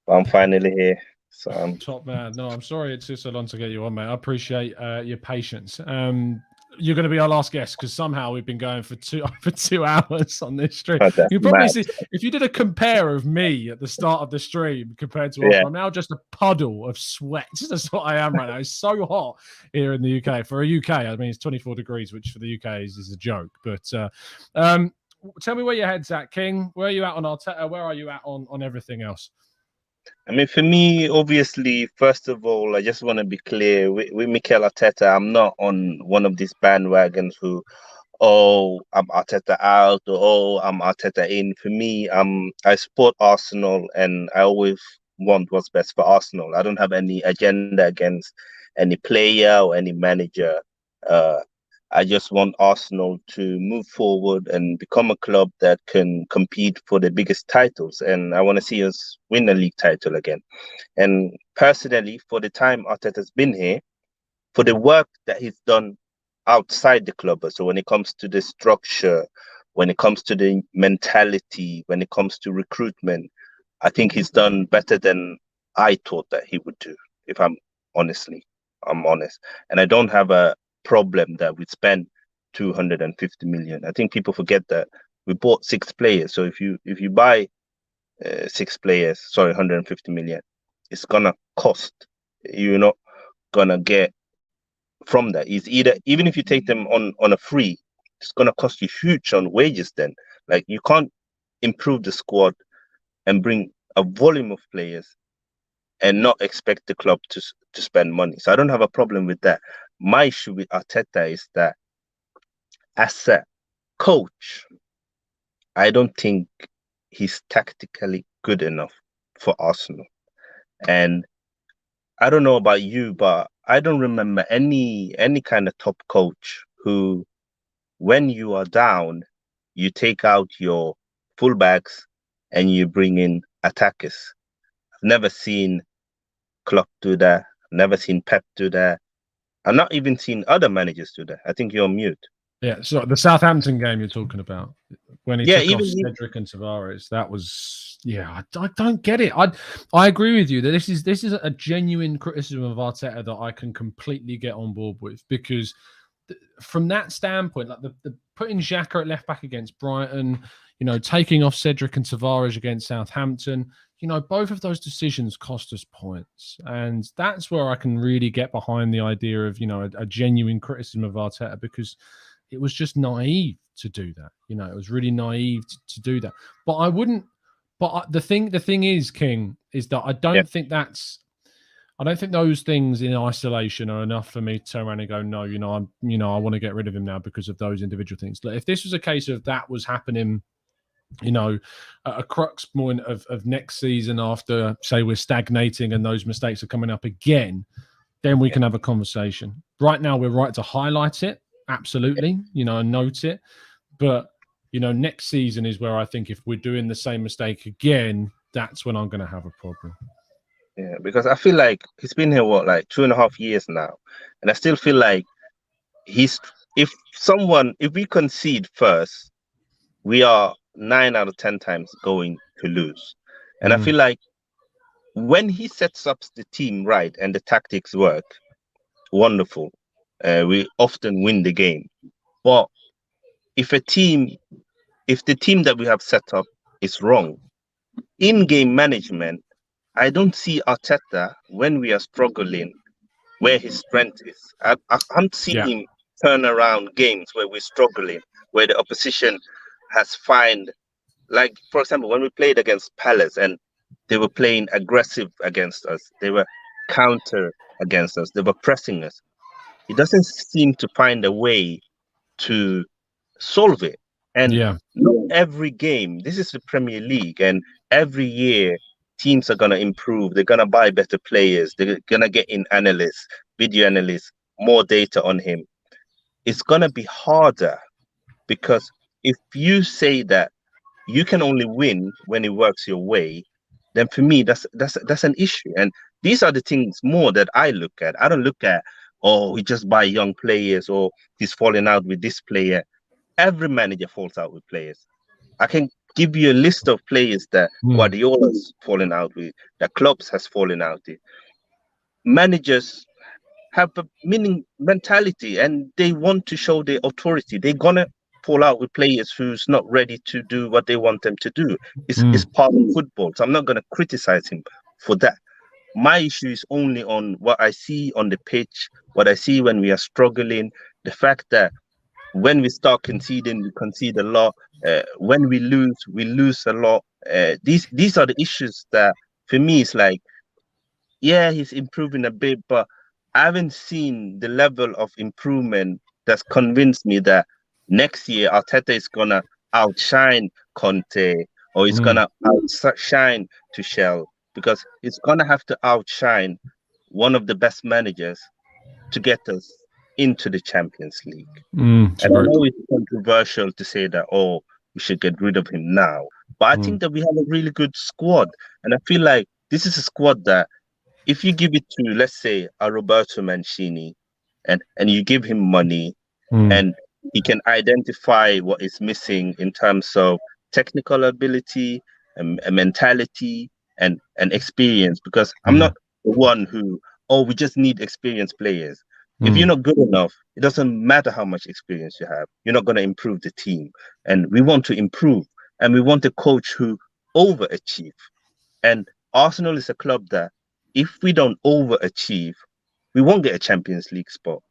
Speaker 7: but I'm finally here. So
Speaker 1: Top man. No, I'm sorry it took so long to get you on, mate. I appreciate your patience. You're going to be our last guest because somehow we've been going for 2 hours on this stream.
Speaker 7: that's
Speaker 1: You probably
Speaker 7: mad.
Speaker 1: see if you did a compare of me at the start of the stream compared to
Speaker 7: Yeah.
Speaker 1: I'm now just a puddle of sweat. That's what I am right now. It's so hot here in the UK. For a UK, I mean it's 24 degrees, which for the UK is a joke. But tell me where your head's at, King. Where are you at on Arteta? Where are you at on everything else?
Speaker 7: I mean, for me, obviously, first of all, I just want to be clear with Mikel Arteta. I'm not on one of these bandwagons who, oh, I'm Arteta out, or oh, I'm Arteta in. For me, I support Arsenal, and I always want what's best for Arsenal. I don't have any agenda against any player or any manager. I just want Arsenal to move forward and become a club that can compete for the biggest titles. And I want to see us win a league title again. And personally, for the time Arteta's been here, for the work that he's done outside the club, so when it comes to the structure, when it comes to the mentality, when it comes to recruitment, I think he's done better than I thought that he would do, if I'm honest. And I don't have a problem that we spent 250 million. I think people forget that we bought 6 players. So if you buy 6 players, 150 million, it's gonna cost. You're not gonna get from that. Is either, even if you take them on a free, it's gonna cost you huge on wages. Then, like, you can't improve the squad and bring a volume of players and not expect the club to spend money. So I don't have a problem with that. My issue with Arteta is that as a coach, I don't think he's tactically good enough for Arsenal. And I don't know about you, but I don't remember any kind of top coach who, when you are down, you take out your fullbacks and you bring in attackers. I've never seen Klopp do that. I've never seen Pep do that. I've not even seen other managers do that. I think you're on mute.
Speaker 1: Yeah, so the Southampton game you're talking about, when he took off Cedric and Tavares, that was, I don't get it. I agree with you that this is a genuine criticism of Arteta that I can completely get on board with, because from that standpoint, like the putting Xhaka at left back against Brighton, taking off Cedric and Tavares against Southampton, both of those decisions cost us points. And that's where I can really get behind the idea of, a genuine criticism of Arteta, because it was just naive to do that. It was really naive to do that. But I wouldn't. But the thing is, King, is that I don't think that's. I don't think those things in isolation are enough for me to turn around and go, no, I want to get rid of him now because of those individual things. Like, if this was a case of that was happening, at a crux point of next season, after, say, we're stagnating and those mistakes are coming up again, then we can have a conversation. Right now, we're right to highlight it. Absolutely, and note it. But, next season is where I think if we're doing the same mistake again, that's when I'm going to have a problem.
Speaker 7: Yeah, because I feel like he's been here, 2.5 years now. And I still feel like if we concede first, we are 9 out of 10 times going to lose. And I feel like when he sets up the team right and the tactics work, wonderful. We often win the game. But if the team that we have set up is wrong, in-game management, I don't see Arteta, when we are struggling, where his strength is. I'm seeing him turn around games where we're struggling, where the opposition has found, like, for example, when we played against Palace and they were playing aggressive against us, they were counter against us, they were pressing us. He doesn't seem to find a way to solve it. And not every game, this is the Premier League, and every year teams are going to improve. They're going to buy better players. They're going to get in analysts, video analysts, more data on him. It's going to be harder, because if you say that you can only win when it works your way, then for me, that's an issue. And these are the things more that I look at. I don't look at, he just buy young players, or he's falling out with this player. Every manager falls out with players. I can give you a list of players that Guardiola's fallen out with, that clubs has fallen out with. Managers have a meaning mentality and they want to show their authority. They're gonna fall out with players who's not ready to do what they want them to do. It's part of football. So I'm not gonna criticize him for that. My issue is only on what I see on the pitch, what I see when we are struggling, the fact that when we start conceding, we concede a lot. When we lose a lot. These are the issues that, for me, it's like, yeah, he's improving a bit, but I haven't seen the level of improvement that's convinced me that next year Arteta is gonna outshine Conte or he's gonna outshine Tuchel, because he's gonna have to outshine one of the best managers to get us into the Champions League. And I know it's controversial to say that, oh, we should get rid of him now. But I think that we have a really good squad. And I feel like this is a squad that if you give it to, let's say, a Roberto Mancini, and you give him money and he can identify what is missing in terms of technical ability and mentality and experience, because I'm not the one who, oh, we just need experienced players. If you're not good enough, it doesn't matter how much experience you have. You're not going to improve the team. And we want to improve. And we want a coach who overachieve. And Arsenal is a club that if we don't overachieve, we won't get a Champions League spot,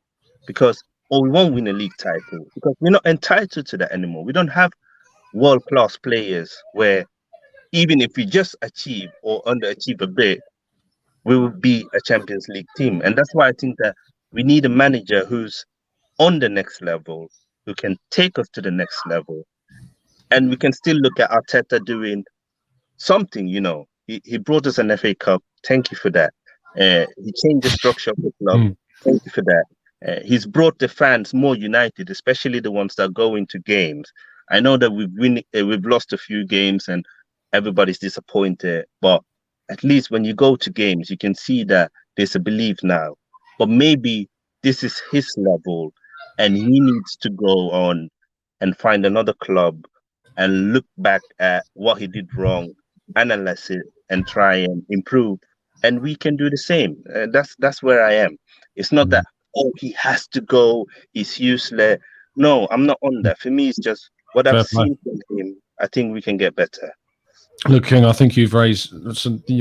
Speaker 7: because, or we won't win a league title, because we're not entitled to that anymore. We don't have world-class players where even if we just achieve or underachieve a bit, we will be a Champions League team. And that's why I think that we need a manager who's on the next level, who can take us to the next level. And we can still look at Arteta doing something, you know. He brought us an FA Cup. Thank you for that. He changed the structure of the club. Thank you for that. He's brought the fans more united, especially the ones that go into games. I know that we've lost a few games and everybody's disappointed, but at least when you go to games, you can see that there's a belief now. But maybe this is his level and he needs to go on and find another club and look back at what he did wrong, analyze it, and try and improve. And we can do the same. That's where I am. It's not that, oh, he has to go, he's useless. No, I'm not on that. For me, it's just what I've seen from him. I think we can get better.
Speaker 1: Look, King, I think you've raised,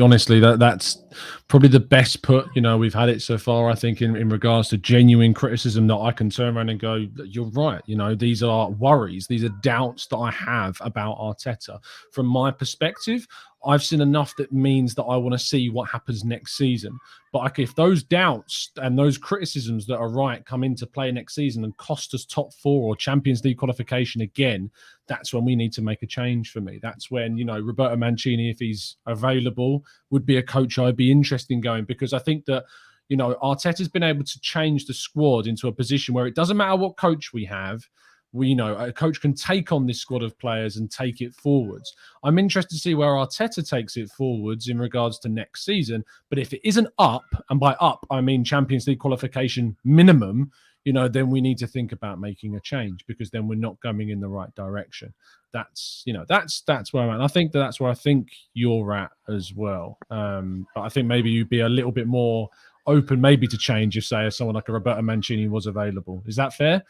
Speaker 1: honestly, that's probably the best put, we've had it so far, I think, in regards to genuine criticism that I can turn around and go, you're right. These are worries. These are doubts that I have about Arteta. From my perspective, I've seen enough that means that I want to see what happens next season. But if those doubts and those criticisms that are right come into play next season and cost us top 4 or Champions League qualification again, that's when we need to make a change for me. That's when, Roberto Mancini, if he's available, would be a coach I'd be interested in going, because I think that, Arteta's been able to change the squad into a position where it doesn't matter what coach we have. A coach can take on this squad of players and take it forwards. I'm interested to see where Arteta takes it forwards in regards to next season. But if it isn't up, and by up, I mean Champions League qualification minimum, then we need to think about making a change, because then we're not going in the right direction. That's where I'm at. And I think that's where I think you're at as well. But I think maybe you'd be a little bit more open maybe to change if, say, someone like a Roberto Mancini was available. Is that fair?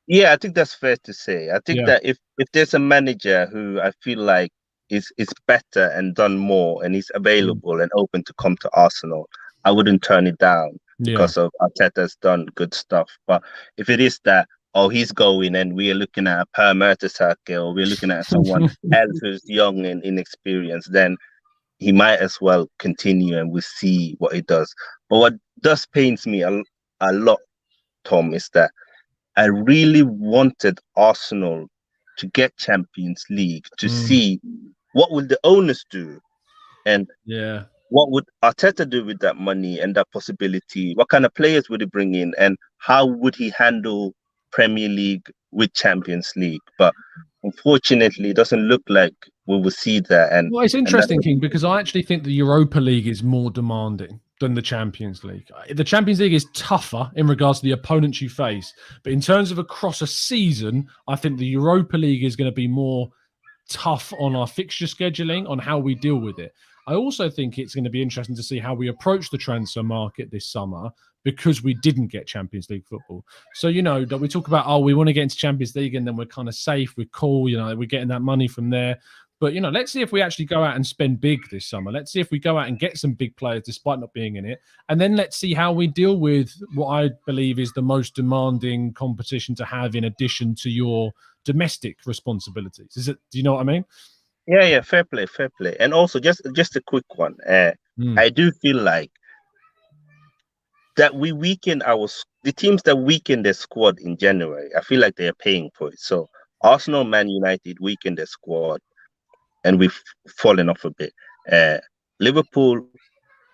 Speaker 7: Yeah, I think that's fair to say. I think that if there's a manager who I feel like is better and done more and he's available and open to come to Arsenal, I wouldn't turn it down because of Arteta's done good stuff. But if it is that, oh, he's going and we are looking at a Per Mertesacker or we're looking at someone else who's young and inexperienced, then he might as well continue and we'll see what he does. But what does pains me a lot, Tom, is that I really wanted Arsenal to get Champions League, to see what will the owners do and what would Arteta do with that money and that possibility. What kind of players would he bring in and how would he handle Premier League with Champions League? But unfortunately, it doesn't look like we will see that. And
Speaker 1: well, it's interesting, King, because I actually think the Europa League is more demanding than the Champions League. The Champions League is tougher in regards to the opponents you face, but in terms of across a season, I think the Europa League is going to be more tough on our fixture scheduling, on how we deal with it. I also think it's going to be interesting to see how we approach the transfer market this summer, because we didn't get Champions League football. So, that we talk about, we want to get into Champions League and then we're kind of safe, we're cool, we're getting that money from there. But, let's see if we actually go out and spend big this summer. Let's see if we go out and get some big players despite not being in it. And then let's see how we deal with what I believe is the most demanding competition to have in addition to your domestic responsibilities. Do you know what I mean?
Speaker 7: Yeah, fair play. And also, just a quick one. I do feel like that we weaken the teams that weaken their squad in January. I feel like they are paying for it. So Arsenal, Man United weakened their squad, and we've fallen off a bit. Liverpool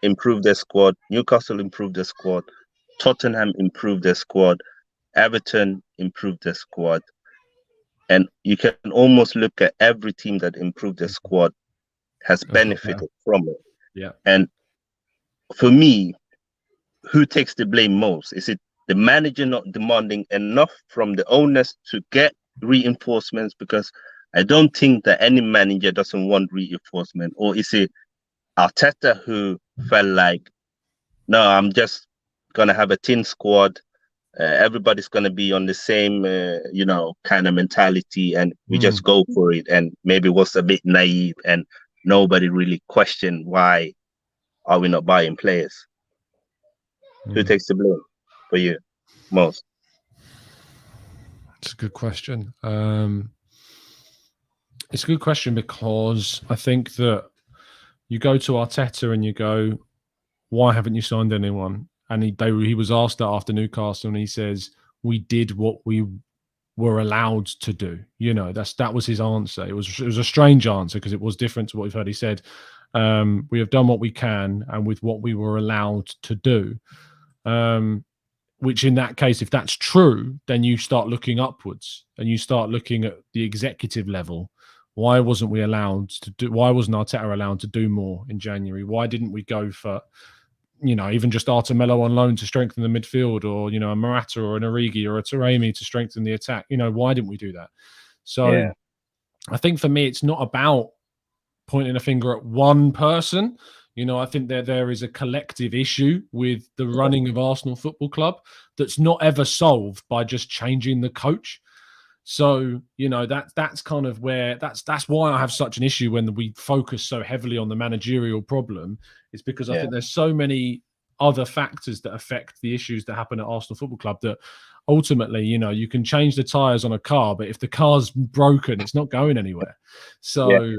Speaker 7: improved their squad. Newcastle improved their squad. Tottenham improved their squad. Everton improved their squad. And you can almost look at every team that improved their squad has benefited from it.
Speaker 1: Yeah.
Speaker 7: And for me, who takes the blame most? Is it the manager not demanding enough from the owners to get reinforcements? Because I don't think that any manager doesn't want reinforcement. Or is it Arteta who felt like, no, I'm just going to have a tin squad. Everybody's going to be on the same, kind of mentality, and we just go for it. And maybe was a bit naive, and nobody really questioned why are we not buying players. Who takes the blame for you most?
Speaker 1: It's a good question. It's a good question because I think that you go to Arteta and you go, why haven't you signed anyone? And he was asked that after Newcastle, and he says, we did what we were allowed to do. That was his answer. It was a strange answer because it was different to what we've heard. He said, we have done what we can and with what we were allowed to do. Which in that case, if that's true, then you start looking upwards and you start looking at the executive level. Why wasn't Arteta allowed to do more in January? Why didn't we go for, even just Artemelo on loan to strengthen the midfield, or, a Morata or an Origi or a Taremi to strengthen the attack? Why didn't we do that? So I think for me, it's not about pointing a finger at one person. I think there is a collective issue with the running of Arsenal Football Club that's not ever solved by just changing the coach. So, that's kind of where that's why I have such an issue when we focus so heavily on the managerial problem. It's because I think there's so many other factors that affect the issues that happen at Arsenal Football Club that ultimately, you can change the tires on a car, but if the car's broken, it's not going anywhere. So,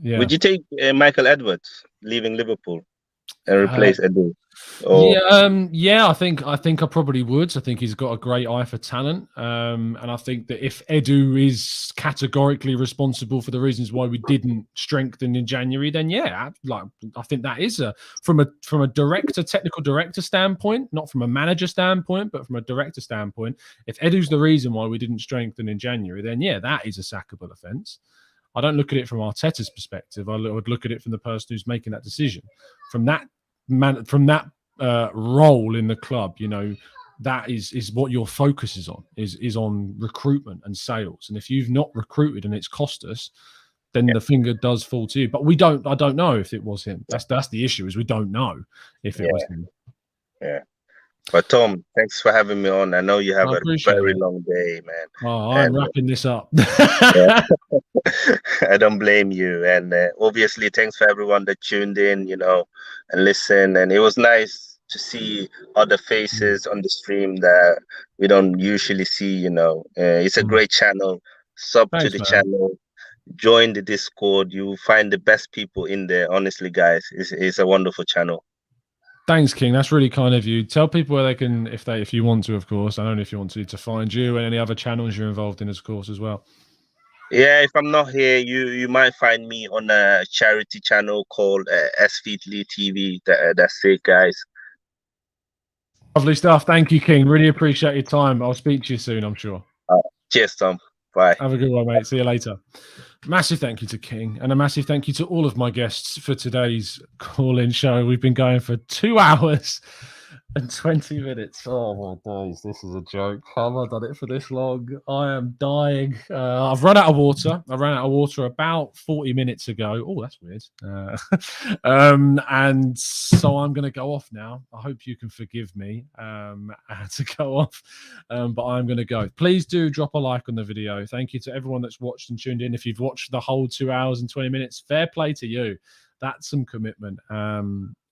Speaker 1: yeah.
Speaker 7: Would you take Michael Edwards leaving Liverpool and replace Edu?
Speaker 1: I think I probably would. I think he's got a great eye for talent, and I think that if Edu is categorically responsible for the reasons why we didn't strengthen in January, then I think that is from a technical director standpoint, not from a manager standpoint, but from a director standpoint. If Edu's the reason why we didn't strengthen in January, then that is a sackable offence. I don't look at it from Arteta's perspective. I would look at it from the person who's making that decision. From that role in the club, that is what your focus is on, is on recruitment and sales. And if you've not recruited and it's cost us, then the finger does fall to you. But I don't know if it was him. That's the issue, is we don't know if it was him.
Speaker 7: Yeah. But Tom, thanks for having me on. I know you have a very long day, man.
Speaker 1: Oh, I'm wrapping this up.
Speaker 7: I don't blame you. And obviously, thanks for everyone that tuned in, and listened. And it was nice to see other faces on the stream that we don't usually see, It's a great channel. Thanks, to the channel. Join the Discord. You will find the best people in there. Honestly, guys, it's a wonderful channel.
Speaker 1: Thanks, King. That's really kind of you. Tell people where they can, if you want to, of course. I don't know if you want to find you and any other channels you're involved in, of course, as well.
Speaker 7: Yeah, if I'm not here, you might find me on a charity channel called SVTLE TV. That's it, guys.
Speaker 1: Lovely stuff. Thank you, King. Really appreciate your time. I'll speak to you soon, I'm sure.
Speaker 7: Cheers, Tom. Bye.
Speaker 1: Have a good one, mate. See you later. Massive thank you to King, and a massive thank you to all of my guests for today's call-in show. We've been going for 2 hours. And 20 minutes. Oh my days, this is a joke. How have I done it for this long? I am dying. I've run out of water. I ran out of water about 40 minutes ago. Oh, that's weird. And so I'm going to go off now. I hope you can forgive me to go off. But I'm going to go. Please do drop a like on the video. Thank you to everyone that's watched and tuned in. If you've watched the whole 2 hours and 20 minutes, fair play to you. That's some commitment.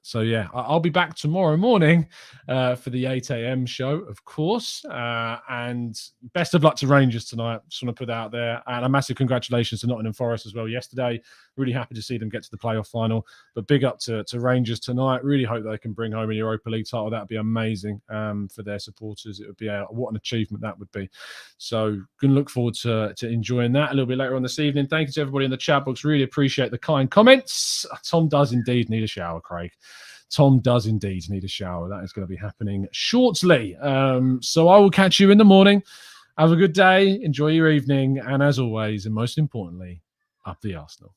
Speaker 1: So yeah, I'll be back tomorrow morning for the 8 a.m. show, of course. And best of luck to Rangers tonight. Just want to put that out there. And a massive congratulations to Nottingham Forest as well yesterday. Really happy to see them get to the playoff final. But big up to Rangers tonight. Really hope they can bring home a Europa League title. That would be amazing for their supporters. It would be what an achievement that would be. So going to look forward to enjoying that a little bit later on this evening. Thank you to everybody in the chat box. Really appreciate the kind comments. Tom does indeed need a shower, Craig. Tom does indeed need a shower. That is going to be happening shortly. So I will catch you in the morning. Have a good day. Enjoy your evening. And as always, and most importantly, up the Arsenal.